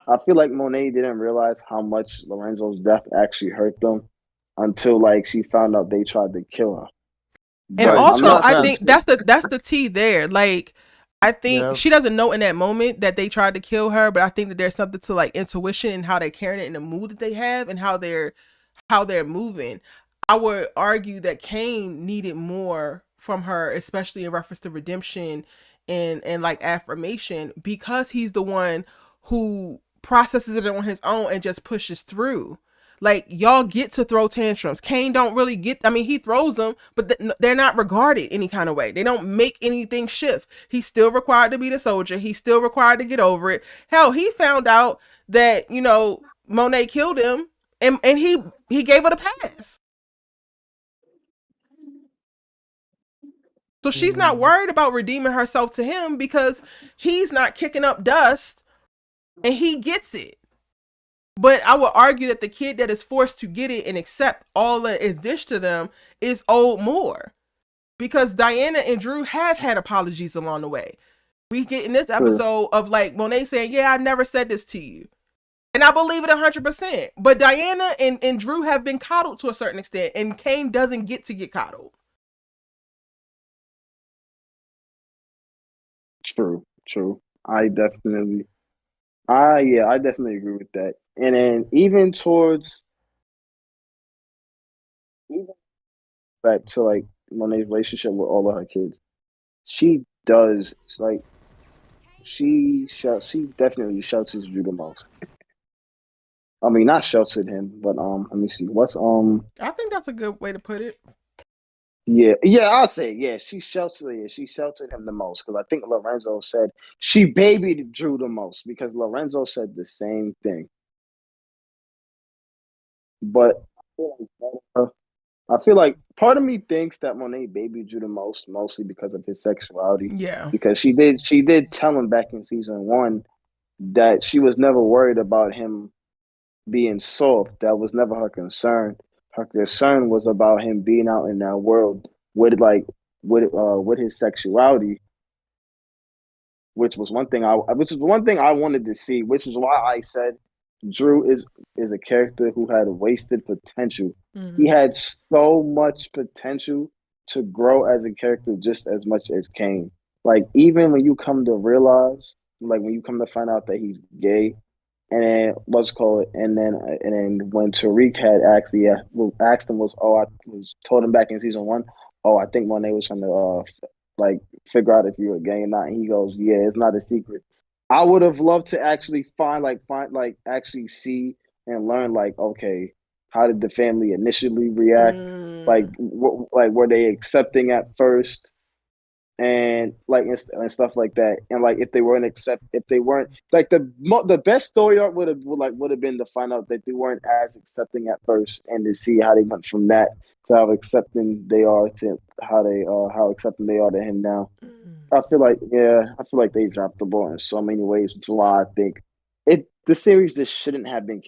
I feel like Monet didn't realize how much Lorenzo's death actually hurt them until like she found out they tried to kill her. And But I'm also, not I too think sure. that's the tea there. Like, I think Yeah. she doesn't know in that moment that they tried to kill her, but I think that there's something to like intuition and how they're carrying it in the mood that they have and how they're moving. I would argue that Kane needed more from her, especially in reference to redemption and like affirmation, because he's the one who processes it on his own and just pushes through. Like, y'all get to throw tantrums. Kane don't really get. I mean, he throws them, but they're not regarded any kind of way. They don't make anything shift. He's still required to be the soldier. He's still required to get over it. Hell, he found out that Monet killed him, and he gave her the pass. So she's not worried about redeeming herself to him because he's not kicking up dust, and he gets it. But I would argue that the kid that is forced to get it and accept all that is dished to them is owed more. Because Diana and Drew have had apologies along the way. We get in this True. episode of like Monet saying, yeah, I never said this to you. And I believe it 100%. But Diana and Drew have been coddled to a certain extent, and Kane doesn't get to get coddled. True. I definitely agree with that. And then even back to like Monet's relationship with all of her kids, she does like she definitely shelters Drew the most. I mean, not sheltered him, but let me see. What's I think that's a good way to put it. Yeah, I'll say she sheltered him the most because I think Lorenzo said she babied Drew the most because Lorenzo said the same thing. But I feel like part of me thinks that Monet babied Drew the most, mostly because of his sexuality. Yeah. Because she did tell him back in season 1 that she was never worried about him being soft. That was never her concern. Her concern was about him being out in that world with his sexuality, which is one thing I wanted to see, which is why I said Drew is a character who had wasted potential. Mm-hmm. He had so much potential to grow as a character just as much as Kane. Like even when you come to realize, like when you come to find out that he's gay, and then and then when Tariq had asked him I was told him back in season 1, oh, I think Monet was trying to like figure out if you were gay or not, and he goes, yeah, it's not a secret. I would have loved to actually find actually see and learn like, okay, how did the family initially react? Like were they accepting at first? and and stuff like that. And like if they weren't like the best story arc would have been to find out that they weren't as accepting at first, and to see how they went from that to how accepting they are to how accepting they are to him now. I feel like they dropped the ball in so many ways, which is why I think the series shouldn't have been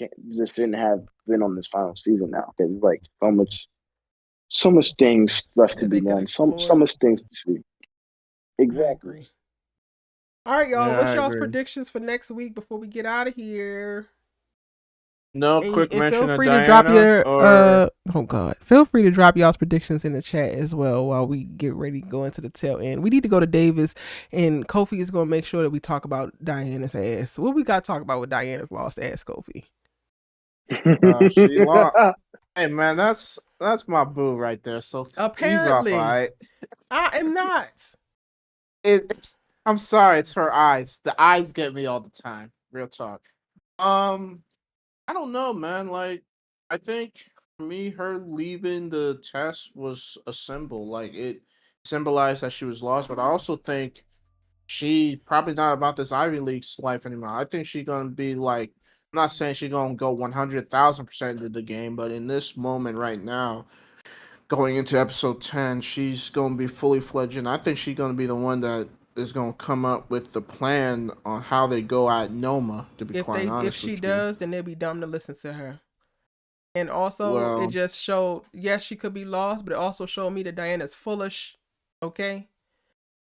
on this final season now, because like so much things left to be done, so much things to see. Exactly. I agree. All right, y'all. Yeah, What's I y'all's agree. predictions for next week before we get out of here? No And, quick and mention feel of free to drop Diana your or oh god, feel free to drop y'all's predictions in the chat as well while we get ready to go into the tail end. We need to go to Davis, and Kofi is going to make sure that we talk about Diana's ass. What we got to talk about with Diana's lost ass, Kofi? she lost. Hey man, that's my boo right there. So ease off, Apparently, all right? I am not. I'm sorry, it's her eyes. The eyes get me all the time. Real talk. I don't know, man. Like, I think for me, her leaving the test was a symbol. Like, it symbolized that she was lost. But I also think she probably not about this Ivy League life anymore. I think she's gonna be like, I'm not saying she's gonna go 100,000% into the game, but in this moment right now, going into episode 10, she's gonna be fully fledged, and I think she's gonna be the one that is gonna come up with the plan on how they go at Noma. To be quite If honest she with you, does, then they'd be dumb to listen to her. And also, it well, just showed, yes, she could be lost, but it also showed me that Diana's foolish. Okay,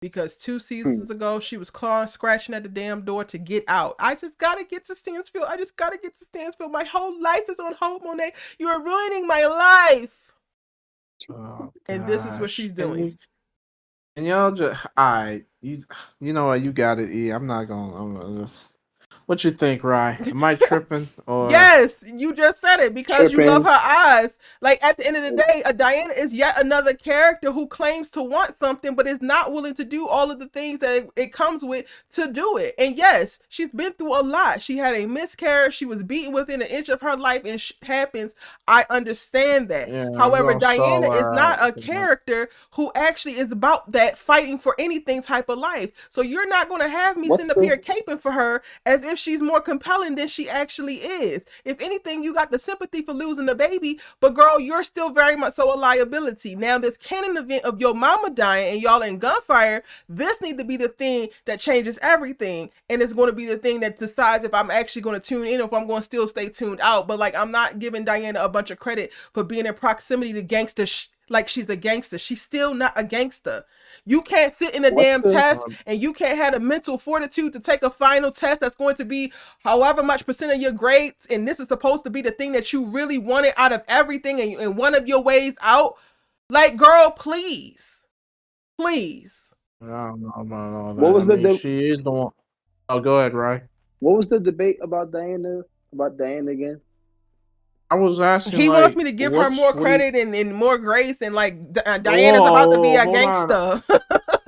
because 2 seasons ago she was clawing, scratching at the damn door to get out. I just gotta get to Stansfield. My whole life is on hold, Monet. You are ruining my life. oh, And this is what she's doing. And y'all just, you know what, you got it, E. I'm not gonna just. What you think, Rye? Am I tripping or? Yes, you just said it, because you love her eyes. Like, at the end of the day, Diana is yet another character who claims to want something, but is not willing to do all of the things that it comes with to do it. And yes, she's been through a lot. She had a miscarriage. She was beaten within an inch of her life, and happens. I understand that. Yeah, However, well, Diana is not a so, character who actually is about that fighting for anything type of life. So you're not going to have me sitting up here caping for her as if she's more compelling than she actually is. If anything, you got the sympathy for losing the baby, but girl, you're still very much so a liability. Now, this canon event of your mama dying and y'all in gunfire, this needs to be the thing that changes everything, and it's going to be the thing that decides if I'm actually going to tune in or if I'm going to still stay tuned out. But like, I'm not giving Diana a bunch of credit for being in proximity to gangster like she's a gangster. She's still not a gangster. You can't sit in a damn test, and you can't have the mental fortitude to take a final test that's going to be however much percent of your grades, and this is supposed to be the thing that you really wanted out of everything, and one of your ways out. Like, girl, please. Please. I don't know about all that. What was she is the one. Oh, go ahead, Rye. What was the debate about Diana? About Diana again? I was asking. He wants me to give her more credit and more grace, and like Diana's about to be a gangster.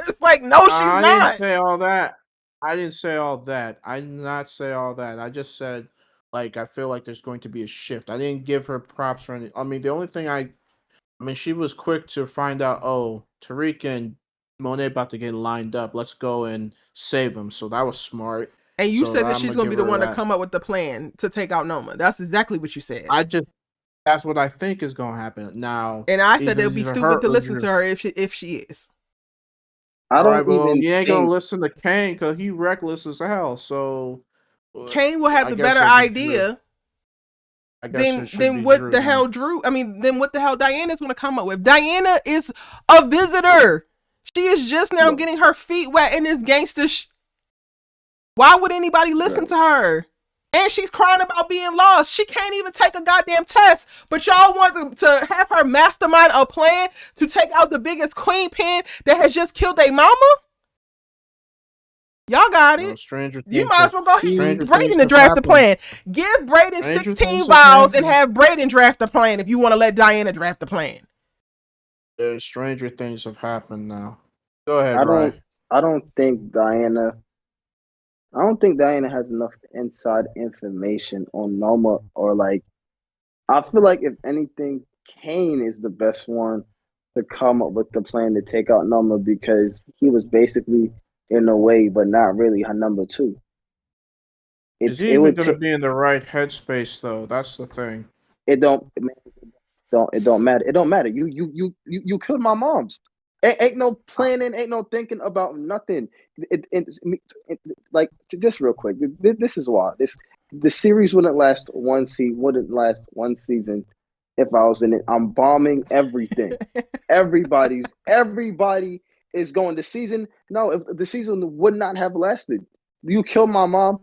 It's like, no, she's not. I didn't say all that. I didn't say all that. I did not say all that. I just said, like, I feel like there's going to be a shift. I didn't give her props for anything. I mean, the only thing I mean, she was quick to find out, oh, Tariq and Monet about to get lined up. Let's go and save them. So that was smart. And you said that she's going to be the one to come up with the plan to take out Noma. That's exactly what you said. That's what I think is going to happen now. And I said it would be stupid to listen to her if she is. I don't even. You ain't gonna listen to Kane because he reckless as hell. So Kane will have the better idea. Then what Drew, the hell Drew? I mean, then what the hell Diana's gonna come up with? Diana is a visitor. She is just now getting her feet wet in this gangster. Why would anybody listen to her? And she's crying about being lost. She can't even take a goddamn test. But y'all want to have her mastermind a plan to take out the biggest queen pin that has just killed a mama? Y'all got it. You might as well go ahead and Brayden to draft the plan. Give Brayden 16 vials and have Brayden draft the plan if you want to let Diana draft the plan. Stranger things have happened now. Go ahead, Brian. I don't think Diana has enough inside information on Noma, or like, I feel like if anything, Kane is the best one to come up with the plan to take out Noma because he was basically in a way, but not really her number two. Is he It even would gonna take be in the right headspace though? That's the thing. it don't matter. It don't matter. You killed my moms. Ain't no planning, ain't no thinking about nothing. Like just real quick, this is why the series wouldn't last wouldn't last one season if I was in it. I'm bombing everything. Everybody is going. The season, no, if the season would not have lasted. You killed my mom.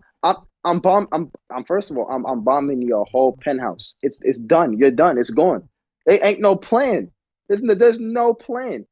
I'm bomb. I'm first of all, I'm bombing your whole penthouse. It's done. You're done. It's gone. It ain't no plan. There's no plan.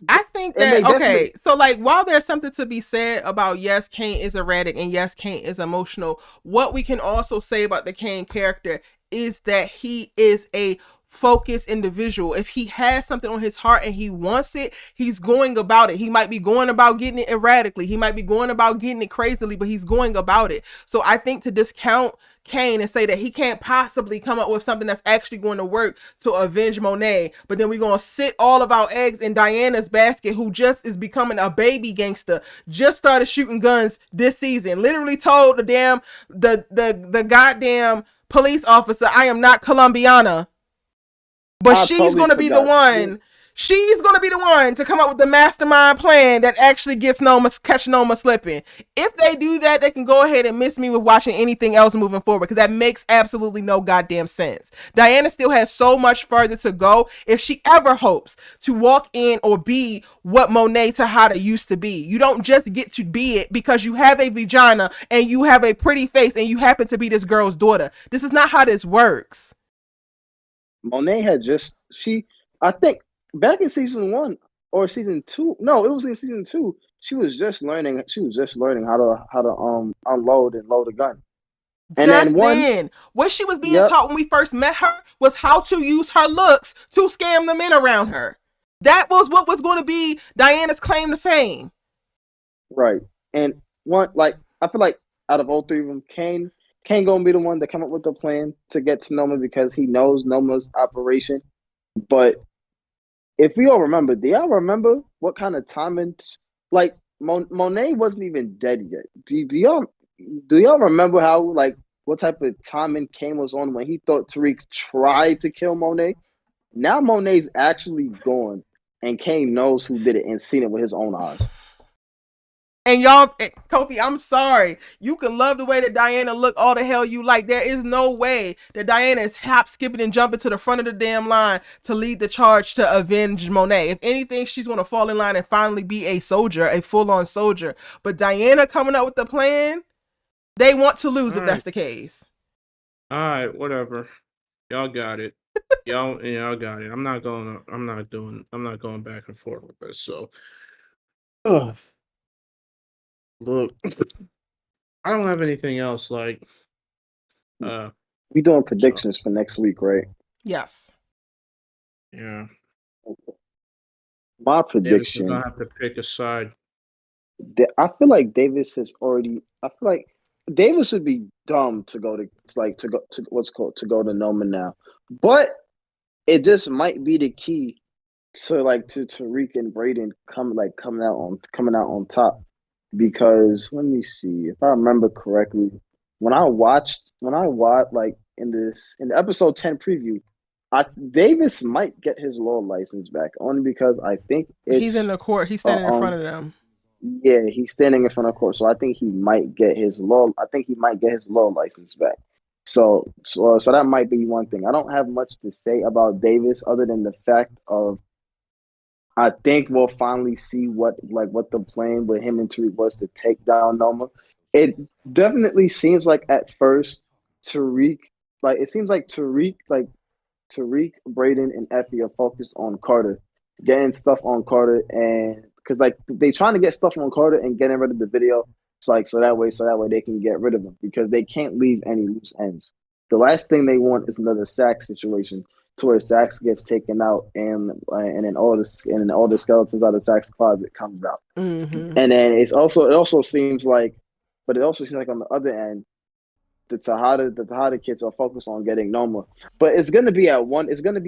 I think And that, they definitely okay, so like while there's something to be said about yes, Kane is erratic and yes, Kane is emotional, what we can also say about the Kane character is that he is a focused individual. If he has something on his heart and he wants it, he's going about it. He might be going about getting it erratically. He might be going about getting it crazily, but he's going about it. So I think to discount Kane and say that he can't possibly come up with something that's actually going to work to avenge Monet, but then we're going to sit all of our eggs in Diana's basket, who just is becoming a baby gangster, just started shooting guns this season, literally told the goddamn police officer, I am not Colombiana. But I she's totally going to be the forgot. one. She's going to be the one to come up with the mastermind plan that actually gets catch Noma slipping. If they do that, they can go ahead and miss me with watching anything else moving forward, because that makes absolutely no goddamn sense. Diana still has so much further to go if she ever hopes to walk in or be what Monet Tejada used to be. You don't just get to be it because you have a vagina and you have a pretty face and you happen to be this girl's daughter. This is not how this works. Monet had I think back in season 1 or season 2. No, it was in season 2. She was just learning how to unload and load a gun. And Just then then, what she was being taught when we first met her was how to use her looks to scam the men around her. That was what was going to be Diana's claim to fame. Right. And I feel like out of all three of them, Kane gonna be the one to come up with the plan to get to Noma because he knows Noma's operation. But if we all remember, do y'all remember what kind of timing? Like Monet wasn't even dead yet. Do y'all remember how what type of timing Kane was on when he thought Tariq tried to kill Monet? Now Monet's actually gone, and Kane knows who did it and seen it with his own eyes. And y'all, Kofi, I'm sorry. You can love the way that Diana look all the hell you like. There is no way that Diana is hop, skipping, and jumping to the front of the damn line to lead the charge to avenge Monet. If anything, she's going to fall in line and finally be a soldier, a full-on soldier. But Diana coming up with the plan, they want to lose if that's the case. All right, whatever. Y'all got it. Y'all got it. I'm not going back and forth with this. So, look, I don't have anything else. Like, we doing predictions for next week, right? Yes. Yeah. My prediction. Davis is gonna have to pick a side. I feel like Davis has already. I feel like Davis would be dumb to go to go to Noma now, but it just might be the key to Tariq and Braden coming out on top. Because let me see if I remember correctly, when I watched in the episode 10 preview, Davis might get his law license back only because I think he's in the court. He's standing in front of them. Yeah, he's standing in front of court, so I think he might get his law. I think he might get his law license back. So that might be one thing. I don't have much to say about Davis other than the fact of I think we'll finally see what the plan with him and Tariq was to take down Noma. It definitely seems like at first Tariq, Braden, and Effie are focused on Carter, getting stuff on Carter, and because they trying to get stuff on Carter and getting rid of the video. It's so that way they can get rid of him because they can't leave any loose ends. The last thing they want is another Sax situation to where Sax gets taken out and then all the skeletons out of Sax's closet comes out. Mm-hmm. And then it also seems like on the other end, the Tejada kids are focused on getting Noma, but it's gonna be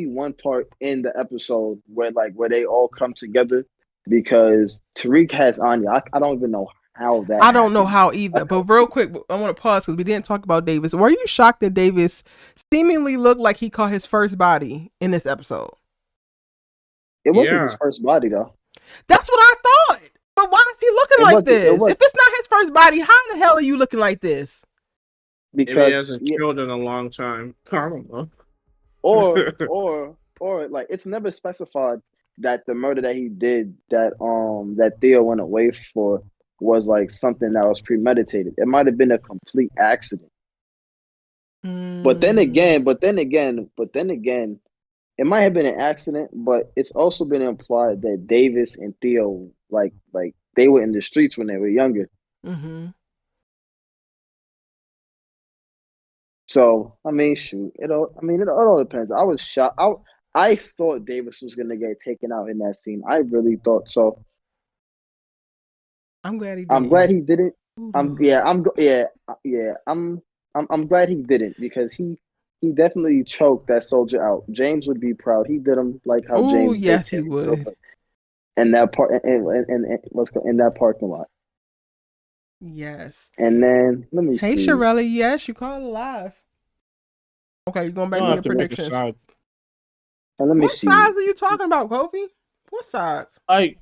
one part in the episode where they all come together because Tariq has Anya. I don't even know how that. I don't know happens. how either. But real quick, I want to pause because we didn't talk about Davis. Were you shocked that Davis seemingly looked like he caught his first body in this episode? It wasn't Yeah. his first body though. That's what I thought. But why is he looking like this? was- If it's not his first body, how the hell are you looking like this? Maybe he Because hasn't killed in a long time. I don't know. or like it's never specified that the murder that he did that Theo went away for was like something that was premeditated. It might have been a complete accident. But then again, it might have been an accident, but it's also been implied that Davis and Theo like they were in the streets when they were younger. Mm-hmm. So I mean, shoot, it all depends. I was shocked. I thought Davis was gonna get taken out in that scene. I really thought so. I'm glad he did. I'm glad he didn't. Ooh. I'm glad he didn't because he definitely choked that soldier out. James would be proud. He did him like how Ooh, James yes, did he would. in that part and let's go in that parking lot. Yes. And then let me Hey, see. Shirelli. Yes, you called live. Okay, you're going back You to don't your have to make a predictions. side. And let me What see. sides are you talking about, Kofi? What sides? Like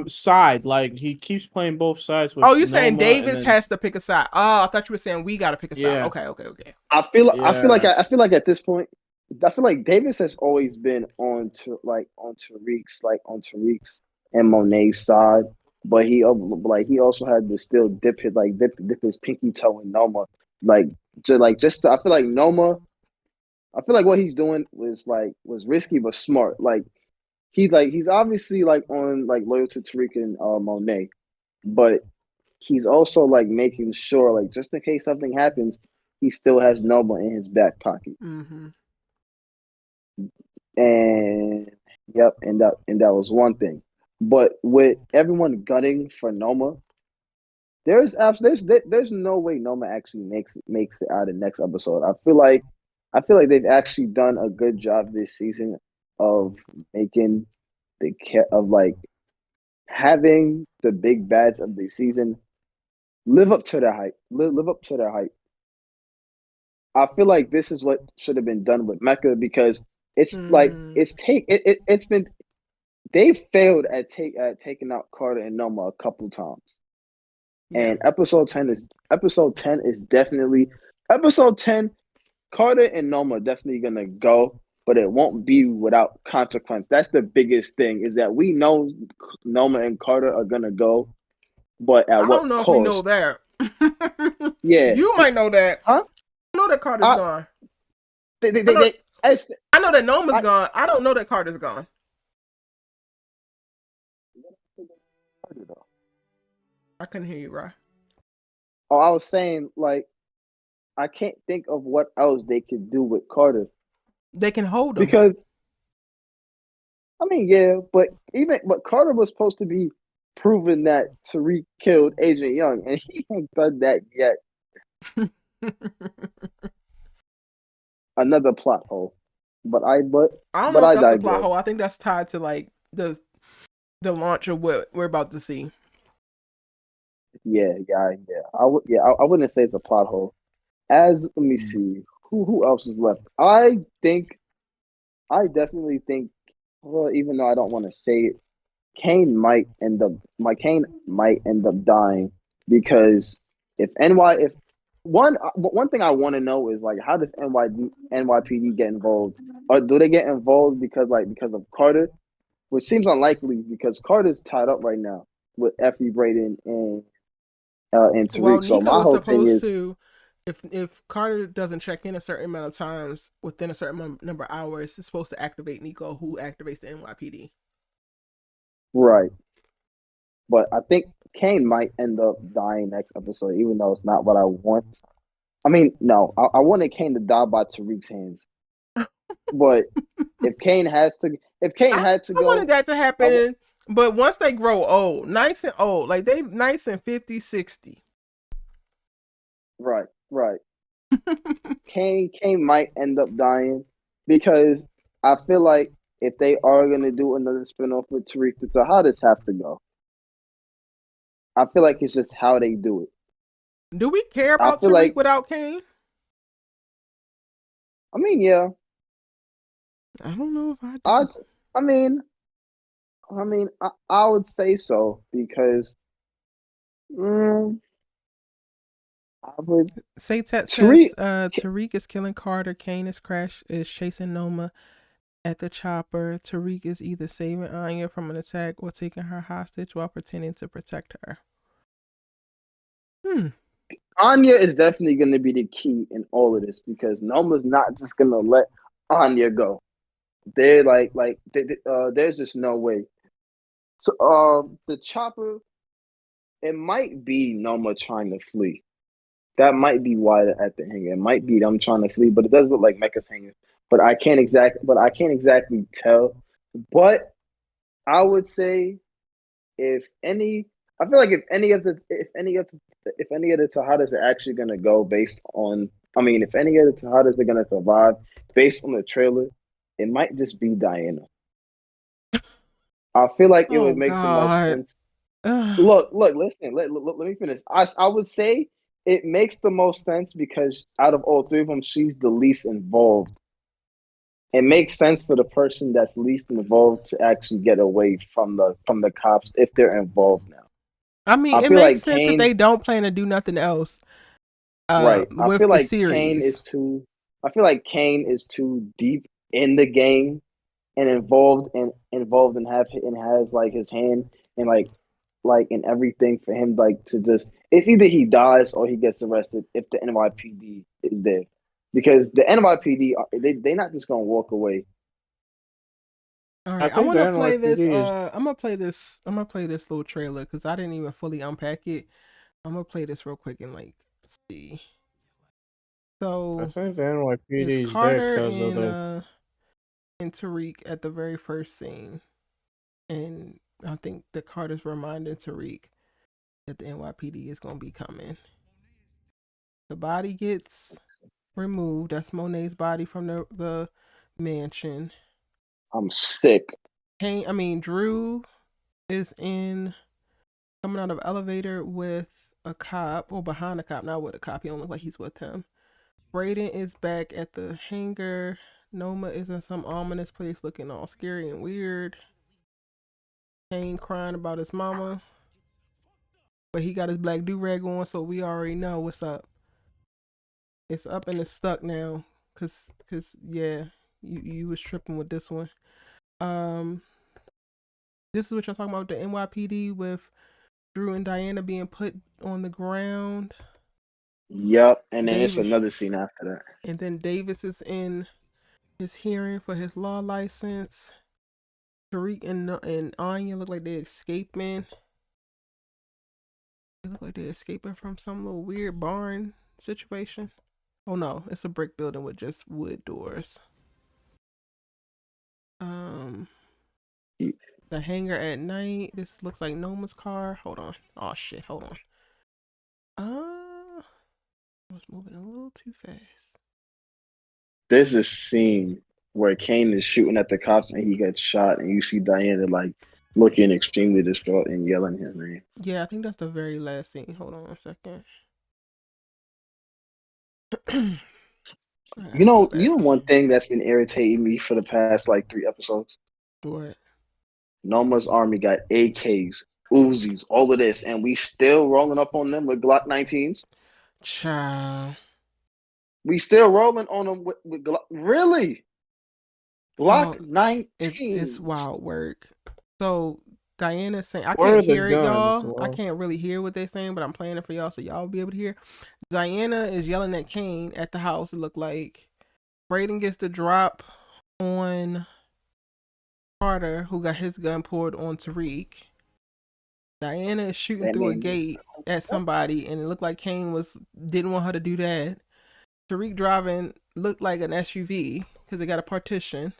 side. Like he keeps playing both sides. With Oh, you're saying Noma, Davis and then, has to pick a side. Oh, I thought you were saying we got to pick a side. Yeah. Okay. I feel like Yeah. at this point, I feel like Davis has always been on Tariq's and Monet's side, but he also had to still dip his pinky toe in Noma. I feel like Noma. I feel like what he's doing was risky but smart. He's obviously on loyal to Tariq and Monet, but he's also making sure just in case something happens, he still has Noma in his back pocket. Mm-hmm. And yep, and that was one thing. But with everyone gunning for Noma, there's no way Noma actually makes it out of the next episode. I feel like they've actually done a good job this season of making having the big bads of the season live up to their hype. Live up to their hype. I feel like this is what should have been done with Mecca because it's they failed at taking out Carter and Noma a couple times. Yeah. And episode 10 is definitely episode 10. Carter and Noma definitely gonna go, but it won't be without consequence. That's the biggest thing is that we know Noma and Carter are gonna go, but at what I don't know cost? if we know that. Yeah, You might know that. Huh? I know that Carter's gone. I know that Noma's gone. I don't know that Carter's gone. I couldn't hear you, Rye. Oh, I was saying I can't think of what else they could do with Carter. They can hold him because I mean, yeah, but Carter was supposed to be proving that Tariq killed Agent Young, and he ain't done that yet. Another plot hole, but I don't know if that's a plot hole. I think that's tied to the launch of what we're about to see. Yeah. I wouldn't say it's a plot hole. Let me see who else is left. I definitely think. Well, even though I don't want to say it, Kane might end up dying because one thing I want to know is how does NYPD get involved, or do they get involved because of Carter, which seems unlikely because Carter's tied up right now with Effie Braden and Tariq. Well, so Nico my was whole supposed thing is, to, if Carter doesn't check in a certain amount of times within a certain number of hours, it's supposed to activate Nico, who activates the NYPD. right. But I think Kane might end up dying next episode, even though it's not what I want. I mean, no, I wanted Kane to die by Tariq's hands. But if Kane had to go, I wanted that to happen. But once they grow old, nice and old, they nice and 50, 60. Right. Kane might end up dying because I feel like if they are gonna do another spinoff with Tariq, the Tejadas have to go. I feel like it's just how they do it. Do we care I about feel Tariq like, without Kane? I mean, yeah, I don't know if I I'd, do. I mean, I would say so because I would Saytet Tariq. says Tariq is killing Carter. Kane is chasing Noma at the chopper. Tariq is either saving Anya from an attack or taking her hostage while pretending to protect her. Anya is definitely going to be the key in all of this because Noma's not just going to let Anya go. They're there's just no way. So, the chopper, it might be Noma trying to flee. That might be why they're at the hangar. It might be them trying to flee, but it does look like Mecha's hangar. But I can't exactly tell. But I would say if any, I feel like if any of the Tejadas are actually gonna go based on, I mean, if any of the Tejadas are gonna survive based on the trailer, it might just be Diana. I feel like it Oh would make the most God. sense. Look, listen, let me finish. I would say it makes the most sense because out of all three of them, she's the least involved. It makes sense for the person that's least involved to actually get away from the cops if they're involved now. I mean, I it feel makes like sense if they Kane's don't plan to do nothing else right. I with feel the like Kane series. is too. I feel like Kane is too deep in the game and involved and has like his hand and like in everything for him like to just it's either he dies or he gets arrested if the NYPD is there because the NYPD they're not just gonna walk away. All I right, I think want the to play this. NYPD is. I'm gonna play this. I'm gonna play this little trailer because I didn't even fully unpack it. I'm gonna play this real quick and like see. I So think the it's NYPD is there Carter because of the. and Tariq at the very first scene, and I think the Carter's reminding Tariq that the NYPD is gonna be coming. The body gets removed. That's Monet's body from the mansion. I'm sick. Drew is coming out of elevator with a cop, or behind a cop, not with a cop. He don't look like he's with him. Brayden is back at the hangar. Noma is in some ominous place looking all scary and weird. Kane crying about his mama. But he got his black do-rag on, so we already know what's up. It's up and it's stuck now. Cause yeah, you was tripping with this one. This is what y'all talking about, the NYPD with Drew and Diana being put on the ground. Yep, and then it's David, another scene after that. and then Davis is in his hearing for his law license. Tariq and Anya look like they're escaping. They look like they're escaping from some little weird barn situation. Oh no, it's a brick building with just wood doors. The hangar at night. This looks like Noma's car. Hold on. Oh shit, hold on. I was moving a little too fast. There's this scene where Kane is shooting at the cops and he gets shot, and you see Diana like looking extremely distraught and yelling his name. Yeah, I think that's the very last scene. Hold on a second. You know one thing that's been irritating me for the past like 3 episodes? What? Noma's army got AKs, Uzis, all of this, and we still rolling up on them with Glock 19s. Child. We still rolling on them with Glock. Really? Glock 19s. It's wild work. So Diana's saying, I Where are can't the hear it, guns? y'all. I can't really hear what they're saying, but I'm playing it for y'all so y'all will be able to hear. Diana is yelling at Kane at the house. It looked like Brayden gets the drop on Carter, who got his gun poured on Tariq. Diana is shooting through a gate at somebody, and it looked like Kane didn't want her to do that. Tariq driving looked like an SUV because it got a partition.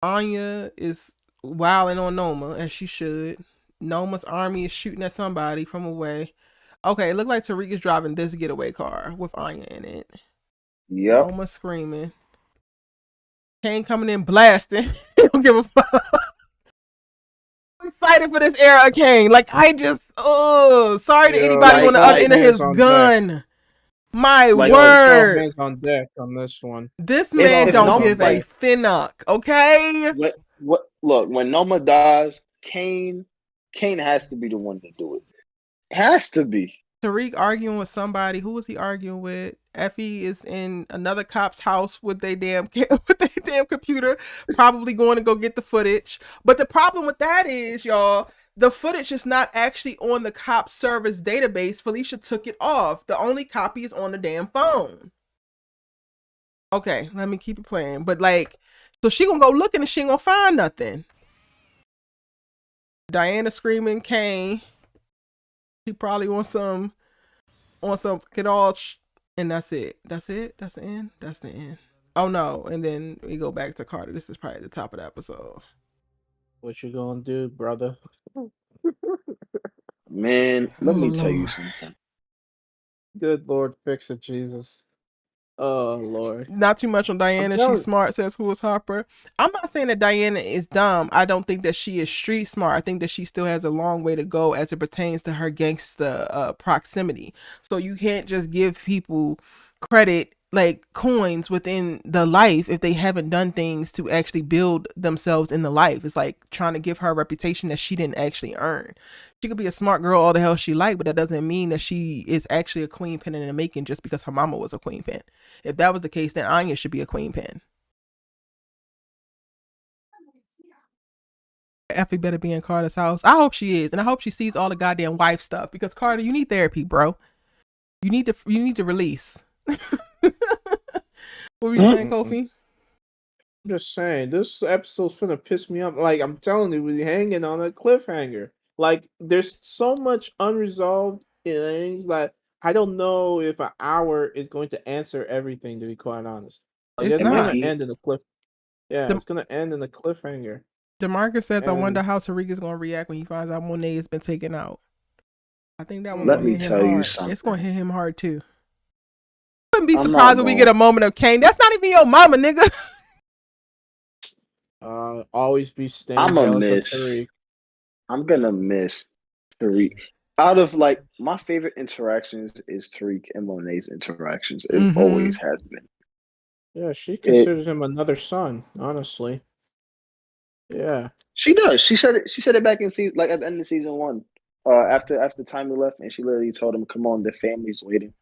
Anya is wilding on Noma, as she should. Noma's army is shooting at somebody from away. Okay, it looked like Tariq is driving this getaway car with Anya in it. Yep. Noma screaming. Kane coming in blasting. Don't give a fuck. I'm excited for this era of Kane. Like I just, sorry to anybody It's on the all other like end of his hands on deck. gun. My like It's all word. hands on deck on this one. This It's if man all if hands don't Noma on give a deck. finnuck, okay? what look when Noma dies, Kane has to be the one to do it. Has to be. Tariq arguing with somebody. Who was he arguing with? Effie is in another cop's house with their damn computer, probably going to go get the footage. But the problem with that is, y'all, the footage is not actually on the cop's server's database. Felicia took it off. The only copy is on the damn phone. Okay, let me keep it playing. But like, so she gonna go looking and she ain't gonna find nothing. Diana screaming, Kane. He probably on some get all and that's it. That's it. That's the end. That's the end. Oh no! And then we go back to Carter. This is probably the top of the episode. What you gonna do, brother? Man, Oh let me tell you Lord. something. Good Lord, fix it, Jesus. Oh Lord. Not too much on I'm Diana. She's telling. smart, says who is Harper. I'm not saying that Diana is dumb. I don't think that she is street smart. I think that she still has a long way to go as it pertains to her gangsta proximity. So you can't just give people credit like coins within the life if they haven't done things to actually build themselves in the life. It's like trying to give her a reputation that she didn't actually earn. She could be a smart girl all the hell she like, but that doesn't mean that she is actually a queen pin in the making just because her mama was a queen pin. If that was the case, then Anya should be a queen pin. Effie better be in Carter's house. I hope she is, and I hope she sees all the goddamn wife stuff because Carter, you need therapy, bro. You need to release. What were you saying, Kofi? I'm just saying, this episode's finna piss me off. Like I'm telling you, we're hanging on a cliffhanger. Like there's so much unresolved things that I don't know if an hour is going to answer everything. To be quite honest, like It's it's gonna not. end in a cliff. Yeah, De- it's gonna end in a cliffhanger. DeMarcus says, "I wonder And how Tariq is going to react when he finds out Monet has been taken out." I think that one's Let going to me hit him tell you hard. It's going to something. hit him hard too. I wouldn't be I'm not surprised if we get going. a moment of Kane. That's not even your mama, nigga. always be staying I'm a jealous of miss. Tariq. I'm gonna miss Tariq. Out of like my favorite interactions is Tariq and Monet's interactions. It Mm-hmm. always has been. Yeah, she It considers him another son. Honestly, yeah. she does. She said it back in season like at the end of season one. After Tommy left and she literally told him, "Come on, the family's waiting."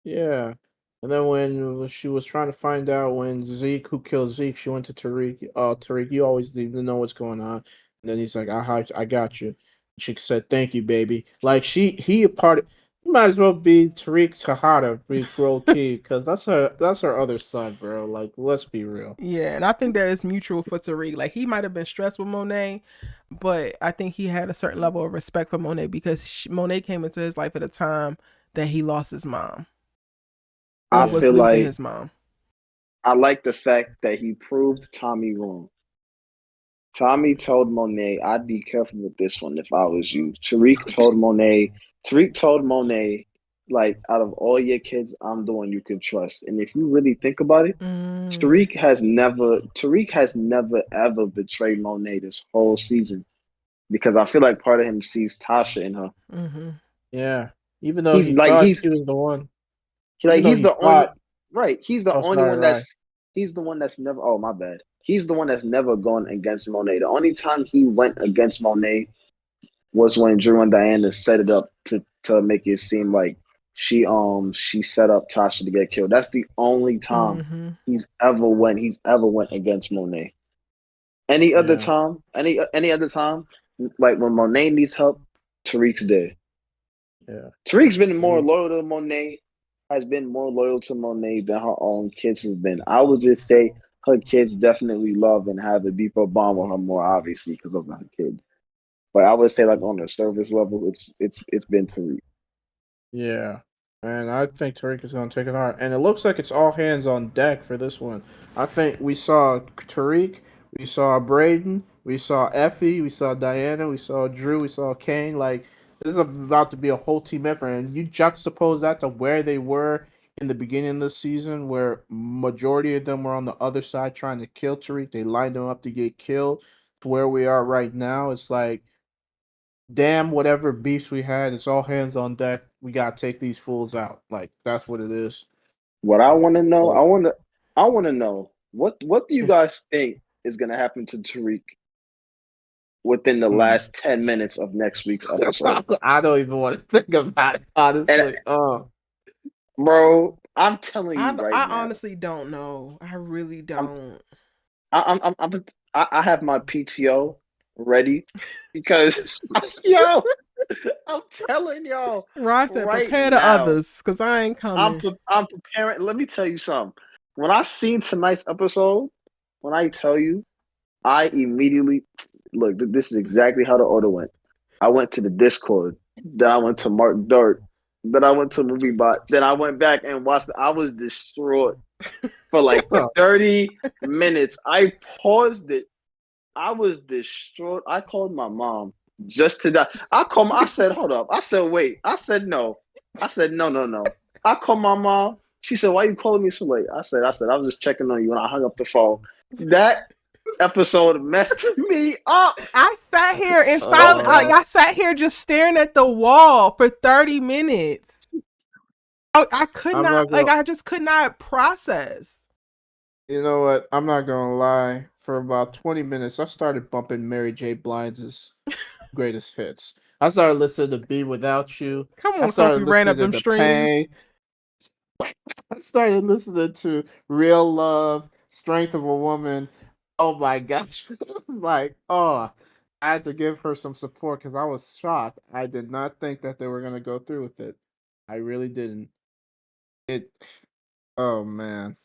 Yeah. And then when she was trying to find out when Zeke, who killed Zeke, she went to Tariq. Tariq, you always need to know what's going on. And then he's like, I got you. She said, thank you, baby. Like he a part of, you might as well be Tariq Tejada, be Bro Key, because that's her other son, bro. Like, let's be real. Yeah, and I think that is mutual for Tariq. Like he might have been stressed with Monet, but I think he had a certain level of respect for Monet because Monet came into his life at a time that he lost his mom I or was Yeah. feel losing like his mom. I like the fact that he proved Tommy wrong. Tommy told Monet, "I'd be careful with this one if I was you." Tariq told Monet, like, out of all your kids, I'm the one you can trust. And if you really think about it, Tariq has never ever betrayed Monet this whole season because I feel like part of him sees Tasha in her. Mm-hmm. Yeah. Even though He's he like thought she was the one. Even though he's he the only thought, right. He's the oh, only sorry, one right. he's the one that's never. Oh my bad. He's the one that's never gone against Monet. The only time he went against Monet was when Drew and Diana set it up to make it seem like she set up Tasha to get killed. That's the only time Mm-hmm. he's ever went against Monet. Yeah. Any other time, like when Monet needs help, Tariq's there. Yeah. Tariq's been more And loyal to Monet, has been more loyal to Monet than her own kids have been. I would just say her kids definitely love and have a deeper bond with her more obviously because of her kids. But I would say like on the service level, it's been Tariq. yeah, and I think Tariq is going to take it hard. And it looks like it's all hands on deck for this one. I think we saw Tariq, we saw Braden, we saw Effie, we saw Diana, we saw Drew, we saw Kane. Like, this is about to be a whole team effort. And you juxtapose that to where they were in the beginning of the season where majority of them were on the other side trying to kill Tariq. They lined him up to get killed. To where we are right now, it's like, damn, whatever beefs we had, it's all hands on deck. We gotta take these fools out. Like that's what it is. What I want to know, So, I want to know what do you guys think is going to happen to Tariq within the hmm. last 10 minutes of next week's episode? I don't even want to think about it, And honestly. Oh, bro, I'm telling you right I now, honestly don't know. I really I'm don't. I have my PTO ready because yo, I'm telling y'all Ross said, right prepare the now, others, because I ain't coming. I'm preparing. Let me tell you something. When I seen tonight's episode, when I tell you, I immediately look. This is exactly how the order went. I went to the Discord, then I went to Mark Dirt, then I went to MovieBot, then I went back and watched. I was distraught for like 30 minutes. I paused it. I was distraught. I called my mom just to die. I said, hold up. I said, wait. I said, no. I said, no, no, no. I called my mom. She said, why are you calling me so late? I said, I was just checking on you, and I hung up the phone. That episode messed me up. I sat here in silence. uh, I sat here just staring at the wall for 30 minutes. I could I'm not, not gonna. I just could not process. You know what? I'm not gonna lie. For about 20 minutes, I started bumping Mary J. Blige's greatest hits. I started listening to "Be Without You." Come I on, started Sophie, ran up listening them to streams. "Pain." I started listening to "Real Love," "Strength of a Woman." Oh my gosh! Like, oh, I had to give her some support because I was shocked. I did not think that they were gonna go through with it. I really didn't. It. Oh man.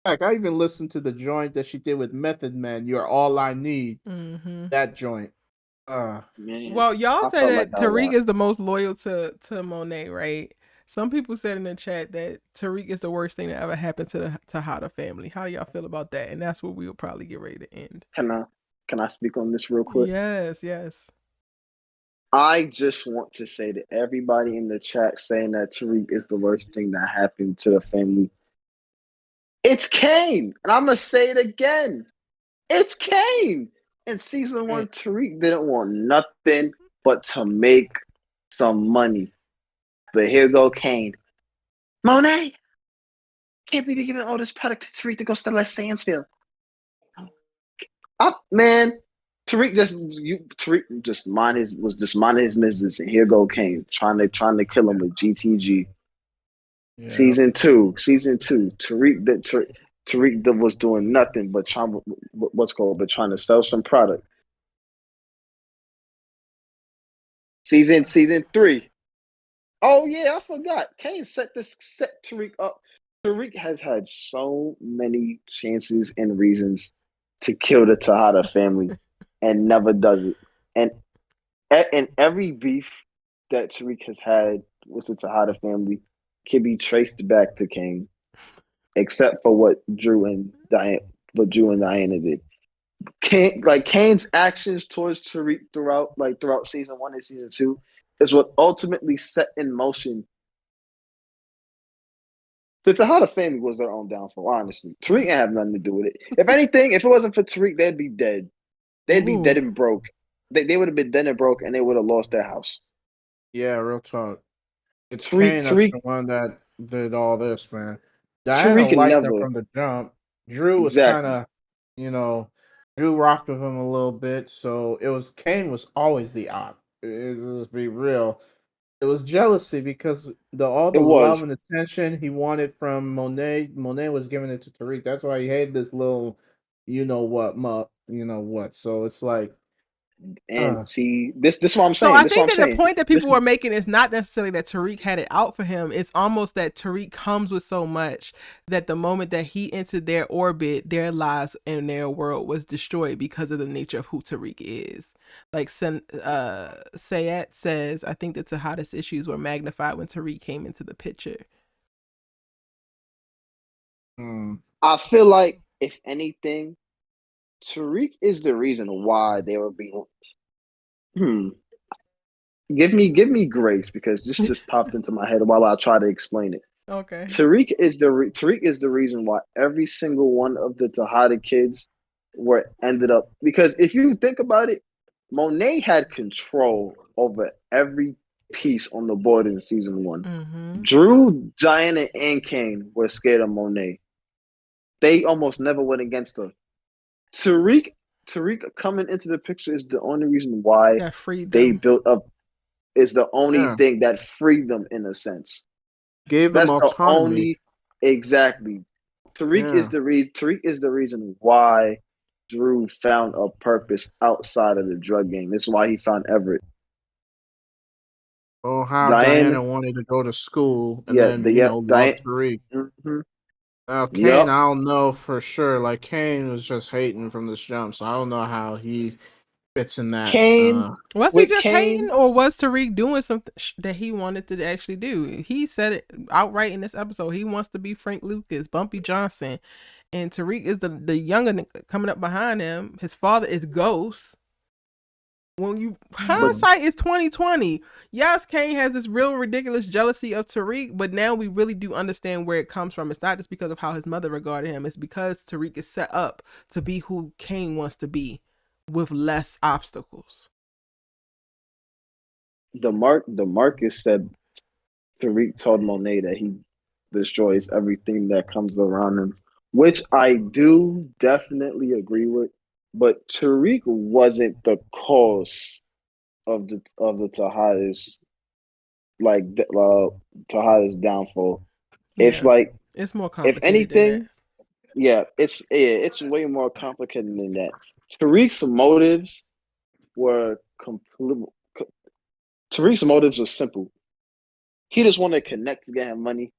Heck, I even listened to the joint that she did with Method Man. "You're All I Need." Mm-hmm. That joint. Man, Well, y'all I say felt like that I Tariq lost. is the most loyal to Monet, right? Some people said in the chat that Tariq is the worst thing that ever happened to the Tejada family. How do y'all feel about that? And that's where we'll probably get ready to end. Can I speak on this real quick? Yes, yes. I just want to say to everybody in the chat saying that Tariq is the worst thing that happened to the family. It's Kane, and I'm gonna say it again. It's Kane. In season one, Tariq didn't want nothing but to make some money. But here go Kane. Monet, can't believe you're giving all this product to Tariq to go sell at Sandsfield. Man, Tariq just minding his business, and here go Kane trying to kill him with GTG. Yeah. Season two, Tariq was doing nothing but trying to sell some product. Season three. Oh yeah, I forgot. Kane set Tariq up. Tariq has had so many chances and reasons to kill the Tejada family and never does it. And every beef that Tariq has had with the Tejada family can be traced back to Kane, except for what Drew and Diana did. Kane's actions towards Tariq throughout season one and season two is what ultimately set in motion. The Tejada family was their own downfall, honestly. Tariq didn't have nothing to do with it. If anything, if it wasn't for Tariq, they'd be dead. They'd be dead Ooh. and broke. They would have been dead and broke, and they would have lost their house. Yeah, real talk. It's Tariq, Kane that's Tariq, the one that did all this, man. Diana Tariq liked him never from the jump. Drew was kind exactly. of, you know, Drew rocked with him a little bit, so it was Kane was always the op. Let's be real. It was jealousy because all It the love was, and attention he wanted from Monet, Monet was giving it to Tariq. That's why he hated this little, you know what. So it's like, and uh, see this. This is what I'm So saying. I This is what think I'm that the saying. point that This people were making is not necessarily that Tariq had it out for him. It's almost that Tariq comes with so much that the moment that he entered their orbit, their lives and their world was destroyed because of the nature of who Tariq is. Like Sayat says, I think that the hottest issues were magnified when Tariq came into the picture. I feel like if anything, Tariq is the reason why they were being. Give me grace because this just popped into my head while I try to explain it. Okay. Tariq is the reason why every single one of the Tejada kids were ended up, because if you think about it, Monet had control over every piece on the board in season one. Mm-hmm. Drew, Diana, and Kane were scared of Monet. They almost never went against her. Tariq coming into the picture is the only reason why That freed they them. built up, is the only Yeah. thing that freed them in a sense. Gave them That's the autonomy. only, exactly. Yeah. Tariq is the reason why Drew found a purpose outside of the drug game. This is why he found Everett. Oh, how Diana, Diana wanted to go to school and yeah, then, Diana. loved Tariq. Mm-hmm. Now, Kane, Yep. I don't know for sure. Like, Kane was just hating from this jump, so I don't know how he fits in that. Kane Was he with just hating, Kane, or was Tariq doing something that he wanted to actually do? He said it outright in this episode. He wants to be Frank Lucas, Bumpy Johnson, and Tariq is the younger nigga coming up behind him. His father is Ghost. When you but hindsight is 2020. Yes, Kane has this real ridiculous jealousy of Tariq, but now we really do understand where it comes from. It's not just because of how his mother regarded him. It's because Tariq is set up to be who Kane wants to be, with less obstacles. the Marcus said Tariq told Monet that he destroys everything that comes around him, which I do definitely agree with. But Tariq wasn't the cause of the Tejada's, Tejada's downfall. It's Yeah, like, it's more if complicated than that. anything, it's way more complicated than that. Tariq's motives were complete. Tariq's motives were simple. He just wanted to connect to get him money,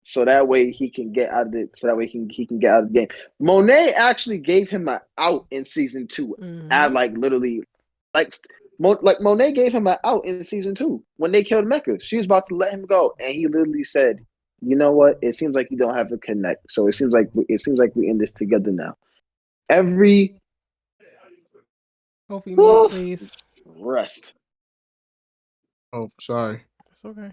so that way he can get out of it. So that way he can get out of the game. Monet actually gave him an out in season 2. At like literally, like Monet gave him an out in season 2 when they killed Mecca. She was about to let him go, and he literally said, "You know what? It seems like you don't have a connect. So it seems like we're in this together now." Every Kofi, mute, please. rest. Oh, sorry. It's okay.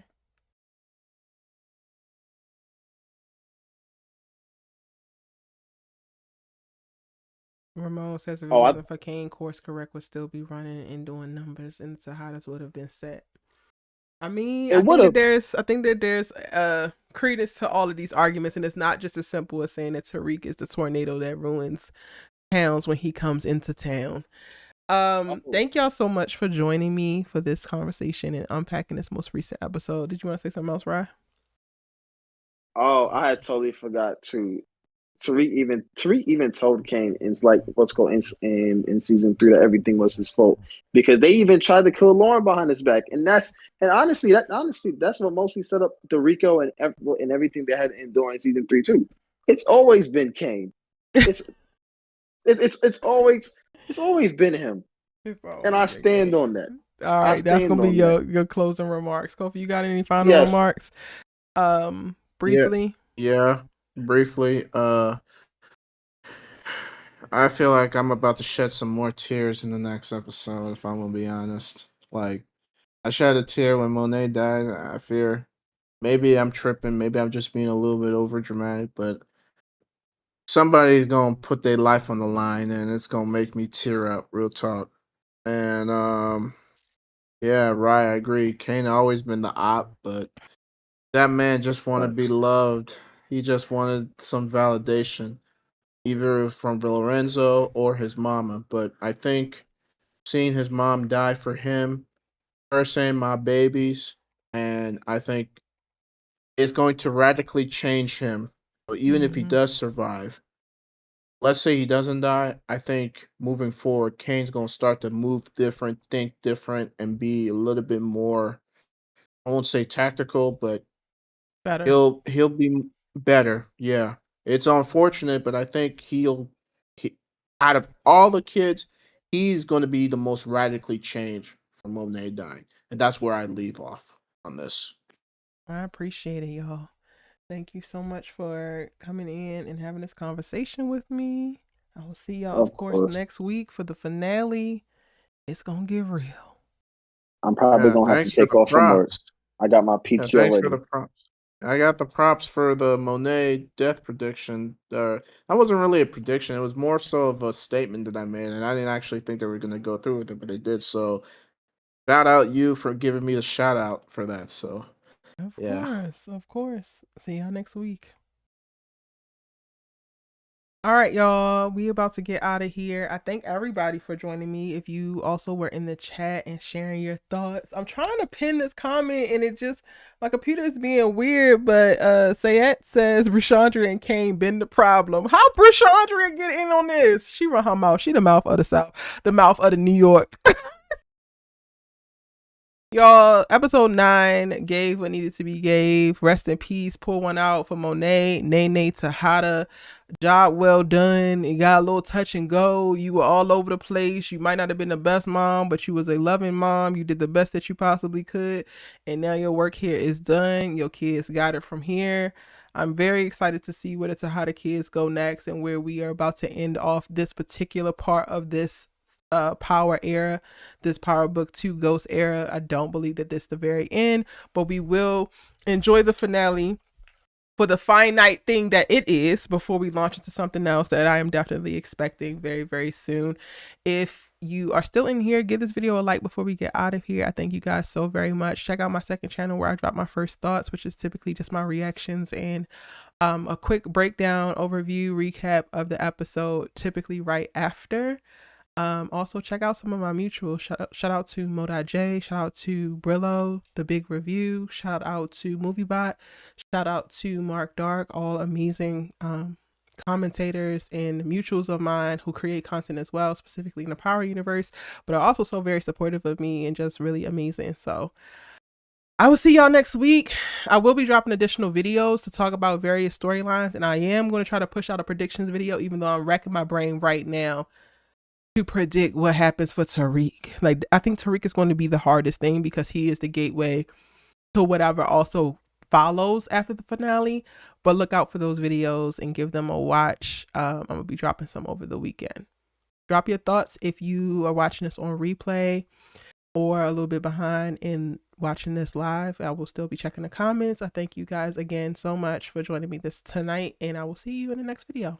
Ramon says if it Oh, wasn't for Kane, Course Correct would still be running and doing numbers, and Tejadas would have been set. I mean, it would have. I think that there's credence to all of these arguments, and it's not just as simple as saying that Tariq is the tornado that ruins towns when he comes into town. Thank y'all so much for joining me for this conversation and unpacking this most recent episode. Did you want to say something else, Rye? Oh, I had totally forgot to. Tariq even told Kane in like what's called in season 3 that everything was his fault, because they even tried to kill Lauren behind his back, and honestly that's what mostly set up the Rico and everything they had to endure in season 3 too. It's always been Kane. It's it's always been him, and I stand on that. All right, that's gonna be your closing remarks. Kofi, you got any final remarks? Briefly. Yeah, briefly. I feel like I'm about to shed some more tears in the next episode, if I'm gonna be honest. Like, I shed a tear when Monet died. I fear maybe I'm tripping, maybe I'm just being a little bit over dramatic, but somebody's gonna put their life on the line and it's gonna make me tear up, real talk. And yeah, right, I agree. Kane always been the op, but that man just wanted to be loved. He just wanted some validation, either from Lorenzo or his mama. But I think seeing his mom die for him, her saying my babies, and I think it's going to radically change him. Even if he does survive, let's say he doesn't die, I think moving forward, Kane's gonna start to move different, think different, and be a little bit more. I won't say tactical, but better. He'll be better. Yeah, it's unfortunate, but I think out of all the kids, he's going to be the most radically changed from Monet dying, and that's where I leave off on this. I appreciate it, y'all. Thank you so much for coming in and having this conversation with me. I will see y'all, of course, next week for the finale. It's gonna get real. I'm probably gonna have to take off from work. I got my PTO Thanks ready. for the props. I got the props for the Monet death prediction. That wasn't really a prediction. It was more so of a statement that I made, and I didn't actually think they were going to go through with it, but they did. So, shout out you for giving me the shout out for that. So, Of yeah. course, of course. See y'all next week. All right, y'all. We about to get out of here. I thank everybody for joining me. If you also were in the chat and sharing your thoughts. I'm trying to pin this comment and it just my computer is being weird, but Sayette says Brashandra and Kane been the problem. How Brashandra get in on this? She run her mouth. She the mouth of the South, the mouth of the New York. Y'all, episode 9 gave what needed to be gave. Rest in peace. Pour one out for Monet, Nene, Tejada. Job well done. You got a little touch and go. You were all over the place. You might not have been the best mom, but you was a loving mom. You did the best that you possibly could. And now your work here is done. Your kids got it from here. I'm very excited to see where the Tejada kids go next and where we are about to end off this particular part of this power era, this Powerbook 2 Ghost era. I don't believe that this is the very end, but we will enjoy the finale for the finite thing that it is before we launch into something else that I am definitely expecting very, very soon. If you are still in here, give this video a like before we get out of here. I thank you guys so very much. Check out my second channel where I drop my first thoughts, which is typically just my reactions and a quick breakdown, overview, recap of the episode, typically right after. Also check out some of my mutuals. Shout out to Monet, shout out to Brillo, The Big Review, shout out to MovieBot, shout out to Mark Dark, all amazing commentators and mutuals of mine who create content as well, specifically in the Power universe, but are also so very supportive of me and just really amazing. So I will see y'all next week. I will be dropping additional videos to talk about various storylines, and I am going to try to push out a predictions video, even though I'm wrecking my brain right now to predict what happens for Tariq. Like, I think Tariq is going to be the hardest thing because he is the gateway to whatever also follows after the finale. But look out for those videos and give them a watch. I'm gonna be dropping some over the weekend. Drop your thoughts if you are watching this on replay or a little bit behind in watching this live. I will still be checking the comments. I thank you guys again so much for joining me this tonight, and I will see you in the next video.